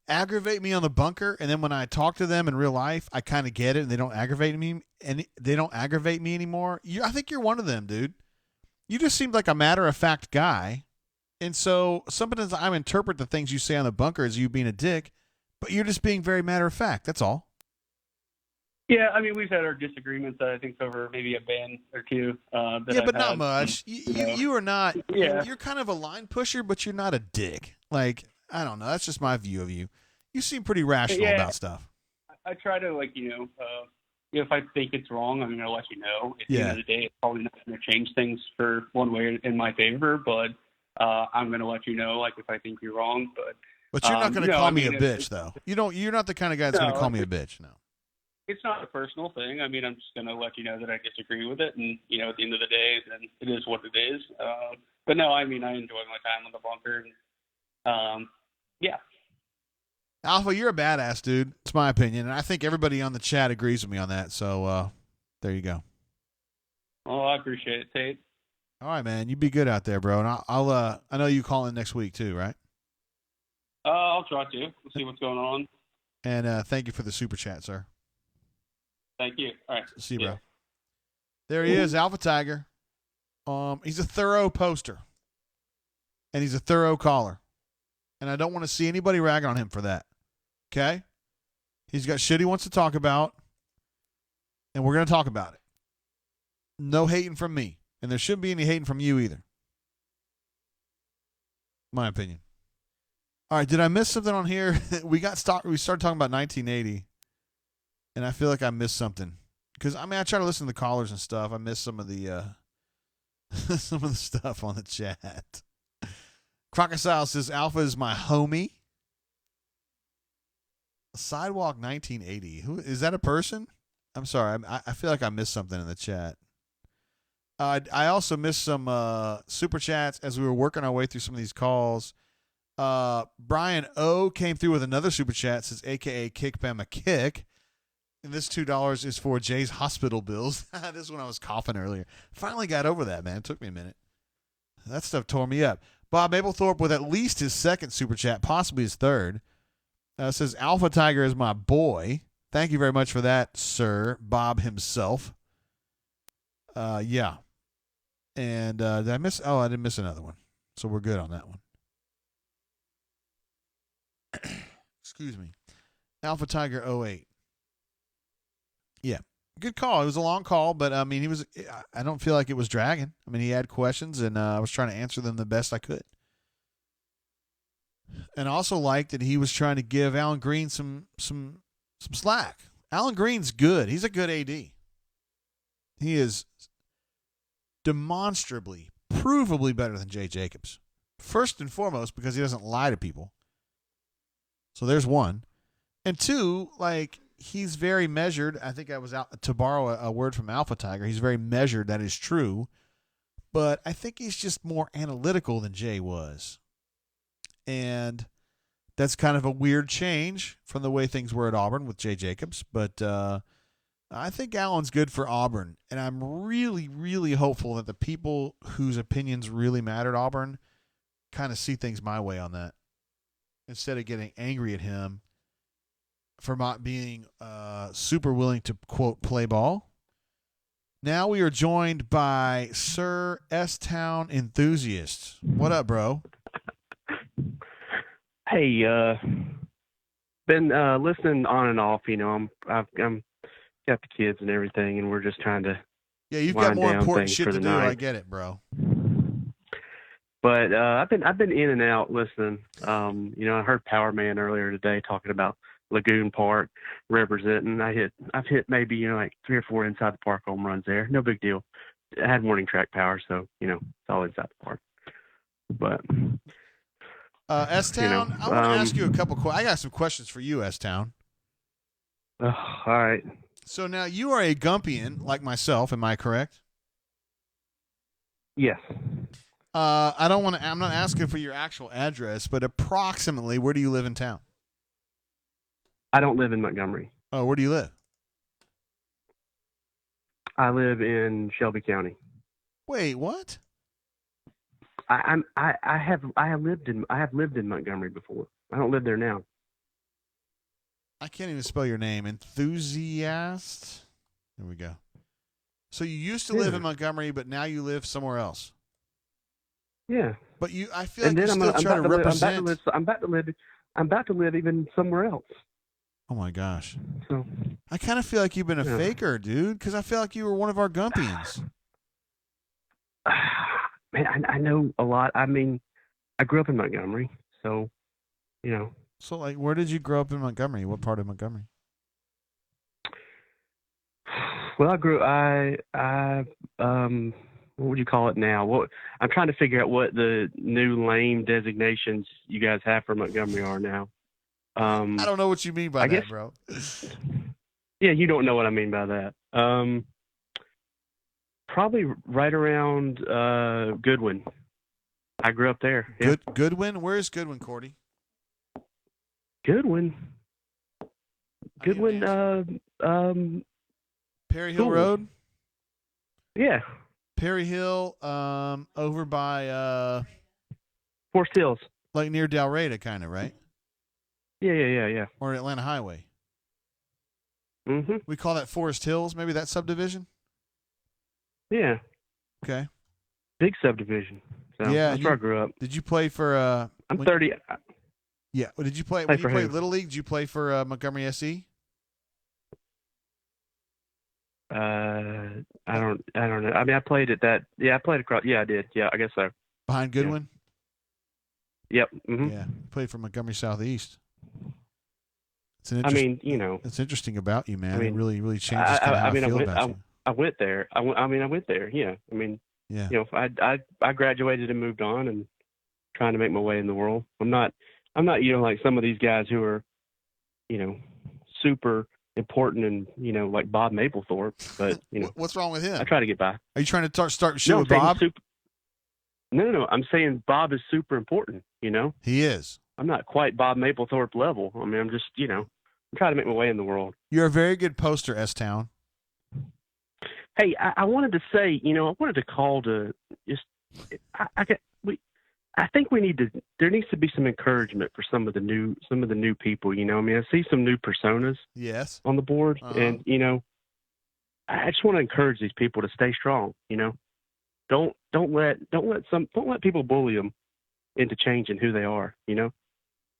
aggravate me on the bunker, and then when I talk to them in real life, I kind of get it, and they don't aggravate me, anymore. I think you're one of them, dude. You just seem like a matter-of-fact guy, and so sometimes I interpret the things you say on the bunker as you being a dick, but you're just being very matter-of-fact. That's all. Yeah, I mean, we've had our disagreements, I think, over maybe a band or two. But not much. You are not. Yeah. You're kind of a line pusher, but you're not a dick. Like, I don't know. That's just my view of you. You seem pretty rational about stuff. I try to, if I think it's wrong, I'm going to let you know. At the end of the day, it's probably not going to change things for one way in my favor, but I'm going to let you know, if I think you're wrong. But you're not going to call me a bitch, though. You're not the kind of guy that's going to call me a bitch, no. It's not a personal thing. I mean, I'm just going to let you know that I disagree with it. And, at the end of the day, then it is what it is. But no, I mean, I enjoy my time on the bunker. And, yeah. Alpha, you're a badass, dude. It's my opinion. And I think everybody on the chat agrees with me on that. So there you go. Well, I appreciate it, Tate. All right, man. You be good out there, bro. And I'll I know you call in next week too, right? I'll try to. We'll see what's going on. And thank you for the super chat, sir. Thank you. All right. See you, bro. There he is, Alpha Tiger. He's a thorough poster. And he's a thorough caller. And I don't want to see anybody ragging on him for that. Okay? He's got shit he wants to talk about. And we're going to talk about it. No hating from me. And there shouldn't be any hating from you either. My opinion. All right, did I miss something on here? We started talking about 1980. And I feel like I missed something. Because, I mean, I try to listen to the callers and stuff. I missed some of the stuff on the chat. Crocodile says, Alpha is my homie. Sidewalk 1980. Who is that a person? I'm sorry. I feel like I missed something in the chat. I also missed some super chats as we were working our way through some of these calls. Brian O came through with another super chat. Says, AKA Kick Bama Kick. And this $2 is for Jay's hospital bills. This is when I was coughing earlier. Finally got over that, man. It took me a minute. That stuff tore me up. Bob Mapplethorpe with at least his second super chat, possibly his third. Says, Alpha Tiger is my boy. Thank you very much for that, sir. Bob himself. Yeah. And did I miss? Oh, I didn't miss another one. So we're good on that one. Excuse me. Alpha Tiger 08. Yeah. Good call. It was a long call, but I mean, I don't feel like it was dragging. I mean, he had questions and I was trying to answer them the best I could. And I also liked that he was trying to give Alan Green some slack. Alan Green's good. He's a good AD. He is demonstrably, provably better than Jay Jacobs. First and foremost, because he doesn't lie to people. So there's one. And two, he's very measured. I think I was out to borrow a word from Alpha Tiger. He's very measured. That is true. but I think he's just more analytical than Jay was. And that's kind of a weird change from the way things were at Auburn with Jay Jacobs. But I think Allen's good for Auburn. And I'm really, really hopeful that the people whose opinions really matter at Auburn kind of see things my way on that, instead of getting angry at him for not being super willing to, quote, play ball. Now we are joined by Sir S-Town Enthusiast. What up, bro? Hey, been listening on and off. You know, I'm got the kids and everything, and we're just trying to you've got more important shit to do. Night. I get it, bro. But I've been in and out listening. You know, I heard Power Man earlier today talking about Lagoon Park representing. I've hit maybe like 3 or 4 inside the park home runs there. No big deal. I had morning track power, so you know it's all inside the park. But S-Town, I want to ask you a couple questions. I got some questions for you, S-Town. All right. So now you are a Gumpian like myself. Am I correct? Yes. I'm not asking for your actual address, but approximately where do you live in town? I don't live in Montgomery. Oh, where do you live? I live in Shelby County. Wait, what? I have lived in Montgomery before. I don't live there now. I can't even spell your name. Enthusiast? There we go. So you used to live in Montgomery, but now you live somewhere else. Yeah. But I feel like you're still trying to represent. I'm about to live even somewhere else. Oh my gosh. So I kind of feel like you've been a faker, dude, because I feel like you were one of our Gumpians. Man, I know a lot. I mean, I grew up in Montgomery, so you know. So, like, where did you grow up in Montgomery? What part of Montgomery? Well, what would you call it now? I'm trying to figure out what the new lame designations you guys have for Montgomery are now. I don't know what you mean by that, guess, bro. Yeah, you don't know what I mean by that. Probably right around Goodwin. I grew up there. Yeah. Goodwin? Where is Goodwin, Cordy? Goodwin, Perry Hill Road? Yeah. Perry Hill, over by Forest Hills. Like near Dalreda, kind of, right? Yeah. Or Atlanta Highway. Mm-hmm. We call that Forest Hills, maybe that subdivision? Yeah. Okay. Big subdivision. So yeah, that's where I grew up. Did you play for I'm 30. Yeah. Well, did you play when you played Little League? Did you play for Montgomery SC? I don't know. I mean, I played at that. Yeah, I played across. Yeah, I did. Yeah, I guess so. Behind Goodwin? Yeah. Yep. Mm-hmm. Yeah. Played for Montgomery Southeast. I mean, you know. It's interesting about you, man. I mean, it really changes how I feel about you. I went there. I went there. Yeah. I mean, yeah. You know, I graduated and moved on and trying to make my way in the world. I'm not, you know, like some of these guys who are, you know, super important and, you know, like Bob Mapplethorpe, but, you know. What's wrong with him? I try to get by. Are you trying to start a show with Bob? No. I'm saying Bob is super important, you know? He is. I'm not quite Bob Mapplethorpe level. I mean, I'm just, you know, I'm trying to make my way in the world. You're a very good poster, S-Town. Hey, I wanted to say, you know, I wanted to call to just, I think there needs to be some encouragement for some of the new people, you know. I mean, I see some new personas on the board, and, you know, I just want to encourage these people to stay strong, you know. Don't let people bully them into changing who they are, you know.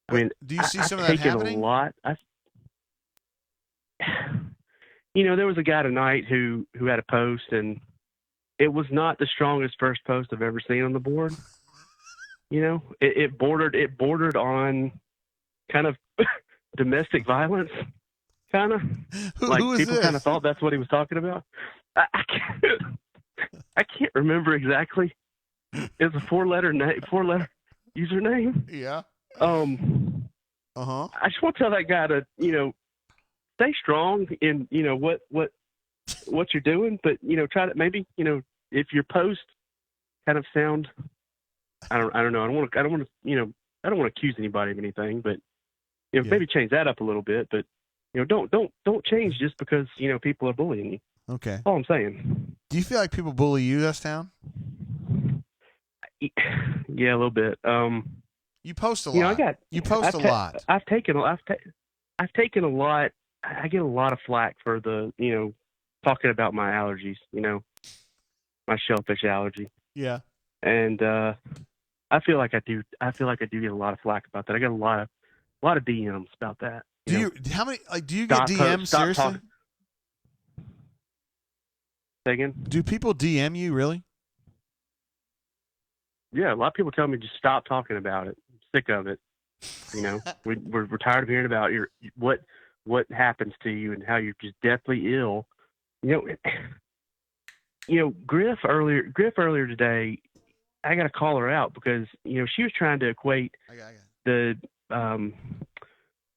I mean, do you see some of that that happening? A lot. You know, there was a guy tonight who had a post, and it was not the strongest first post I've ever seen on the board. You know, it bordered on kind of domestic violence, kind of. Like people kind of thought that's what he was talking about. I can't remember exactly. It's a four-letter username. Yeah. I just want to tell that guy to, you know, stay strong in, you know, what you're doing, but, you know, try to maybe, you know, if your post kind of sound. I don't know. I don't want to I don't want to accuse anybody of anything, but maybe change that up a little bit. But don't change just because people are bullying you. Okay. That's all I'm saying. Do you feel like people bully you, S-Town? Yeah, a little bit. You post a lot. You post a lot. I've taken a lot. I get a lot of flack for the talking about my allergies. My shellfish allergy. Yeah. And I feel like I do. I feel like I do get a lot of flack about that. I get a lot of DMs about that. Do you get DMs seriously? Say again? Do people DM you really? Yeah, a lot of people tell me just stop talking about it. I'm sick of it. We're tired of hearing about what happens to you and how you're just deathly ill. Griff earlier today, I got to call her out because she was trying to equate the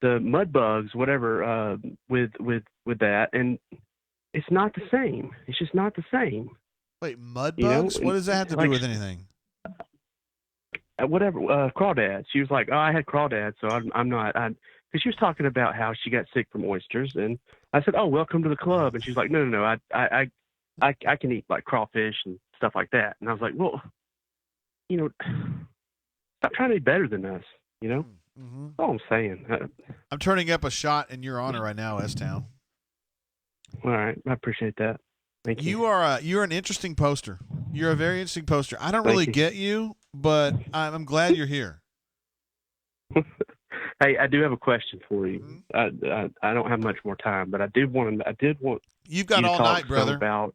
mud bugs, whatever, with that, and it's not the same. It's just not the same. Wait, mud bugs? What does that have to do with anything? Whatever, crawdads. She was like, "Oh, I had crawdads, so I'm not." Because she was talking about how she got sick from oysters, and I said, "Oh, welcome to the club." And she's like, "No, I can eat like crawfish and stuff like that." And I was like, "Well, stop trying to be better than us." Mm-hmm. That's all I'm saying. I'm turning up a shot in your honor right now, S-Town. All right, I appreciate that. Thank you. You're an interesting poster. You're a very interesting poster. I don't really get you, but I'm glad you're here. Hey, I do have a question for you. I don't have much more time, but I did want. You've got all night, brother. About.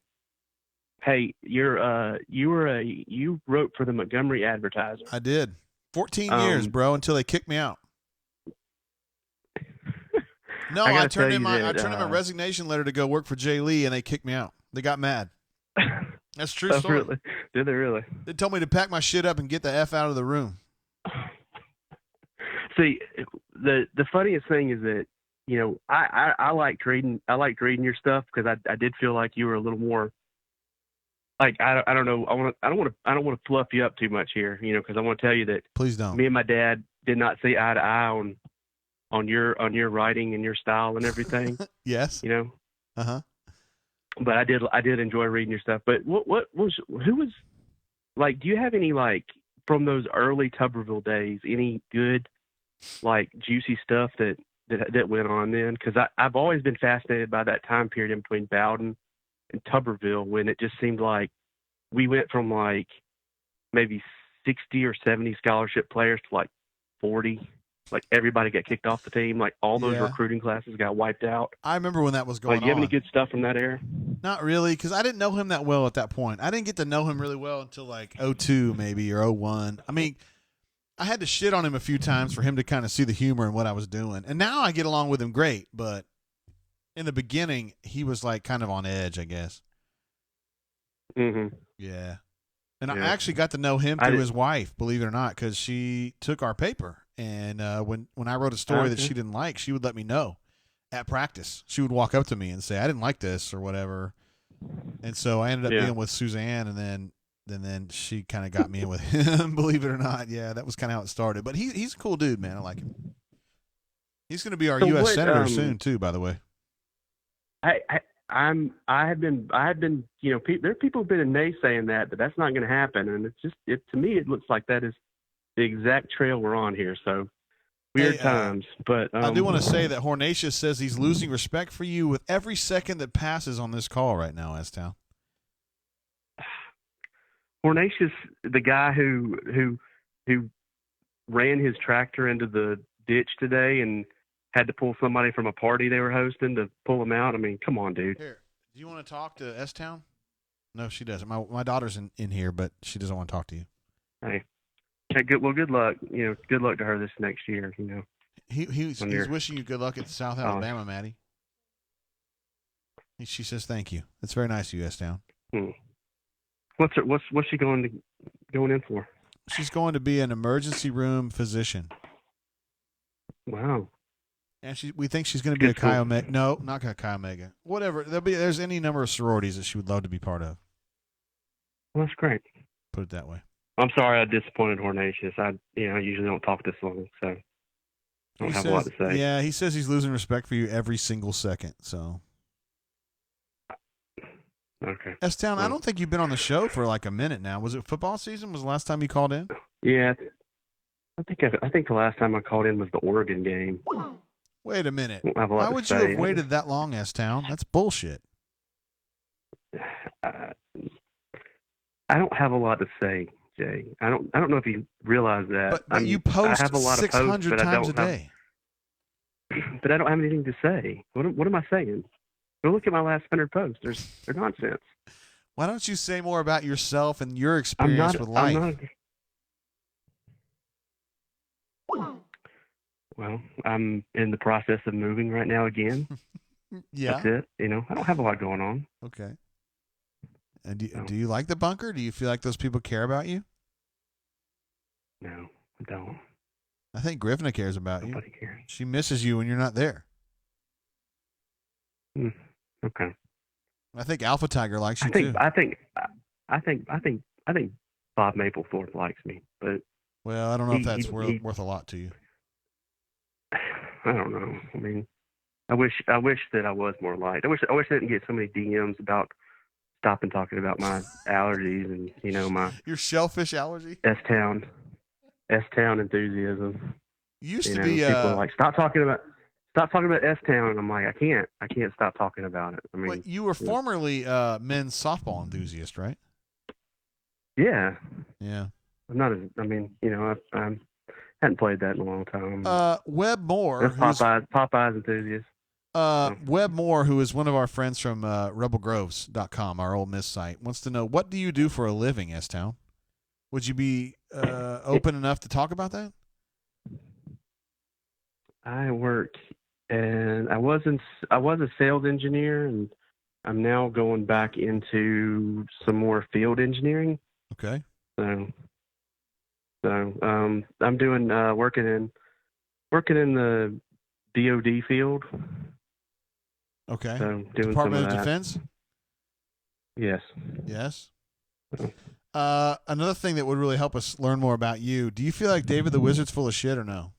Hey, you wrote for the Montgomery Advertiser. I did. 14 years, bro, until they kicked me out. No, I turned in my resignation letter to go work for Jay Lee, and they kicked me out. They got mad. That's a true story. Really? Did they really? They told me to pack my shit up and get the F out of the room. See, the funniest thing is that I liked reading your stuff because I did feel like you were a little more like I don't know I don't want to fluff you up too much here because I want to tell you that please don't. Me and my dad did not see eye to eye on your writing and your style and everything. Yes. But I did enjoy reading your stuff. But who was like? Do you have any like from those early Tuberville days? Any good like juicy stuff that went on then? Because I've always been fascinated by that time period in between Bowden and Tuberville when it just seemed like we went from like maybe 60 or 70 scholarship players to like 40. Like everybody got kicked off the team. Like all those recruiting classes got wiped out. I remember when that was going on. Do you have any good stuff from that era? Not really, because I didn't know him that well at that point. I didn't get to know him really well until like 02 maybe or 01. I mean, I had to shit on him a few times for him to kind of see the humor in what I was doing. And now I get along with him great, but in the beginning, he was like kind of on edge, I guess. Mm-hmm. Yeah. And I actually got to know him through his wife, believe it or not, because she took our paper. And when I wrote a story that she didn't like, she would let me know at practice. She would walk up to me and say, I didn't like this or whatever. And so I ended up being with Suzanne, and then she kind of got me in with him, believe it or not. Yeah, that was kind of how it started. But he's a cool dude, man. I like him. He's going to be our U.S. Senator soon, too, by the way. I have been, there are people who've been naysaying that, but that's not going to happen. And it's just, to me, it looks like that is the exact trail we're on here. So weird times, but I do want to say that Hornatius says he's losing respect for you with every second that passes on this call right now, S-Town. Hornatius, the guy who ran his tractor into the ditch today and had to pull somebody from a party they were hosting to pull him out. I mean, come on, dude. Here, do you want to talk to S-Town? No, she doesn't. My daughter's in here, but she doesn't want to talk to you. Hey, good. Well, good luck. Good luck to her this next year. He's wishing you good luck at South Alabama, Maddie. She says thank you. That's very nice of you, S-Town. What's she going in for? She's going to be an emergency room physician. Wow. And we think she's going to be a Chi Omega. No, not a Chi Omega. Whatever. There's any number of sororities that she would love to be part of. Well, that's great. Put it that way. I'm sorry I disappointed Hornatius. I usually don't talk this long, so I don't have a lot to say. Yeah, he says he's losing respect for you every single second. So. Okay. S-Town, I don't think you've been on the show for like a minute now. Was it football season? Was the last time you called in? Yeah, I think the last time I called in was the Oregon game. Wait a minute. Why would you have waited that long, S-Town? That's bullshit. I don't have a lot to say, Jay. I don't know if you realize that. But you post I have a lot 600 of posts, times a day. But I don't have anything to say. What am I saying? Go look at my last 100 posts. They're nonsense. Why don't you say more about yourself and your experience with life? Well, I'm in the process of moving right now again. Yeah. That's it. I don't have a lot going on. Okay. And do you like the bunker? Do you feel like those people care about you? No, I don't. I think Griffina cares about Nobody you. cares. She misses you when you're not there. Okay. I think Alpha Tiger likes you too. I think Bob Mapplethorpe likes me, but I don't know if that's worth a lot to you. I don't know. I mean, I wish that I was more liked. I wish I didn't get so many DMs about stopping talking about my allergies and my your shellfish allergy. S-Town enthusiasm. Used to be people are like stop talking about S-Town, and I'm like I can't stop talking about it. I mean, you were formerly men's softball enthusiast, right? Yeah. Yeah. I'm not as. I mean, I hadn't played that in a long time. Webb Moore, Popeyes enthusiast. Webb Moore, who is one of our friends from rebelgroves.com, our Ole Miss site, wants to know, what do you do for a living, S-Town? Would you be open enough to talk about that? I work, and I was a sales engineer, and I'm now going back into some more field engineering. Okay. So I'm doing working in the DoD field. Okay. So doing Department some of that. Defense? Yes. Yes. Another thing that would really help us learn more about you, do you feel like David the Wizard's full of shit or no?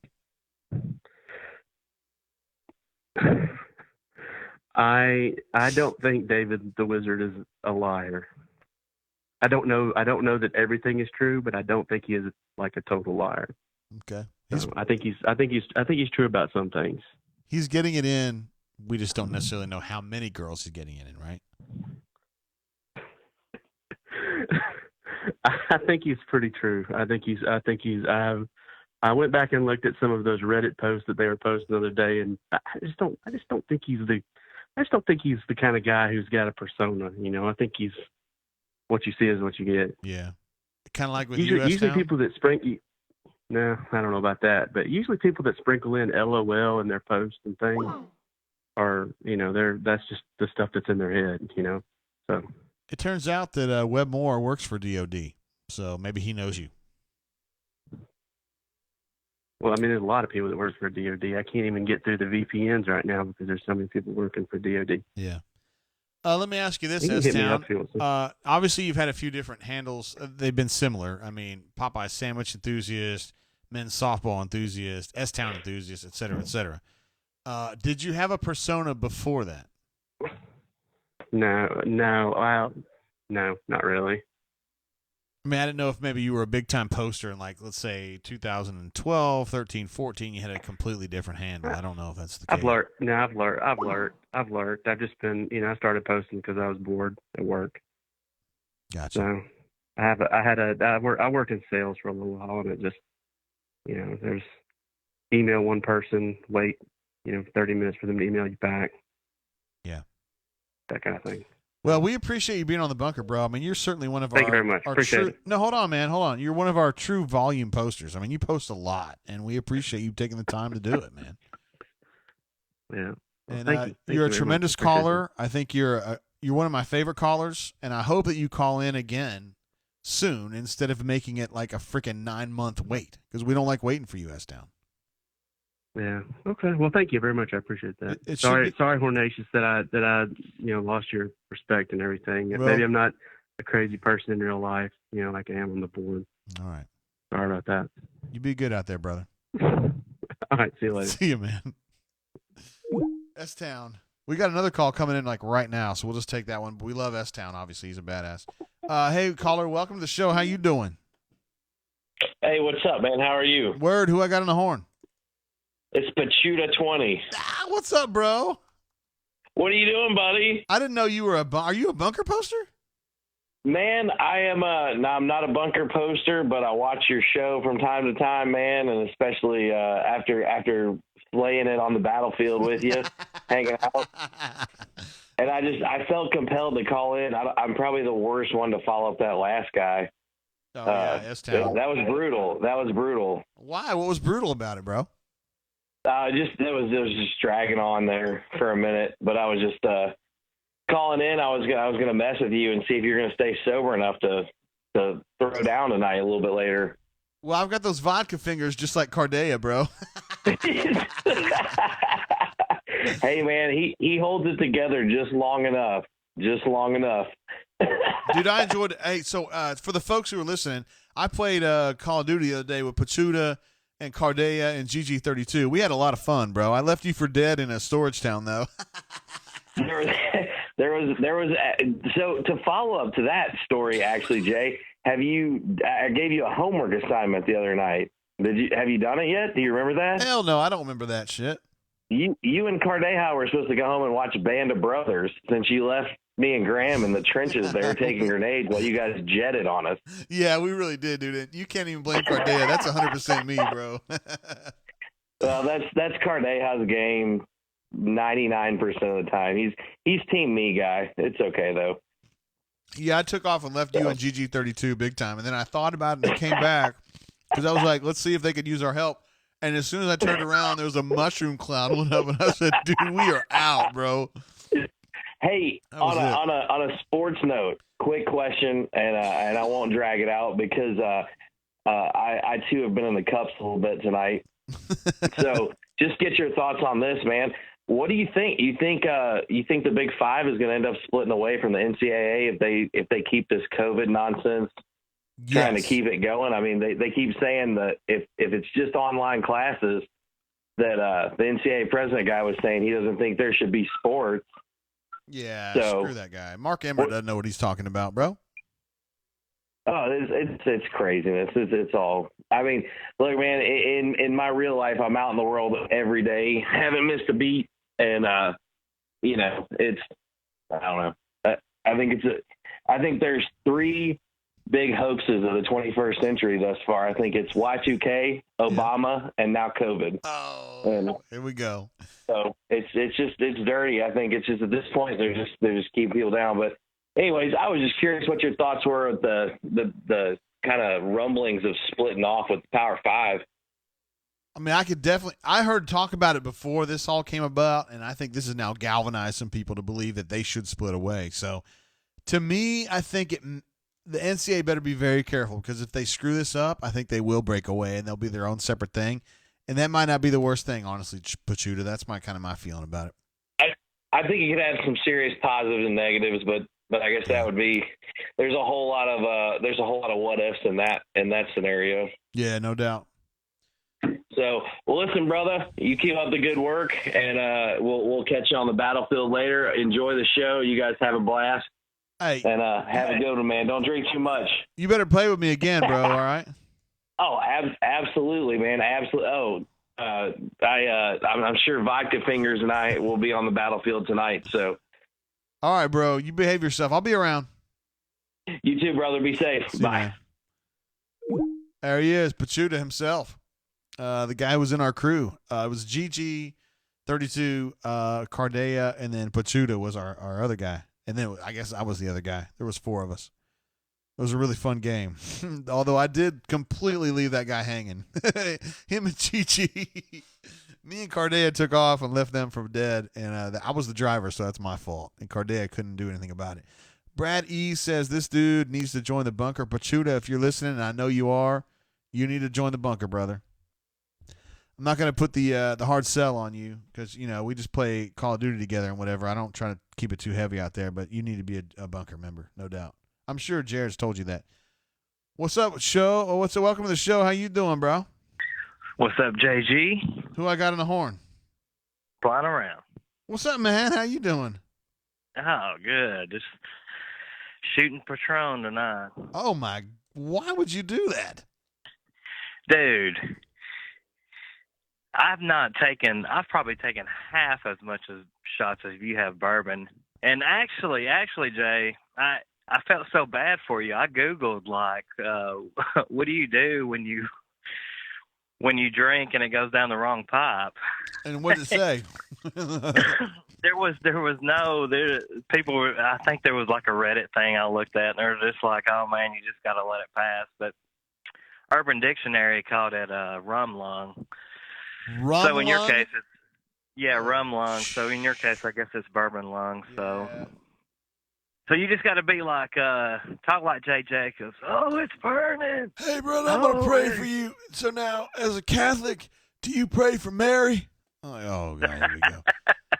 I don't think David the Wizard is a liar. I don't know that everything is true, but I don't think he is like a total liar. Okay. I think he's true about some things. He's getting it in. We just don't necessarily know how many girls he's getting it in, right? I think he's pretty true. I went back and looked at some of those Reddit posts that they were posting the other day, and I just don't think he's the kind of guy who's got a persona. I think he's what you see is what you get. Yeah. Kind of like with usually people that sprinkle. No, I don't know about that, but usually people that sprinkle in LOL in their posts and things are, that's just the stuff that's in their head, So it turns out that Webb Moore works for DOD, so maybe he knows you. Well, I mean, there's a lot of people that work for DOD. I can't even get through the VPNs right now because there's so many people working for DOD. Yeah. Let me ask you this, S-Town. Obviously, you've had a few different handles. They've been similar. I mean, Popeye sandwich enthusiast, men's softball enthusiast, S-Town enthusiast, et cetera, et cetera. Did you have a persona before that? No, not really. I mean, I didn't know if maybe you were a big-time poster in, like, let's say 2012, 13, 14, you had a completely different handle. I don't know if that's the case. I've learned. I've just been, I started posting because I was bored at work. Gotcha. So I worked in sales for a little while, and it just, there's email one person, wait, 30 minutes for them to email you back. Yeah. That kind of thing. Well, we appreciate you being on the bunker, bro. I mean, you're certainly one of Thank you very much. Appreciate it. No, hold on, man. Hold on. You're one of our true volume posters. I mean, you post a lot, and we appreciate you taking the time to do it, man. Yeah. Well, And thank you. You're a tremendous caller. I think you're one of my favorite callers, and I hope that you call in again soon instead of making it like a freaking 9-month wait, because we don't like waiting for you, S-Town. Yeah. Okay. Well, thank you very much. I appreciate that. Sorry, Hornatius, that I lost your respect and everything. Well, maybe I'm not a crazy person in real life, like I am on the board. All right. Sorry about that. You be good out there, brother. All right, see you later. See you, man. S-Town. We got another call coming in like right now, so we'll just take that one. But we love S-Town, obviously. He's a badass. Hey, caller, welcome to the show. How you doing? Hey, what's up, man? How are you? Word, who I got on the horn? It's Pachuta 20. What's up, bro? What are you doing, buddy? I didn't know you were are you a bunker poster? Man, I am no, I'm not a bunker poster, but I watch your show from time to time, man, and especially after slaying it on the battlefield with you, hanging out. And I felt compelled to call in. I'm probably the worst one to follow up that last guy. Oh, yeah, S-Town. That was brutal. Why? What was brutal about it, bro? It was just dragging on there for a minute, but I was just calling in. I was gonna mess with you and see if you're gonna stay sober enough to throw down tonight a little bit later. Well, I've got those vodka fingers just like Cardea, bro. Hey, man, he holds it together just long enough. Dude, I enjoyed it. Hey, so for the folks who are listening, I played Call of Duty the other day with Pachuta and Cardea and GG32. We had a lot of fun, bro. I left you for dead in a storage town, though. There was so to follow up to that story, actually, Jay, I gave you a homework assignment the other night. Have you done it yet? Do you remember that? Hell no, I don't remember that shit. You and Cardeja were supposed to go home and watch Band of Brothers since you left me and Graham in the trenches there taking grenades while you guys jetted on us. Yeah, we really did, dude. You can't even blame Cardeja. That's 100% me, bro. Well, that's Cardeja's game 99% of the time. He's team me guy. It's okay though. Yeah, I took off and left you and GG32 big time, and then I thought about it and I came back because I was like, let's see if they could use our help. And as soon as I turned around, there was a mushroom cloud went up, and I said, "Dude, we are out, bro." Hey, on a sports note, quick question, and I won't drag it out because I too have been in the cups a little bit tonight. So just get your thoughts on this, man. What do you think? You think the Big Five is going to end up splitting away from the NCAA if they keep this COVID nonsense? Yes. Trying to keep it going. I mean, they keep saying that if it's just online classes, that the NCAA president guy was saying he doesn't think there should be sports. Yeah, screw that guy. Mark Emmert doesn't know what he's talking about, bro. Oh, it's craziness. It's all. I mean, look, man. In my real life, I'm out in the world every day, haven't missed a beat, and it's. I don't know. I think there's three big hoaxes of the 21st century thus far. I think it's Y2K, Obama, and now COVID. Oh, and here we go. So it's dirty. I think it's just at this point they're just keeping people down. But anyways, I was just curious what your thoughts were of the kind of rumblings of splitting off with Power Five. I mean, I heard talk about it before this all came about, and I think this has now galvanized some people to believe that they should split away. So to me, I think the NCAA better be very careful, because if they screw this up, I think they will break away and they'll be their own separate thing. And that might not be the worst thing, honestly, Pachuta. That's my feeling about it. I think you could have some serious positives and negatives, but I guess that would be there's a whole lot of what ifs in that scenario. Yeah, no doubt. So, well, listen, brother, you keep up the good work, and we'll catch you on the battlefield later. Enjoy the show. You guys have a blast. Hey, and have a good one, man. Don't drink too much. You better play with me again, bro. All right. Oh, absolutely, man. Absolutely. Oh, I'm sure Vodka Fingers and I will be on the battlefield tonight. So. All right, bro. You behave yourself. I'll be around. You too, brother. Be safe. Bye. There he is, Pachuta himself. The guy who was in our crew. It was GG, 32, Cardea, and then Pachuta was our other guy. And then I guess I was the other guy. There was four of us. It was a really fun game. Although I did completely leave that guy hanging. Him and GG. Me and Cardea took off and left them for dead. And I was the driver, so that's my fault. And Cardea couldn't do anything about it. Brad E. says this dude needs to join the bunker. Pachuta, if you're listening, and I know you are, you need to join the bunker, brother. I'm not going to put the hard sell on you because, we just play Call of Duty together and whatever. I don't try to keep it too heavy out there, but you need to be a bunker member, no doubt. I'm sure Jared's told you that. What's up, show? Oh, welcome to the show. How you doing, bro? What's up, JG? Who I got on the horn? Flying around. What's up, man? How you doing? Oh, good. Just shooting Patron tonight. Oh, my. Why would you do that? Dude, I've probably taken half as much as shots as you have bourbon. And actually, Jay, I felt so bad for you. I Googled, like, what do you do when you drink and it goes down the wrong pipe? And what did it say? I think there was like a Reddit thing I looked at, and they were just like, oh man, you just got to let it pass. But Urban Dictionary called it rum lung. So in your case, rum lung. So in your case, I guess it's bourbon lung. So you just got to be like, talk like Jay Jacobs. Oh, it's burning. Hey, brother, I'm going to pray for you. So now, as a Catholic, do you pray for Mary? Oh, God, here we go.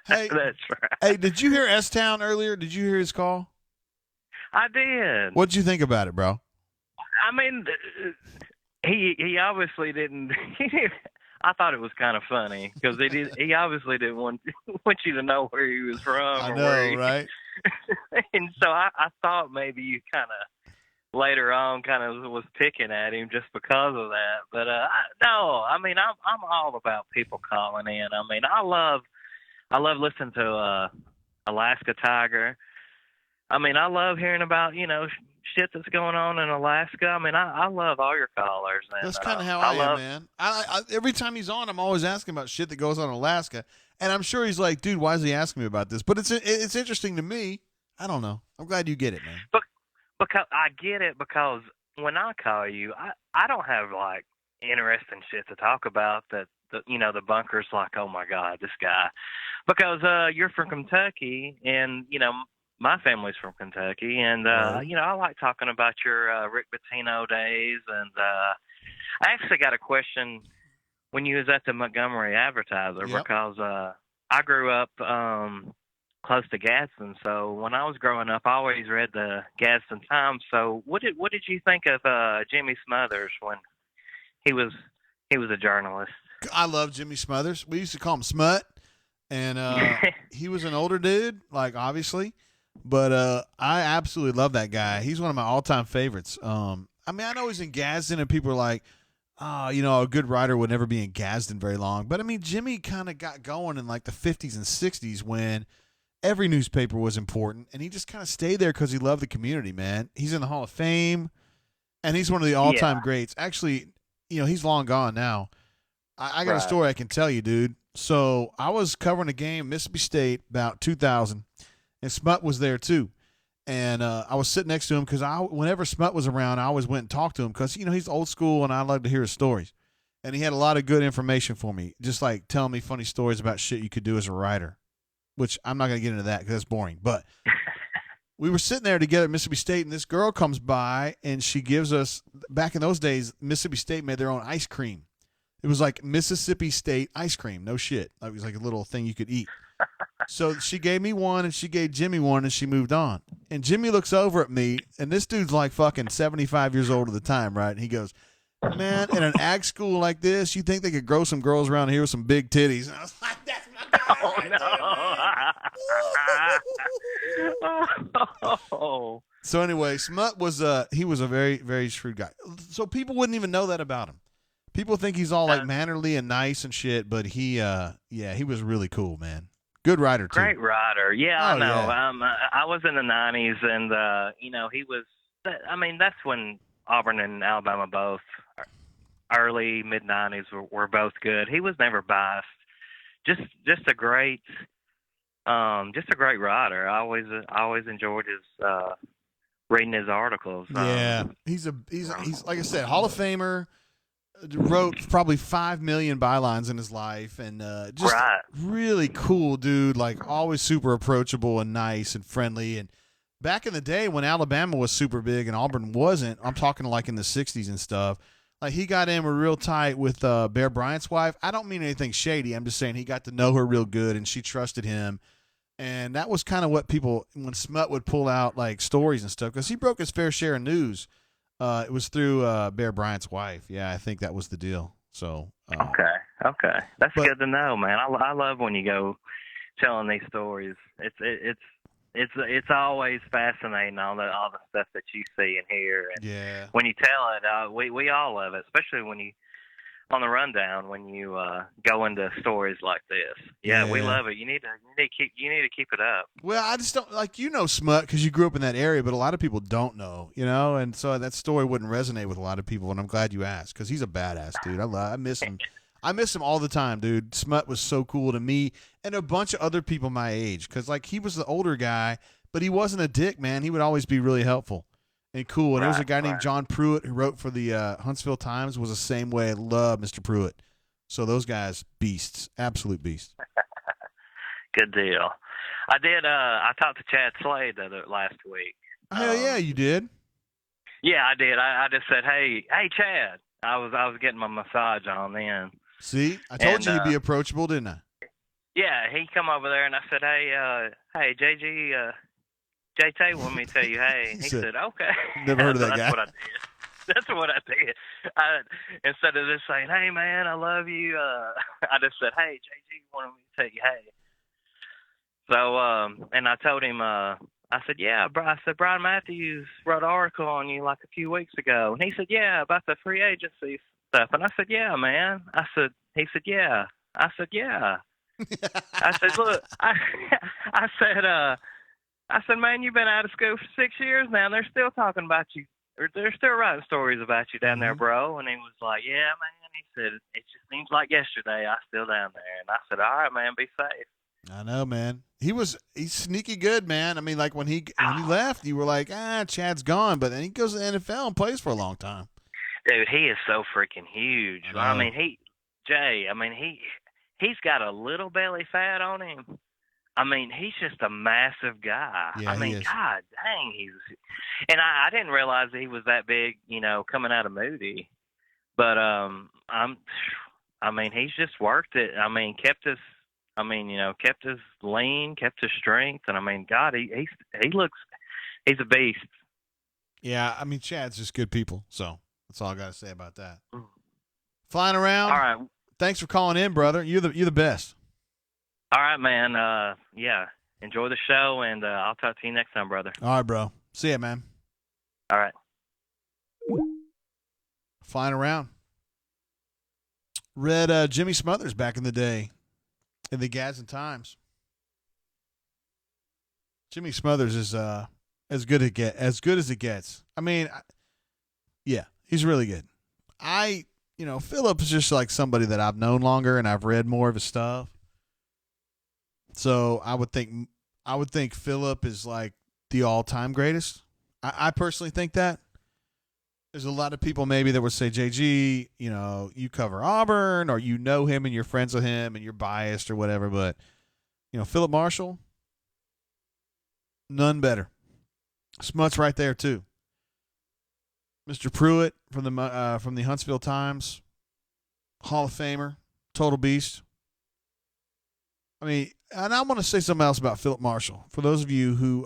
Hey, that's right. Hey, did you hear S-Town earlier? Did you hear his call? I did. What'd you think about it, bro? I mean, he obviously didn't. I thought it was kind of funny because he obviously didn't want you to know where he was from. I know, right? And so I thought maybe you kind of later on kind of was picking at him just because of that. But no, I mean I'm all about people calling in. I mean I love listening to Alaska Tiger. I mean I love hearing about shit that's going on in Alaska. I mean I love all your callers. And, that's kind of how I am, man. I every time he's on, I'm always asking about shit that goes on in Alaska. And I'm sure he's like, dude, why is he asking me about this? But it's interesting to me. I don't know. I'm glad you get it, man. But because I get it, because when I call you, I don't have like interesting shit to talk about that the bunker's like, oh my God, this guy. Because you're from Kentucky, and my family's from Kentucky, and I like talking about your Rick Pitino days. And I actually got a question when you was at the Montgomery Advertiser, because I grew up close to Gadsden, so when I was growing up, I always read the Gadsden Times. So what did you think of Jimmy Smothers when he was a journalist? I love Jimmy Smothers. We used to call him Smut, and he was an older dude, like obviously, but I absolutely love that guy. He's one of my all-time favorites. I mean, I know he's in Gadsden, and people are like, a good writer would never be in Gadsden very long. But, I mean, Jimmy kind of got going in, like, the 50s and 60s when every newspaper was important, and he just kind of stayed there because he loved the community, man. He's in the Hall of Fame, and he's one of the all-time greats. Actually, he's long gone now. I got a story I can tell you, dude. So I was covering a game, Mississippi State, about 2000, and Smut was there too. And I was sitting next to him because whenever Smut was around, I always went and talked to him because, he's old school and I love to hear his stories. And he had a lot of good information for me, just like telling me funny stories about shit you could do as a writer, which I'm not going to get into that because that's boring. But we were sitting there together at Mississippi State, and this girl comes by and she gives us, back in those days, Mississippi State made their own ice cream. It was like Mississippi State ice cream. No shit. It was like a little thing you could eat. So she gave me one, and she gave Jimmy one, and she moved on. And Jimmy looks over at me, and this dude's like fucking 75 years old at the time, right? And he goes, man, in an ag school like this, you think they could grow some girls around here with some big titties? And I was like, that's my guy. So anyway, Smut was he was a very, very shrewd guy. So people wouldn't even know that about him. People think he's all like mannerly and nice and shit, but he was really cool, man. Good writer too. Great writer. Yeah, I know. Yeah. I was in the 90s, and he was. I mean, that's when Auburn and Alabama both early mid 90s were both good. He was never biased. Just a great writer. I always enjoyed his reading his articles. Yeah, he's like I said, Hall of Famer. Wrote probably 5 million bylines in his life, and just really cool dude, like always super approachable and nice and friendly. And back in the day when Alabama was super big and Auburn wasn't, I'm talking like in the 60s and stuff, like he got in real tight with Bear Bryant's wife. I don't mean anything shady. I'm just saying he got to know her real good, and she trusted him. And that was kind of what people, when Smut would pull out like stories and stuff, because he broke his fair share of news. It was through Bear Bryant's wife. Yeah, I think that was the deal. So Okay, that's good to know, man. I love when you go telling these stories. It's always fascinating all the stuff that you see and hear. And when you tell it, we all love it, especially when you on the rundown when you go into stories like this. Yeah, we love it. You need to keep it up. Well, I just don't like Smut because you grew up in that area, but a lot of people don't know, and so that story wouldn't resonate with a lot of people. And I'm glad you asked because he's a badass dude. I miss him. I miss him all the time, dude. Smut was so cool to me and a bunch of other people my age because like he was the older guy, but he wasn't a dick, man. He would always be really helpful and cool. And there was a guy named John Pruitt who wrote for the Huntsville Times. Was the same way. I love Mr. Pruitt. So those guys, beasts, absolute beasts. Good deal. I did. I talked to Chad Slade last week. Hell yeah, you did. Yeah, I did. I just said, hey, Chad. I was getting my massage on then. See, I told you he'd be approachable, didn't I? Yeah, he come over there and I said, hey, Jay Tate wanted me to tell you, hey. He said, okay. Never heard of that guy. That's what I did. Instead of just saying, hey, man, I love you, I just said, hey, JG wanted me to tell you, hey. So, and I told him, I said, yeah, I said, Brian Matthews wrote an article on you like a few weeks ago. And he said, yeah, about the free agency stuff. And I said, yeah, man. He said, yeah. I said, yeah. I said, look, I said, man, you've been out of school for 6 years now, and they're still talking about you. Or they're still writing stories about you down there, bro. And he was like, yeah, man. He said, it just seems like yesterday I was still down there. And I said, all right, man, be safe. I know, man. He's sneaky good, man. I mean, like when he left, you were like, Chad's gone. But then he goes to the NFL and plays for a long time. Dude, he is so freaking huge. I mean, he's got a little belly fat on him. I mean, he's just a massive guy. Yeah, I mean, God dang, and I didn't realize that he was that big, coming out of Moody. But I mean, he's just worked it. I mean, kept his lean, kept his strength, and I mean, God, he's a beast. Yeah, I mean, Chad's just good people. So that's all I got to say about that. Flying around. All right. Thanks for calling in, brother. You're the best. All right, man. Yeah. Enjoy the show, and I'll talk to you next time, brother. All right, bro. See ya, man. All right. Flying around. Read Jimmy Smothers back in the day in the Gadsden Times. Jimmy Smothers is as good as it gets. I mean, yeah, he's really good. Philip is just like somebody that I've known longer and I've read more of his stuff. So I would think Philip is like the all-time greatest. I personally think that. There's a lot of people maybe that would say, JG, you cover Auburn or you know him and you're friends with him and you're biased or whatever. But, Philip Marshall, none better. Smut's right there too. Mr. Pruitt from the Huntsville Times, Hall of Famer, total beast. I mean, and I want to say something else about Philip Marshall. For those of you who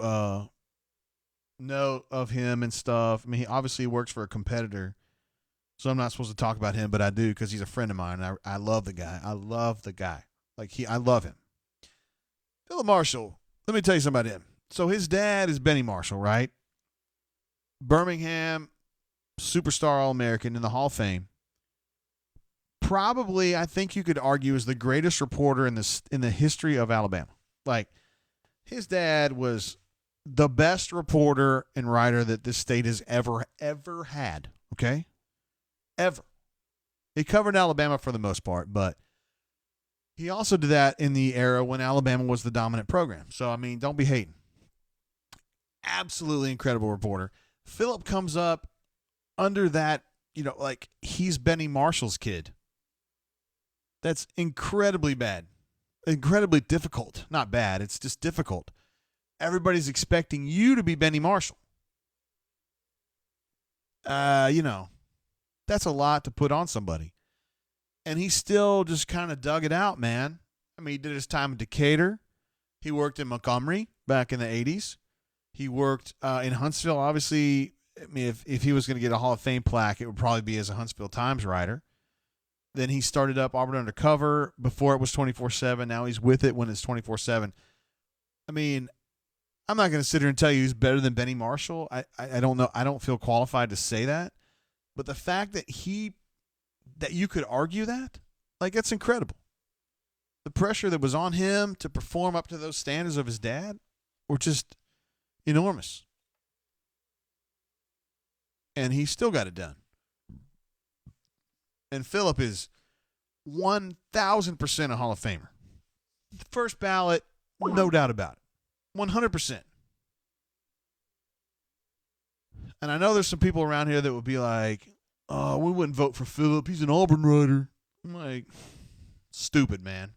know of him and stuff, I mean, he obviously works for a competitor, so I'm not supposed to talk about him, but I do because he's a friend of mine. And I love the guy. I love the guy. I love him. Philip Marshall, let me tell you something about him. So his dad is Benny Marshall, right? Birmingham superstar All-American in the Hall of Fame. Probably, I think you could argue, is the greatest reporter in the history of Alabama. Like, his dad was the best reporter and writer that this state has ever had. Okay, ever. He covered Alabama for the most part, but he also did that in the era when Alabama was the dominant program. So I mean, don't be hating. Absolutely incredible reporter. Philip comes up under that, like he's Benny Marshall's kid. That's incredibly bad. Incredibly difficult. Not bad, it's just difficult. Everybody's expecting you to be Benny Marshall. That's a lot to put on somebody. And he still just kind of dug it out, man. I mean, he did his time in Decatur. He worked in Montgomery back in the 80s. He worked in Huntsville. Obviously, I mean, if he was going to get a Hall of Fame plaque, it would probably be as a Huntsville Times writer. Then he started up Auburn Undercover. Before it was 24/7. Now he's with it when it's 24/7. I mean, I'm not going to sit here and tell you he's better than Benny Marshall. I don't know. I don't feel qualified to say that. But the fact that you could argue that, like, that's incredible. The pressure that was on him to perform up to those standards of his dad were just enormous. And he still got it done. And Phillip is 1,000% a Hall of Famer. The first ballot, no doubt about it. 100%. And I know there's some people around here that would be like, oh, we wouldn't vote for Phillip. He's an Auburn writer. I'm like, stupid, man.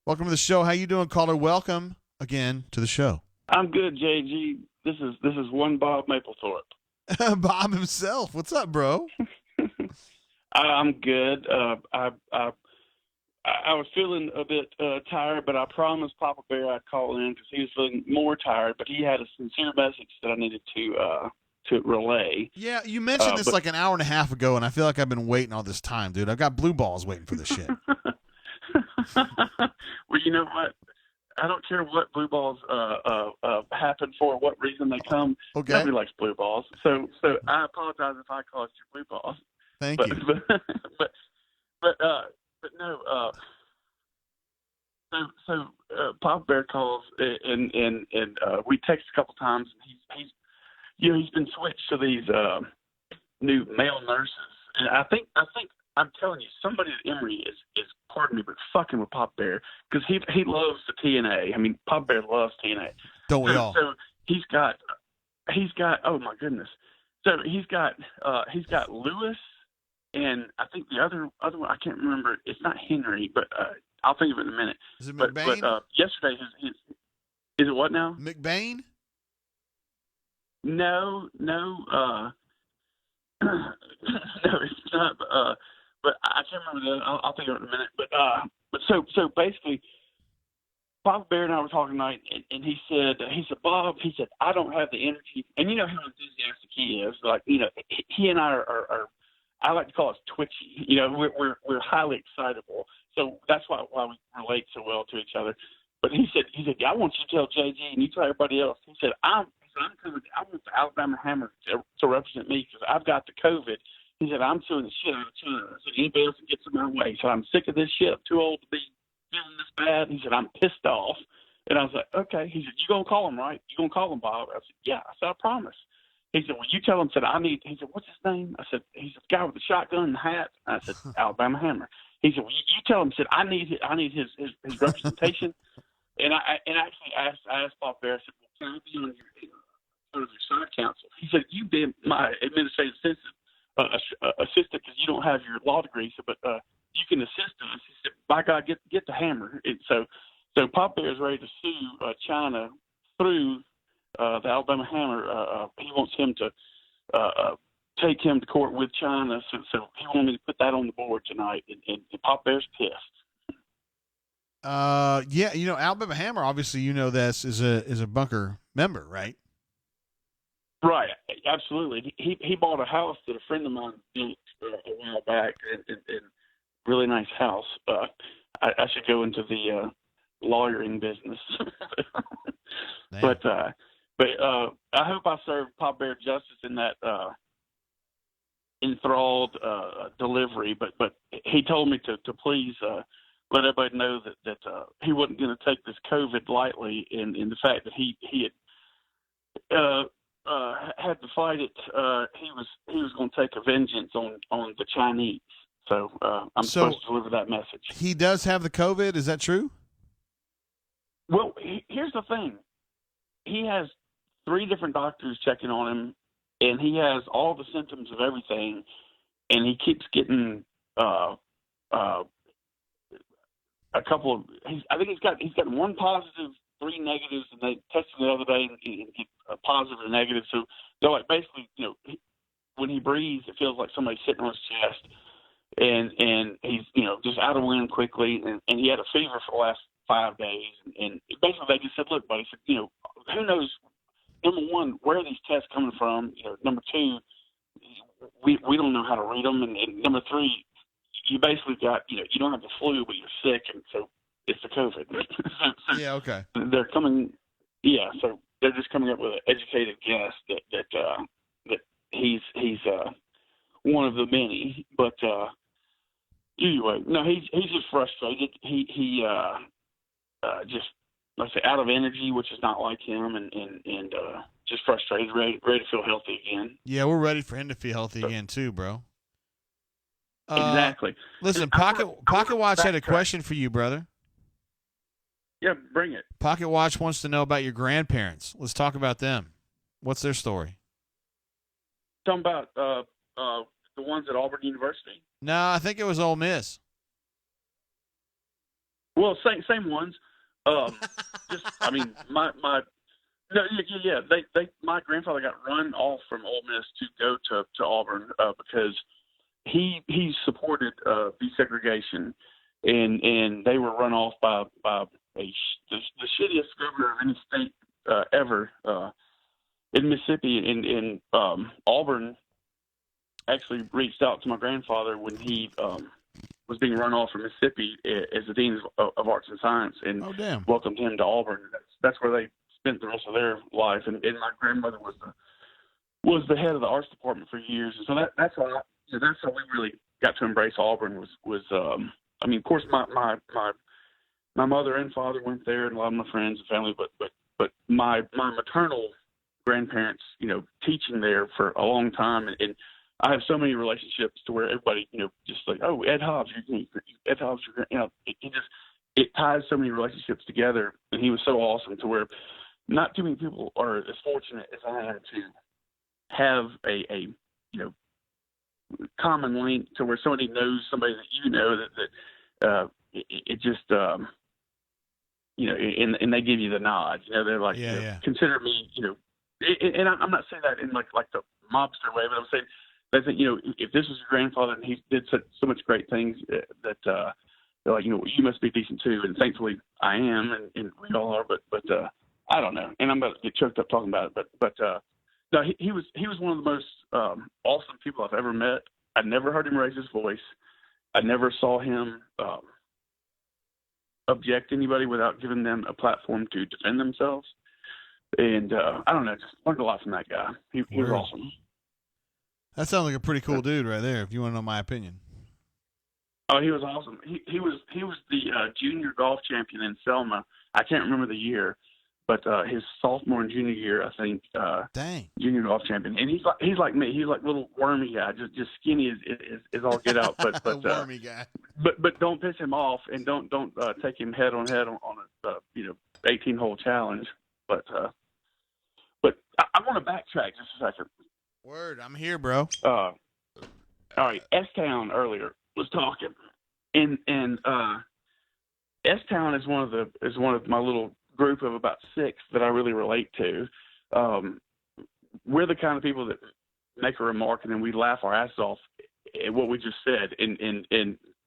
Welcome to the show. How you doing, caller? Welcome again to the show. I'm good, JG. This is one Bob Mapplethorpe. Bob himself. What's up, bro? I'm good. I was feeling a bit tired, but I promised Papa Bear I'd call in because he was feeling more tired. But he had a sincere message that I needed to relay. Yeah, you mentioned this like an hour and a half ago, and I feel like I've been waiting all this time, dude. I've got blue balls waiting for this shit. Well, you know what? I don't care what blue balls happen for, what reason they come. Okay. Nobody likes blue balls. So I apologize if I caused you blue balls. Thank you. But no. So Papa Bear calls and we text a couple times. And he's been switched to these new male nurses, and I think I'm telling you, somebody at Emory is pardon me, but fucking with Papa Bear because he loves the TNA. I mean, Papa Bear loves TNA. Don't we all? So he's got oh my goodness. So he's got Lewis. And I think the other one, I can't remember. It's not Henry, but I'll think of it in a minute. Is it McBain? But yesterday, is it what now? McBain? No, no, it's not. But I can't remember that. I'll think of it in a minute. But so basically, Papa Bear and I were talking tonight, and he said, Bob, I don't have the energy, and you know how enthusiastic he is. Like, you know, he and I are I like to call us twitchy. You know, we're highly excitable. So that's why we relate so well to each other. But he said, I want you to tell JG and you tell everybody else. He said, I want the Alabama Hammer to represent me because I've got the COVID. He said, I'm suing the shit out of China. I said, anybody else that gets in my way. So I'm sick of this shit. I'm too old to be feeling this bad. He said, I'm pissed off. And I was like, okay. He said, you going to call him, right? You going to call him, Bob? I said, yeah. I said, I promise. He said, well, you tell him, he said, what's his name? I said, he's the guy with the shotgun and the hat. I said, Alabama Hammer. He said, well, you tell him, I need his representation. And I asked Bob Bear, I said, well, can I be on your side counsel? He said, you've been my administrative assistant because you don't have your law degree, but you can assist us. He said, by God, get the hammer. And so Pop Bear is ready to sue China through the Alabama Hammer. He wants him to take him to court with China. So he wanted me to put that on the board tonight, and Pop Bear's pissed. Yeah, you know, Alabama Hammer, obviously, you know, this is a bunker member, right? Right, absolutely. He bought a house that a friend of mine built a while back, and really nice house. I should go into the lawyering business, but I hope I serve Pop Bear justice in that enthralled delivery. But he told me to please let everybody know that he wasn't going to take this COVID lightly, and the fact that he had to fight it. He was going to take a vengeance on the Chinese. So I'm supposed to deliver that message. He does have the COVID. Is that true? Well, here's the thing. He has 3 different doctors checking on him, and he has all the symptoms of everything, and he keeps getting a couple of. I think he's got 1 positive, 3 negatives, and they tested the other day and get a positive and negative. So they're like basically, you know, when he breathes, it feels like somebody's sitting on his chest, and he's, you know, just out of wind quickly, and he had a fever for the last 5 days, and basically they just said, look, buddy, said, who knows? Number one, where are these tests coming from? Number two, we don't know how to read them, and number three, you basically got you don't have the flu, but you're sick, and so it's the COVID. So yeah, okay. They're coming, so they're just coming up with an educated guess that he's one of the many, but anyway, no, he's just frustrated. He just, like I say, out of energy, which is not like him, and just frustrated, ready to feel healthy again. Yeah, we're ready for him to feel healthy again too, bro. Exactly. Listen, Pocket Watch had a question for you, brother. Yeah, bring it. Pocket Watch wants to know about your grandparents. Let's talk about them. What's their story? Talking about the ones at Auburn University. No, I think it was Ole Miss. Well, same ones. Just, I mean, my grandfather got run off from Ole Miss to go to Auburn because he supported desegregation, and they were run off by the shittiest governor of any state ever in Mississippi. And Auburn actually reached out to my grandfather when he was being run off from Mississippi as the dean of arts and science, and welcomed him to Auburn. That's where they spent the rest of their life. And my grandmother was the head of the arts department for years, and so that's how we really got to embrace Auburn. Was I mean, of course, my mother and father went there, and a lot of my friends and family, but my maternal grandparents, teaching there for a long time, and I have so many relationships to where everybody, just like, oh, Ed Hobbs, Ed Hobbs, it ties so many relationships together, and he was so awesome to where not too many people are as fortunate as I am to have a common link to where somebody knows somebody that it just and they give you the nod. They're like, consider me, and I'm not saying that in like the mobster way, but I'm saying they think, if this was your grandfather and he did so much great things that they're like, you must be decent too. And thankfully I am, and we all are, but I don't know. And I'm about to get choked up talking about it, but no, he was one of the most awesome people I've ever met. I never heard him raise his voice. I never saw him object to anybody without giving them a platform to defend themselves. And I don't know, just learned a lot from that guy. He was awesome. That sounds like a pretty cool dude right there, if you want to know my opinion. Oh, he was awesome. He was the junior golf champion in Selma. I can't remember the year, but his sophomore and junior year, I think. Dang. Junior golf champion, and he's like me. He's like a little wormy guy, just skinny as all get out. But wormy guy. But don't piss him off, and don't take him head on a 18-hole challenge. But I want to backtrack just a second. Word, I'm here, bro. All right, S-Town earlier was talking, and S-Town is one of my little group of about 6 that I really relate to. We're the kind of people that make a remark and then we laugh our asses off at what we just said, and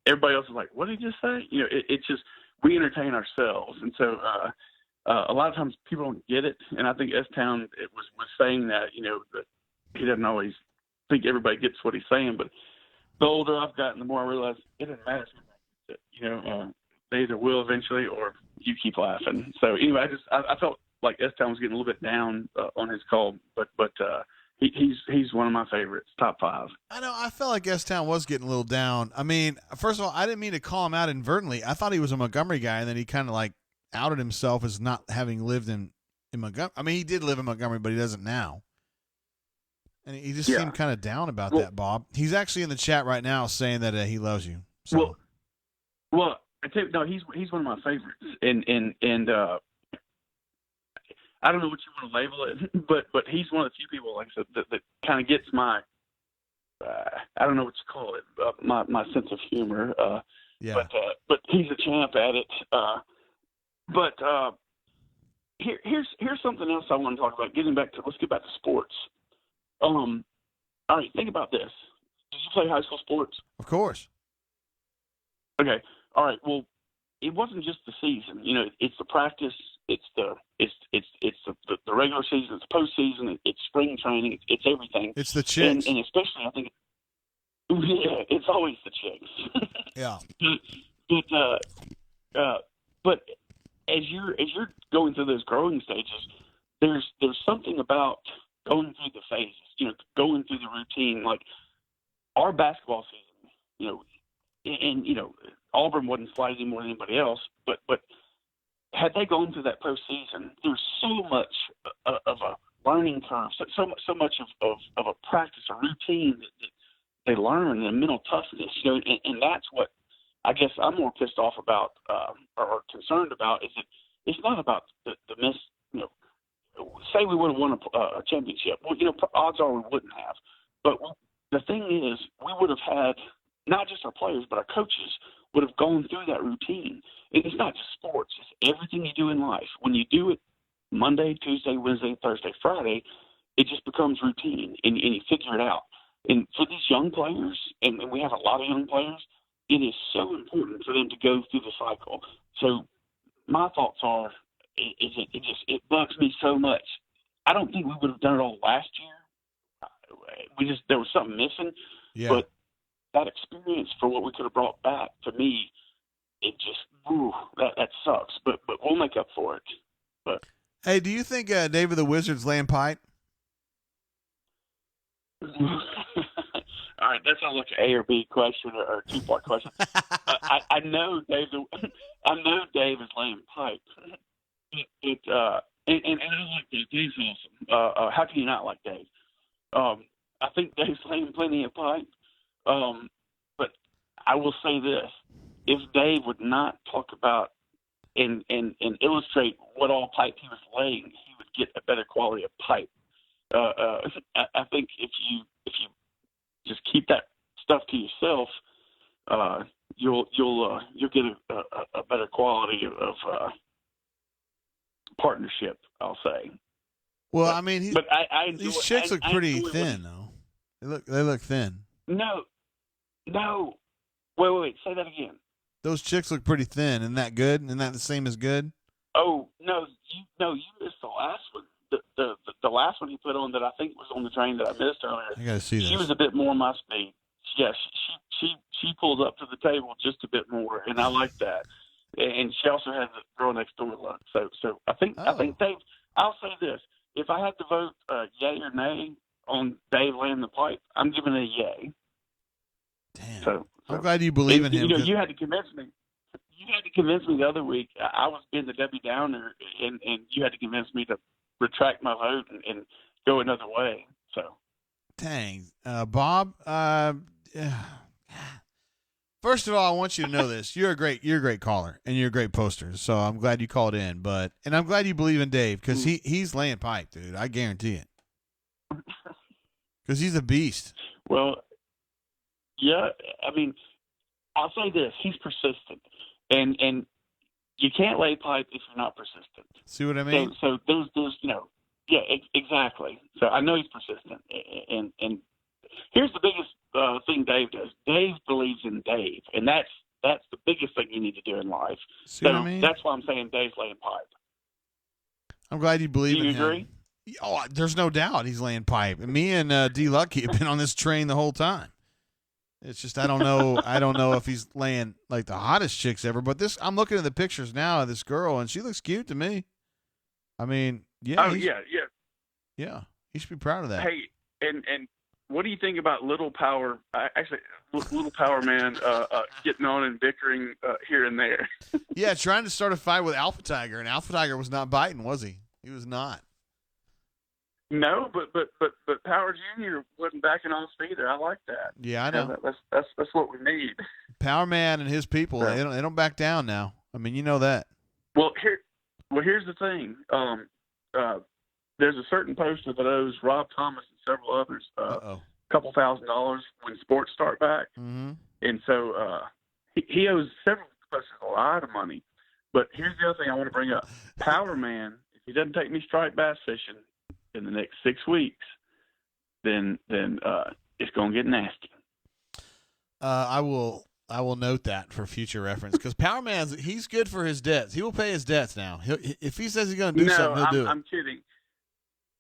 everybody else is like, "What did he just say?" It's just we entertain ourselves, and so a lot of times people don't get it, and I think S-Town was saying that that he doesn't always think everybody gets what he's saying, but the older I've gotten, the more I realize it doesn't matter. They either will eventually, or you keep laughing. So anyway, I felt like S-Town was getting a little bit down on his call, but he's one of my favorites, top 5. I know. I felt like S-Town was getting a little down. I mean, first of all, I didn't mean to call him out inadvertently. I thought he was a Montgomery guy, and then he kind of like outed himself as not having lived in Montgomery. I mean, he did live in Montgomery, but he doesn't now. And he just seemed kind of down about that, Bob. He's actually in the chat right now saying that he loves you. So. Well, I tell you, no, he's one of my favorites, and I don't know what you want to label it, but he's one of the few people, like I said, that kind of gets my I don't know what you call it, my sense of humor. But he's a champ at it. Here's something else I want to talk about. Let's get back to sports. All right, think about this. Did you play high school sports? Of course. Okay. All right. Well, it wasn't just the season. You know, it's the practice, it's the regular season, it's postseason, it's spring training, it's everything. It's the chicks, and especially I think, yeah, it's always the chicks. Yeah. But as you're going through those growing stages, there's something about going through the phases. You know, going through the routine. Like our basketball season, you know, and you know, Auburn wasn't sliding any more than anybody else, but had they gone through that postseason, there's so much of a learning curve, so much of a practice, a routine that they learn, and mental toughness. You know, and that's what I guess I'm more pissed off about or concerned about is that it's not about the miss. You know, say we would have won a championship. Well, you know, odds are we wouldn't have. But the thing is, we would have had not just our players, but our coaches would have gone through that routine. And it's not just sports; it's everything you do in life. When you do it Monday, Tuesday, Wednesday, Thursday, Friday, it just becomes routine, and you figure it out. And for these young players, and we have a lot of young players, it is so important for them to go through the cycle. So my thoughts are, it bugs me so much. I don't think we would have done it all last year. There was something missing. Yeah. But that experience for what we could have brought back, to me, it just, that sucks. But we'll make up for it. But hey, do you think David the Wizard's laying pipe? All right, that's not like an A or B question or a two-part question. I know Dave. I know Dave is laying pipe. And I like Dave. Dave's awesome. How can you not like Dave? I think Dave's laying plenty of pipe. But I will say this: if Dave would not talk about and illustrate what all pipe he was laying, he would get a better quality of pipe. I think if you just keep that stuff to yourself, you'll get a better quality of partnership, I'll say. Well, I mean, I enjoy, these chicks look pretty thin, though. They look thin. No. Wait. Say that again. Those chicks look pretty thin. Isn't that good? Isn't that the same as good? Oh no, you missed the last one. The last one he put on that I think was on the train that I missed earlier. I gotta see this. She was a bit more my speed. Yes, she pulls up to the table just a bit more, and I like that. And she also has the girl next door look. So I think Dave. I'll say this: if I had to vote yay or nay on Dave laying the pipe, I'm giving it a yay. Damn. So I'm glad you believe in him. You know, you had to convince me. You had to convince me the other week. I was being the Debbie Downer, and you had to convince me to retract my vote and go another way. So, dang, Bob. First of all, I want you to know this: you're a great caller, and you're a great poster. So I'm glad you called in. And I'm glad you believe in Dave because he's laying pipe, dude. I guarantee it. Because he's a beast. Well, yeah. I mean, I'll say this: he's persistent, and you can't lay pipe if you're not persistent. See what I mean? So there's yeah, exactly. So I know he's persistent, and here's the biggest thing Dave does. Dave believes in Dave, and that's the biggest thing you need to do in life. See what I mean? That's why I'm saying Dave's laying pipe. I'm glad you believe in him. Do you agree? Oh, there's no doubt he's laying pipe. And me and D Lucky have been on this train the whole time. It's just I don't know if he's laying like the hottest chicks ever. But I'm looking at the pictures now of this girl, and she looks cute to me. I mean, yeah. Oh yeah. Yeah, he should be proud of that. Hey, and what do you think about Little Power? Little Power Man getting on and bickering here and there. Yeah, trying to start a fight with Alpha Tiger, and Alpha Tiger was not biting, was he? He was not. No, but Power Junior wasn't backing off either. I like that. Yeah, I know. That's what we need. Power Man and his people, they don't back down now. I mean, you know that. Well, here's the thing. There's a certain poster that owes Rob Thomas and several others a couple $1,000s when sports start back, and so he owes several posters a lot of money. But here's the other thing I want to bring up: Power Man, if he doesn't take me striped bass fishing in the next 6 weeks, then it's going to get nasty. I will I will note that for future reference because Power Man's he's good for his debts. He will pay his debts now. If he says he's going to do something, he'll do it. I'm kidding.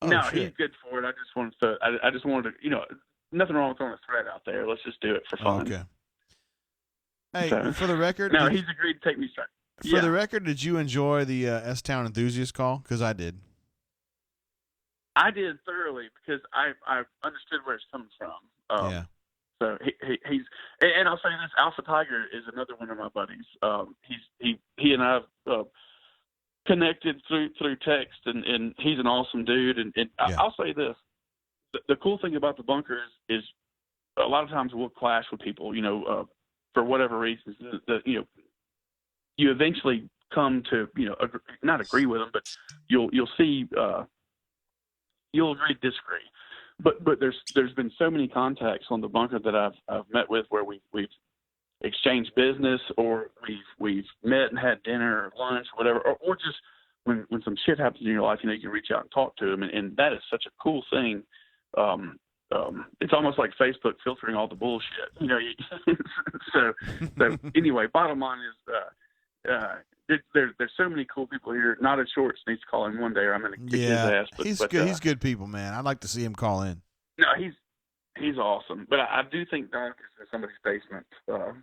Oh, no, shit. he's good for it. I just wanted to. I just wanted to. Nothing wrong with throwing a threat out there. Let's just do it for fun. Okay. Hey, for the record. No, he's agreed to take me straight. For the record, did you enjoy the S-Town enthusiast call? Because I did. I did thoroughly because I understood where it's coming from. Yeah. So he's and I'll say this: Alpha Tiger is another one of my buddies. He and I connected through text, and he's an awesome dude. And I'll say this: the cool thing about the bunker is a lot of times we'll clash with people, for whatever reasons. You eventually come to not agree with them, but you'll see you'll agree to disagree. But there's been so many contacts on the bunker that I've met with where we've exchanged business, or we've met and had dinner or lunch or whatever, or just when some shit happens in your life, you can reach out and talk to them, and that is such a cool thing. It's almost like Facebook filtering all the bullshit, So anyway, bottom line is there's so many cool people here. Not as Shorts needs to call in one day, or I'm going to kick his ass. But, he's good. He's good people, man. I'd like to see him call in. No, he's awesome. But I do think Doc is in somebody's basement, so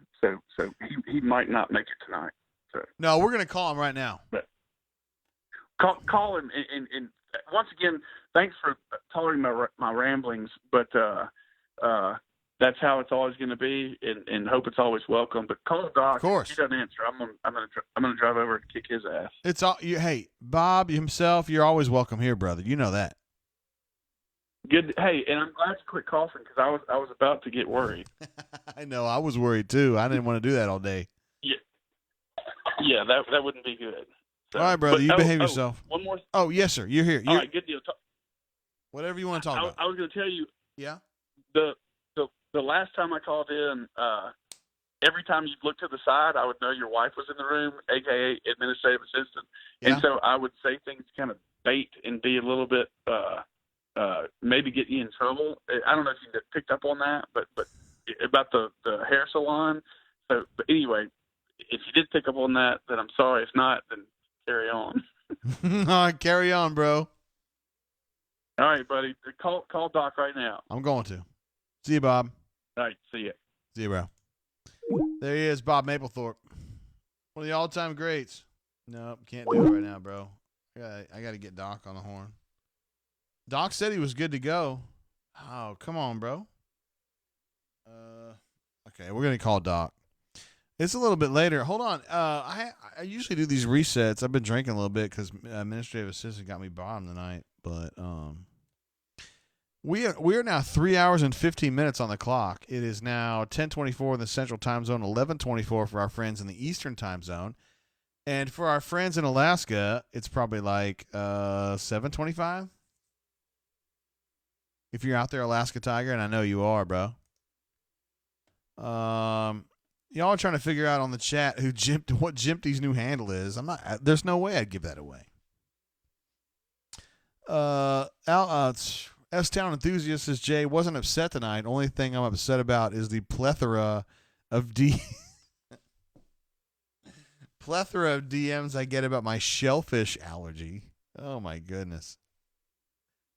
he might not make it tonight. So no, we're going to call him right now. But call him, and once again, thanks for tolerating my ramblings. But that's how it's always going to be, and hope it's always welcome. But call Doc. Of course. If he doesn't answer, I'm gonna drive over and kick his ass. It's all hey, Bob himself. You're always welcome here, brother. You know that. Good. Hey, and I'm glad you quit coughing because I was about to get worried. I know. I was worried too. I didn't want to do that all day. Yeah, that wouldn't be good. So, all right, brother. You behave yourself. One more. Oh yes, sir. You're here. All right, good deal. Whatever you want to talk about. I was going to tell you. Yeah. The last time I called in, every time you'd look to the side, I would know your wife was in the room, aka administrative assistant, and so I would say things to kind of bait and be a little bit, maybe get you in trouble. I don't know if you picked up on that, but about the hair salon. So, but anyway, if you did pick up on that, then I'm sorry. If not, then carry on. All right, carry on, bro. All right, buddy. Call Doc right now. I'm going to. See you, Bob. All right, see ya. See you, bro. There he is, Bob Mapplethorpe. One of the all-time greats. Nope, can't do it right now, bro. I got to get Doc on the horn. Doc said he was good to go. Oh, come on, bro. Okay, we're going to call Doc. It's a little bit later. Hold on. I usually do these resets. I've been drinking a little bit because administrative assistant got me bottom tonight. But we are now 3 hours and 15 minutes on the clock. It is now 10:24 in the Central Time Zone, 11:24 for our friends in the Eastern Time Zone, and for our friends in Alaska, it's probably like 7:25. If you're out there, Alaska Tiger, and I know you are, bro. Y'all are trying to figure out on the chat what Jimpty's new handle is. There's no way I'd give that away. S-Town Enthusiast says, Jay, wasn't upset tonight. Only thing I'm upset about is the plethora of DMs I get about my shellfish allergy. Oh, my goodness.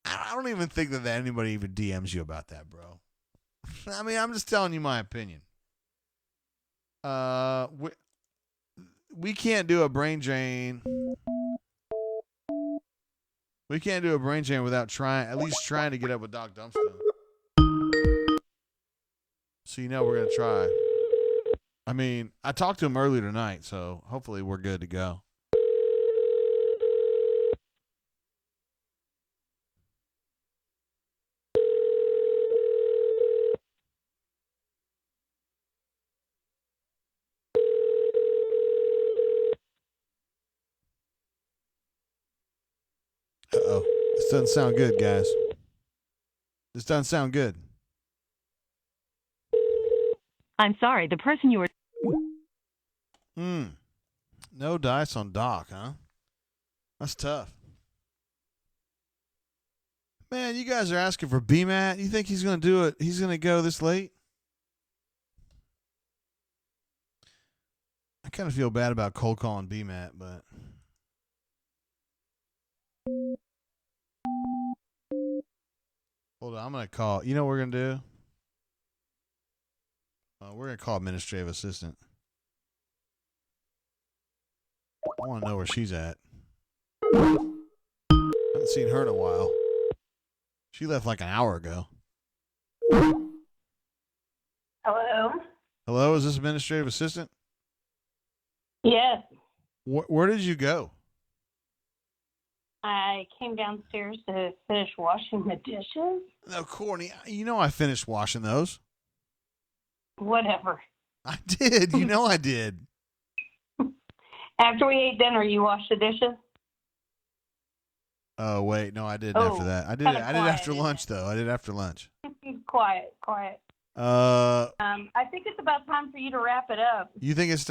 I don't even think that anybody even DMs you about that, bro. I mean, I'm just telling you my opinion. We can't do a brain drain. We can't do a brain drain without at least trying to get up with Doc Dumpstone. So we're going to try. I mean, I talked to him earlier tonight, so hopefully we're good to go. Uh-oh. This doesn't sound good, guys. This doesn't sound good. I'm sorry, the person you were... No dice on Doc, huh? That's tough. Man, you guys are asking for BMAT. You think he's going to do it? He's going to go this late? kind of feel bad about cold calling BMAT, but hold on. I'm going to call. You know what we're going to do? We're going to call administrative assistant. I want to know where she's at. I haven't seen her in a while. She left like an hour ago. Hello? Hello, is this administrative assistant? Yes. Where did you go? I came downstairs to finish washing the dishes. No, Courtney, you know I finished washing those. Whatever. I did. You know I did. After we ate dinner, you washed the dishes? Oh, wait. No, I didn't after that. I did after lunch, though. I did after lunch. Quiet. I think it's about time for you to wrap it up. You think it's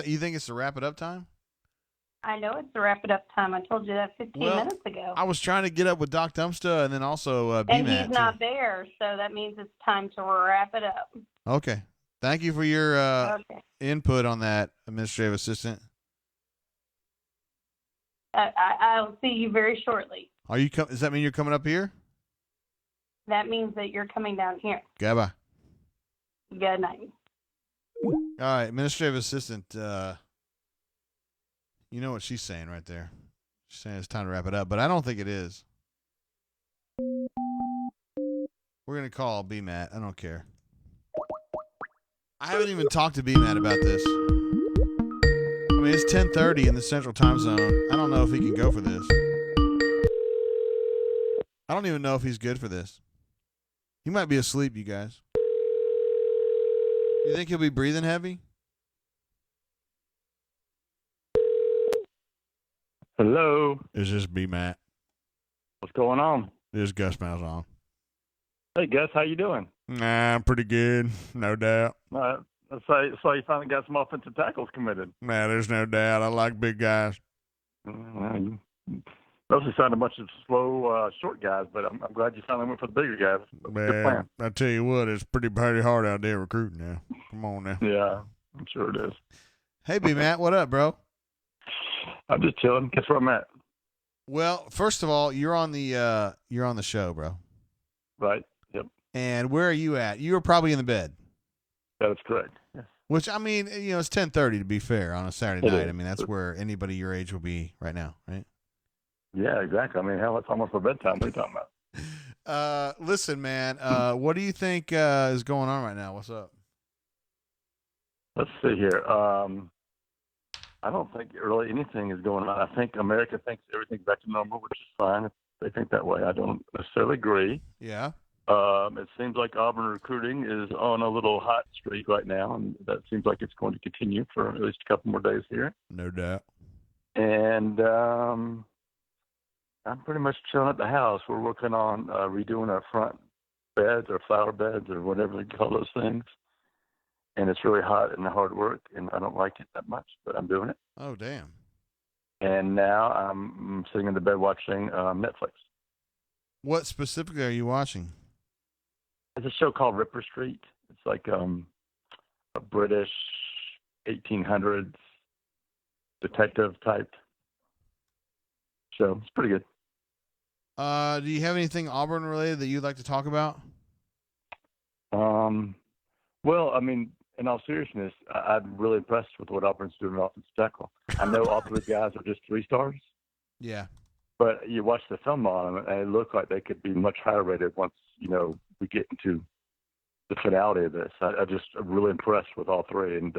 the wrap it up time? I know it's the wrap it up time. I told you that 15 minutes ago. I was trying to get up with Doc Dumpsta and then also BMAT. And he's not there, so that means it's time to wrap it up. Okay. Thank you for your input on that, administrative assistant. I'll see you very shortly. Are you? Does that mean you're coming up here? That means that you're coming down here. Goodbye. Good night. All right, administrative assistant. You know what she's saying right there. She's saying it's time to wrap it up, but I don't think it is. We're gonna call BMAT. I don't care. I haven't even talked to BMAT about this. I mean, it's 10:30 in the Central Time Zone. I don't know if he can go for this. I don't even know if he's good for this. He might be asleep, you guys. You think he'll be breathing heavy? Hello. Is this BMAT? What's going on? This is Gus Malzahn. Hey, Gus, how you doing? Nah, I'm pretty good. No doubt. I saw you finally got some offensive tackles committed. Nah, there's no doubt. I like big guys. You mostly signed a bunch of slow, short guys, but I'm glad you finally went for the bigger guys. Good plan. I tell you what, it's pretty hard out there recruiting now. Come on now. Yeah, I'm sure it is. Hey, BMAT, what up, bro? I'm just chilling. Guess where I'm at? Well, first of all, you're on the show, bro. Right. Yep. And where are you at? You were probably in the bed. That is correct. Yes. Which, I mean, it's 10:30 to be fair on a Saturday night. Is. I mean, that's where anybody your age will be right now, right? Yeah, exactly. I mean, hell, it's almost for bedtime. What are you talking about? Listen, man, what do you think is going on right now? What's up? Let's see here. I don't think really anything is going on. I think America thinks everything's back to normal, which is fine if they think that way. I don't necessarily agree. Yeah. It seems like Auburn recruiting is on a little hot streak right now, and that seems like it's going to continue for at least a couple more days here. No doubt. And I'm pretty much chilling at the house. We're working on redoing our front beds or flower beds or whatever they call those things. And it's really hot and hard work, and I don't like it that much, but I'm doing it. Oh, damn. And now I'm sitting in the bed watching Netflix. What specifically are you watching? It's a show called Ripper Street. It's like a British 1800s detective type show. It's pretty good. Do you have anything Auburn related that you'd like to talk about? Well, I mean, in all seriousness, I'm really impressed with what Auburn's doing in offensive tackle. I know all three guys are just 3 stars. Yeah. But you watch the film on them, and it looked like they could be much higher rated once, we get into the finality of this. I'm really impressed with all three, and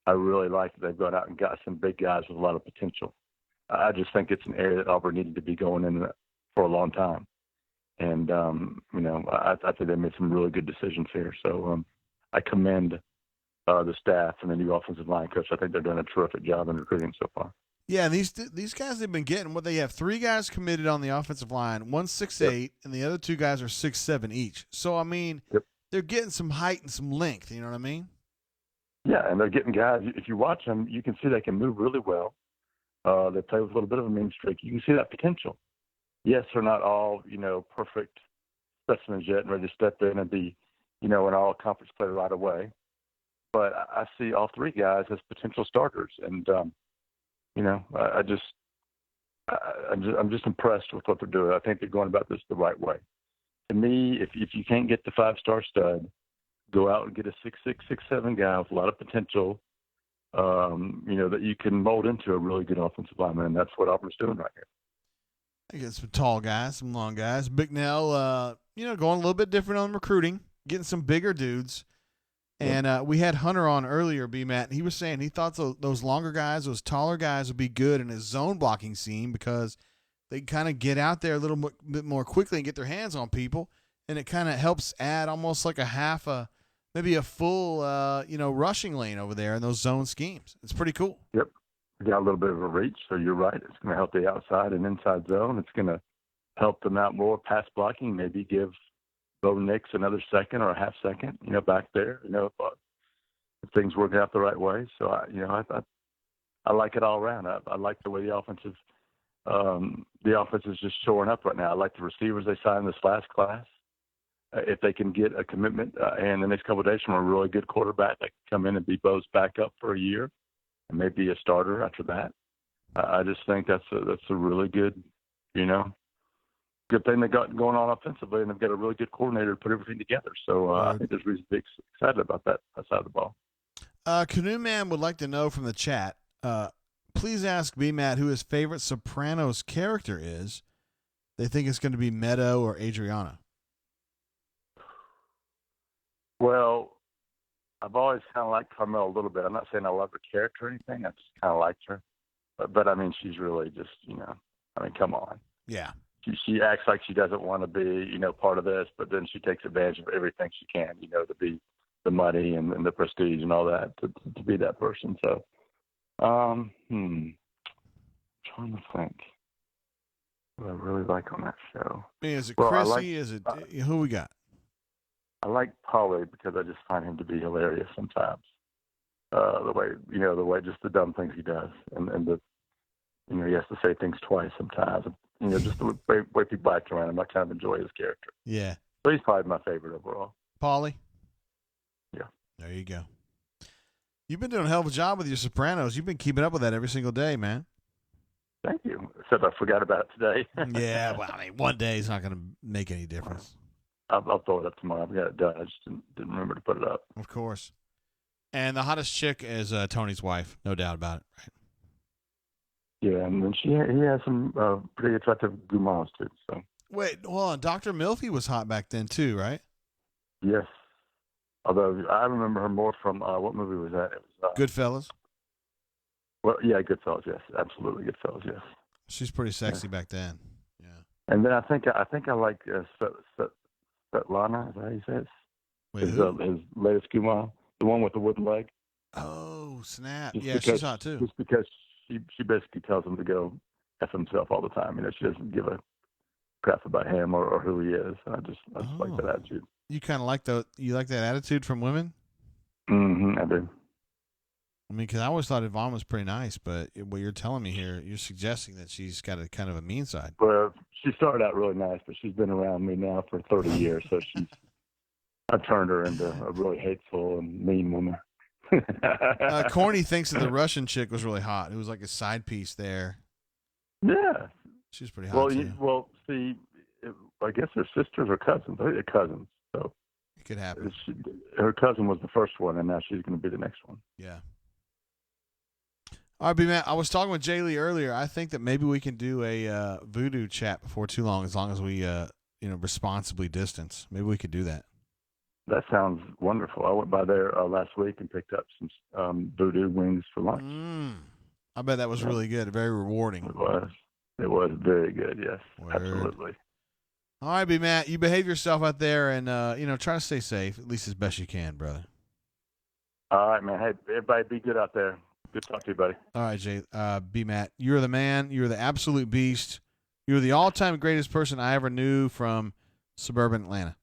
I really like that they've gone out and got some big guys with a lot of potential. I just think it's an area that Auburn needed to be going in for a long time. And, I think they made some really good decisions here. So I commend the staff and the new offensive line coach. I think they're doing a terrific job in recruiting so far. Yeah, these guys they've been getting what they have 3 guys committed on the offensive line, one's 6'8", and the other 2 guys are 6'7" each. So I mean, they're getting some height and some length. You know what I mean? Yeah, and they're getting guys. If you watch them, you can see they can move really well. They play with a little bit of a mean streak. You can see that potential. Yes, they're not all perfect specimens yet and ready to step in and be an all-conference player right away. but I see all three guys as potential starters, and I'm just impressed with what they're doing. I think they're going about this the right way. To me, if you can't get the 5-star stud, go out and get a 6'6", 6'7" guy with a lot of potential. That you can mold into a really good offensive lineman, and that's what Auburn's doing right here. I get some tall guys, some long guys. Bicknell, going a little bit different on recruiting, getting some bigger dudes. And we had Hunter on earlier, B-Matt, and he was saying he thought those longer guys, those taller guys would be good in his zone blocking scheme because they kind of get out there a little bit more quickly and get their hands on people, and it kind of helps add almost like maybe a full, rushing lane over there in those zone schemes. It's pretty cool. Yep. Got a little bit of a reach, so you're right. It's going to help the outside and inside zone. It's going to help them out more pass blocking, maybe give Bo Nix another second or a half second, back there, if things work out the right way. So, I like it all around. I like the way the offense is just shoring up right now. I like the receivers they signed this last class. If they can get a commitment and the next couple of days from a really good quarterback that can come in and be Bo's backup for a year and maybe a starter after that, I just think that's a really good, good thing they got going on offensively, and they've got a really good coordinator to put everything together. So I think there's reason to be excited about that side of the ball. Canoe Man would like to know from the chat, please ask B-Matt who his favorite Sopranos character is. They think it's going to be Meadow or Adriana. Well, I've always kind of liked Carmel a little bit. I'm not saying I love her character or anything. I just kind of liked her. But I mean, she's really just, come on. Yeah. She acts like she doesn't want to be, part of this, but then she takes advantage of everything she can, to be the money and the prestige and all that, to be that person. So, trying to think what I really like on that show. Is it Chrissy? Is it who we got? I like Polly because I just find him to be hilarious sometimes. The way just the dumb things he does, and the he has to say things twice sometimes. Just the way people act around him. I kind of enjoy his character. Yeah. So he's probably my favorite overall. Paulie? Yeah. There you go. You've been doing a hell of a job with your Sopranos. You've been keeping up with that every single day, man. Thank you. Except I forgot about it today. Yeah, well, I mean, one day is not going to make any difference. I'll throw it up tomorrow. I've got it done. I just didn't remember to put it up. Of course. And the hottest chick is Tony's wife, no doubt about it. Right? Yeah, and then he has some pretty attractive gourmands too. So wait, hold on. Dr. Milfy was hot back then too, right? Yes. Although I remember her more from what movie was that? It was Goodfellas. Well, yeah, Goodfellas. Yes, absolutely, Goodfellas. Yes. She's pretty sexy back then. Yeah. And then I think I like Svetlana. Is that how he says? Wait, his latest gourmand, the one with the wooden leg. Oh snap! She's hot too. Just because she basically tells him to go F himself all the time. She doesn't give a crap about him or who he is. I just like that attitude. You kind of like that attitude from women? Mm-hmm, I do. I mean, because I always thought Yvonne was pretty nice, but what you're telling me here, you're suggesting that she's got a kind of a mean side. Well, she started out really nice, but she's been around me now for 30 years, so I turned her into a really hateful and mean woman. Corny thinks that the Russian chick was really hot. It was like a side piece there. Yeah. She was pretty hot, too. See, I guess her sisters or cousins. I think they're cousins, so it could happen. Her cousin was the first one, and now she's going to be the next one. Yeah. All right, B-Man, I was talking with Jay Lee earlier. I think that maybe we can do a voodoo chat before too long, as we, responsibly distance. Maybe we could do that. That sounds wonderful. I went by there last week and picked up some voodoo wings for lunch. I bet that was really good, very rewarding. It was very good, yes. Word. Absolutely. All right, B-Matt, you behave yourself out there and, try to stay safe, at least as best you can, brother. All right, man. Hey, everybody be good out there. Good to talk to you, buddy. All right, Jay. B-Matt, you're the man. You're the absolute beast. You're the all-time greatest person I ever knew from suburban Atlanta.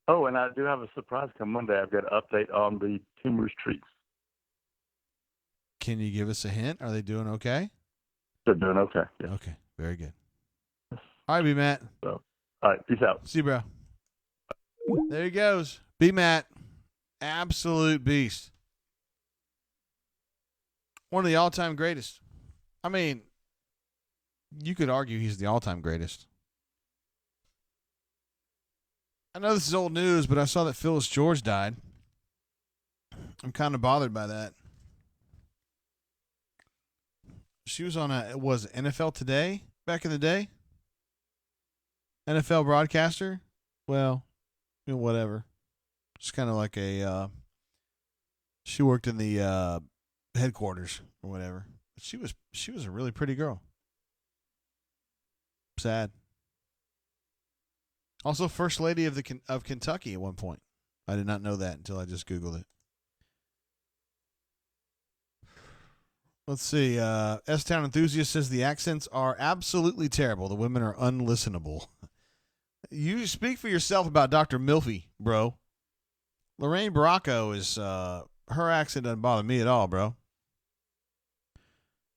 Oh, and I do have a surprise come Monday. I've got an update on the Tumors treats. Can you give us a hint? Are they doing okay? They're doing okay. Yeah. Okay. Very good. All right, B-Matt. So, all right. Peace out. See you, bro. There he goes. B-Matt. Absolute beast. One of the all-time greatest. I mean, you could argue he's the all-time greatest. I know this is old news, but I saw that Phyllis George died. I'm kind of bothered by that. She was on was NFL Today back in the day? NFL broadcaster? Well, whatever. It's kind of like she worked in the headquarters or whatever. She was a really pretty girl. Sad. Also, First Lady of Kentucky at one point. I did not know that until I just Googled it. Let's see. S-Town Enthusiast says the accents are absolutely terrible. The women are unlistenable. You speak for yourself about Dr. Milfy, bro. Lorraine Baracco is, her accent doesn't bother me at all, bro.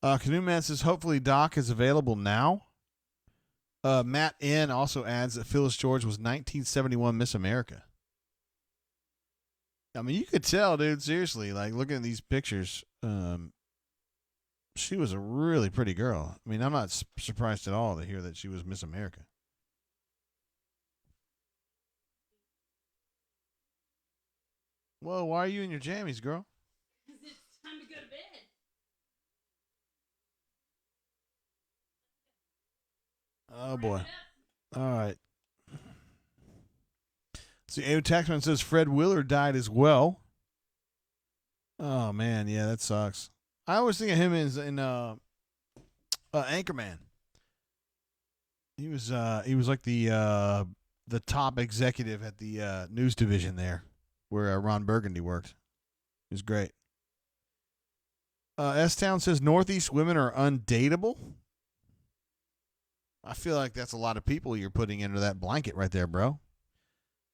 Canoe Man says hopefully Doc is available now. Matt N. also adds that Phyllis George was 1971 Miss America. I mean, you could tell, dude, seriously, like looking at these pictures, she was a really pretty girl. I mean, I'm not surprised at all to hear that she was Miss America. Whoa, why are you in your jammies, girl? Because it's time to go to bed. Oh, boy. All right. See, A. Taxman says Fred Willard died as well. Oh, man. Yeah, that sucks. I always think of him as in Anchorman. He was like the top executive at the news division there, where Ron Burgundy worked. He was great. S-Town says Northeast women are undateable. I feel like that's a lot of people you're putting under that blanket right there, bro.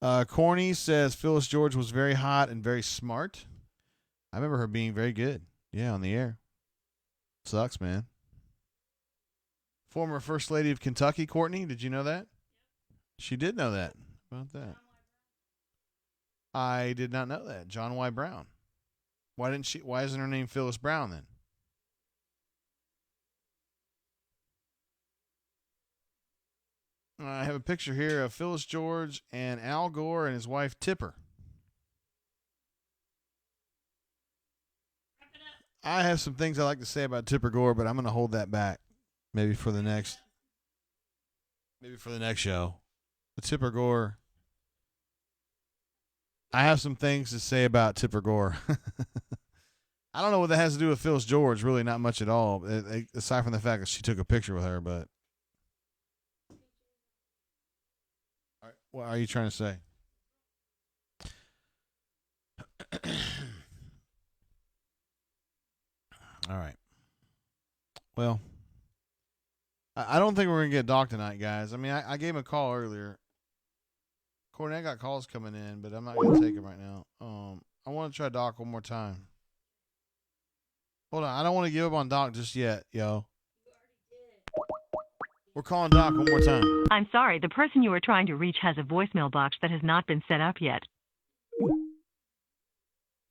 Corny says Phyllis George was very hot and very smart. I remember her being very good. Yeah, on the air. Sucks, man. Former First Lady of Kentucky, Courtney. Did you know that? She did know that. How about that? I did not know that. John Y. Brown. Why isn't her name Phyllis Brown then? I have a picture here of Phyllis George and Al Gore and his wife Tipper. I have some things I like to say about Tipper Gore, but I'm going to hold that back. Maybe for the next show. But Tipper Gore. I have some things to say about Tipper Gore. I don't know what that has to do with Phyllis George. Really, not much at all. Aside from the fact that she took a picture with her, but. All right, what are you trying to say? All right. Well, I don't think we're going to get Doc tonight, guys. I mean, I gave him a call earlier. Courtney, I got calls coming in, but I'm not going to take them right now. I want to try Doc one more time. Hold on. I don't want to give up on Doc just yet, yo. We're calling Doc one more time. I'm sorry, the person you are trying to reach has a voicemail box that has not been set up yet.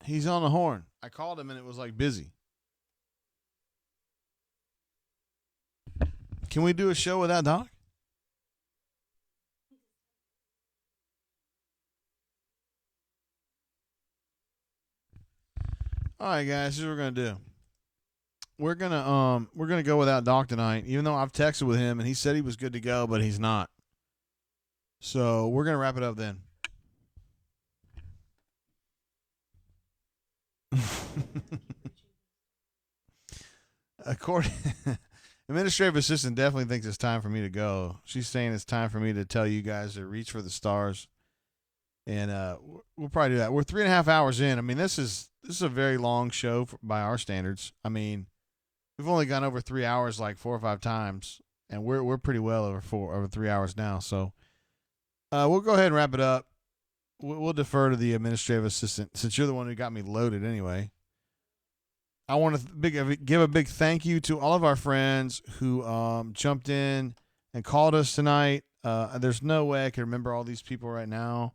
He's on the horn. I called him and it was like busy. Can we do a show without Doc? All right, guys, here's what we're gonna do. We're gonna go without Doc tonight, even though I've texted with him and he said he was good to go, but he's not. So we're gonna wrap it up then. According, administrative assistant definitely thinks it's time for me to go. She's saying it's time for me to tell you guys to reach for the stars, and we'll probably do that. We're 3.5 hours in. I mean, this is a very long show by our standards. I mean, we've only gone over 3 hours like 4 or 5 times, and we're pretty well over 3 hours now. So we'll go ahead and wrap it up. We'll defer to the administrative assistant since you're the one who got me loaded anyway. I want to give a big thank you to all of our friends who jumped in and called us tonight. There's no way I can remember all these people right now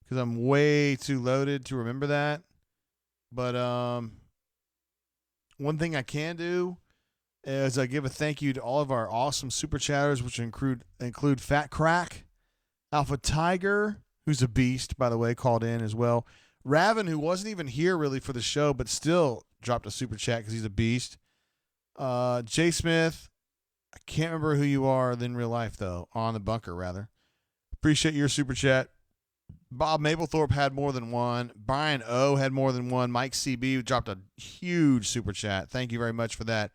because I'm way too loaded to remember that. But one thing I can do is I give a thank you to all of our awesome super chatters, which include Fat Crack, Alpha Tiger, who's a beast, by the way, called in as well. Raven, who wasn't even here really for the show, but still dropped a super chat because he's a beast. Jay Smith, I can't remember who you are in real life, though, on the bunker, rather. Appreciate your super chat. Bob Maplethorpe had more than one. Brian O had more than one. Mike CB dropped a huge super chat. Thank you very much for that.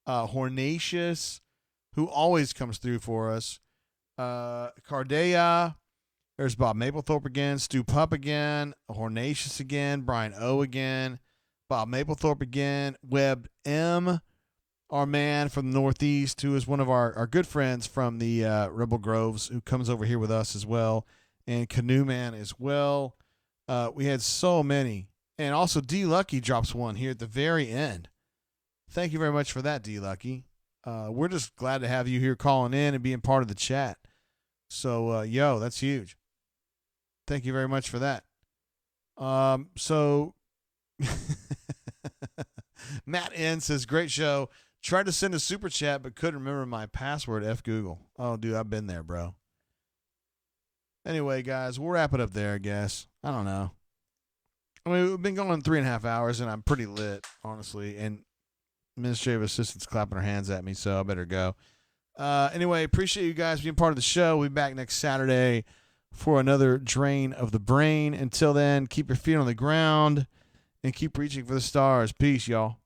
Hornatius, who always comes through for us. Cardea. There's Bob Maplethorpe again. Stu Pup again. Hornatius again. Brian O again. Bob Maplethorpe again. Webb M, our man from the Northeast, who is one of our good friends from the Rebel Groves, who comes over here with us as well. And Canoe Man as well. We had so many. And also D Lucky drops one here at the very end. Thank you very much for that, D Lucky. We're just glad to have you here calling in and being part of the chat. So, yo, that's huge. Thank you very much for that. So Matt N says, great show. Tried to send a super chat, but couldn't remember my password. F Google. Oh, dude, I've been there, bro. Anyway, guys, we'll wrap it up there, I guess. I don't know. I mean, we've been going 3.5 hours, and I'm pretty lit, honestly. And administrative assistant's clapping her hands at me, so I better go. Anyway, appreciate you guys being part of the show. We'll be back next Saturday for another Drain of the Brain. Until then, keep your feet on the ground and keep reaching for the stars. Peace, y'all.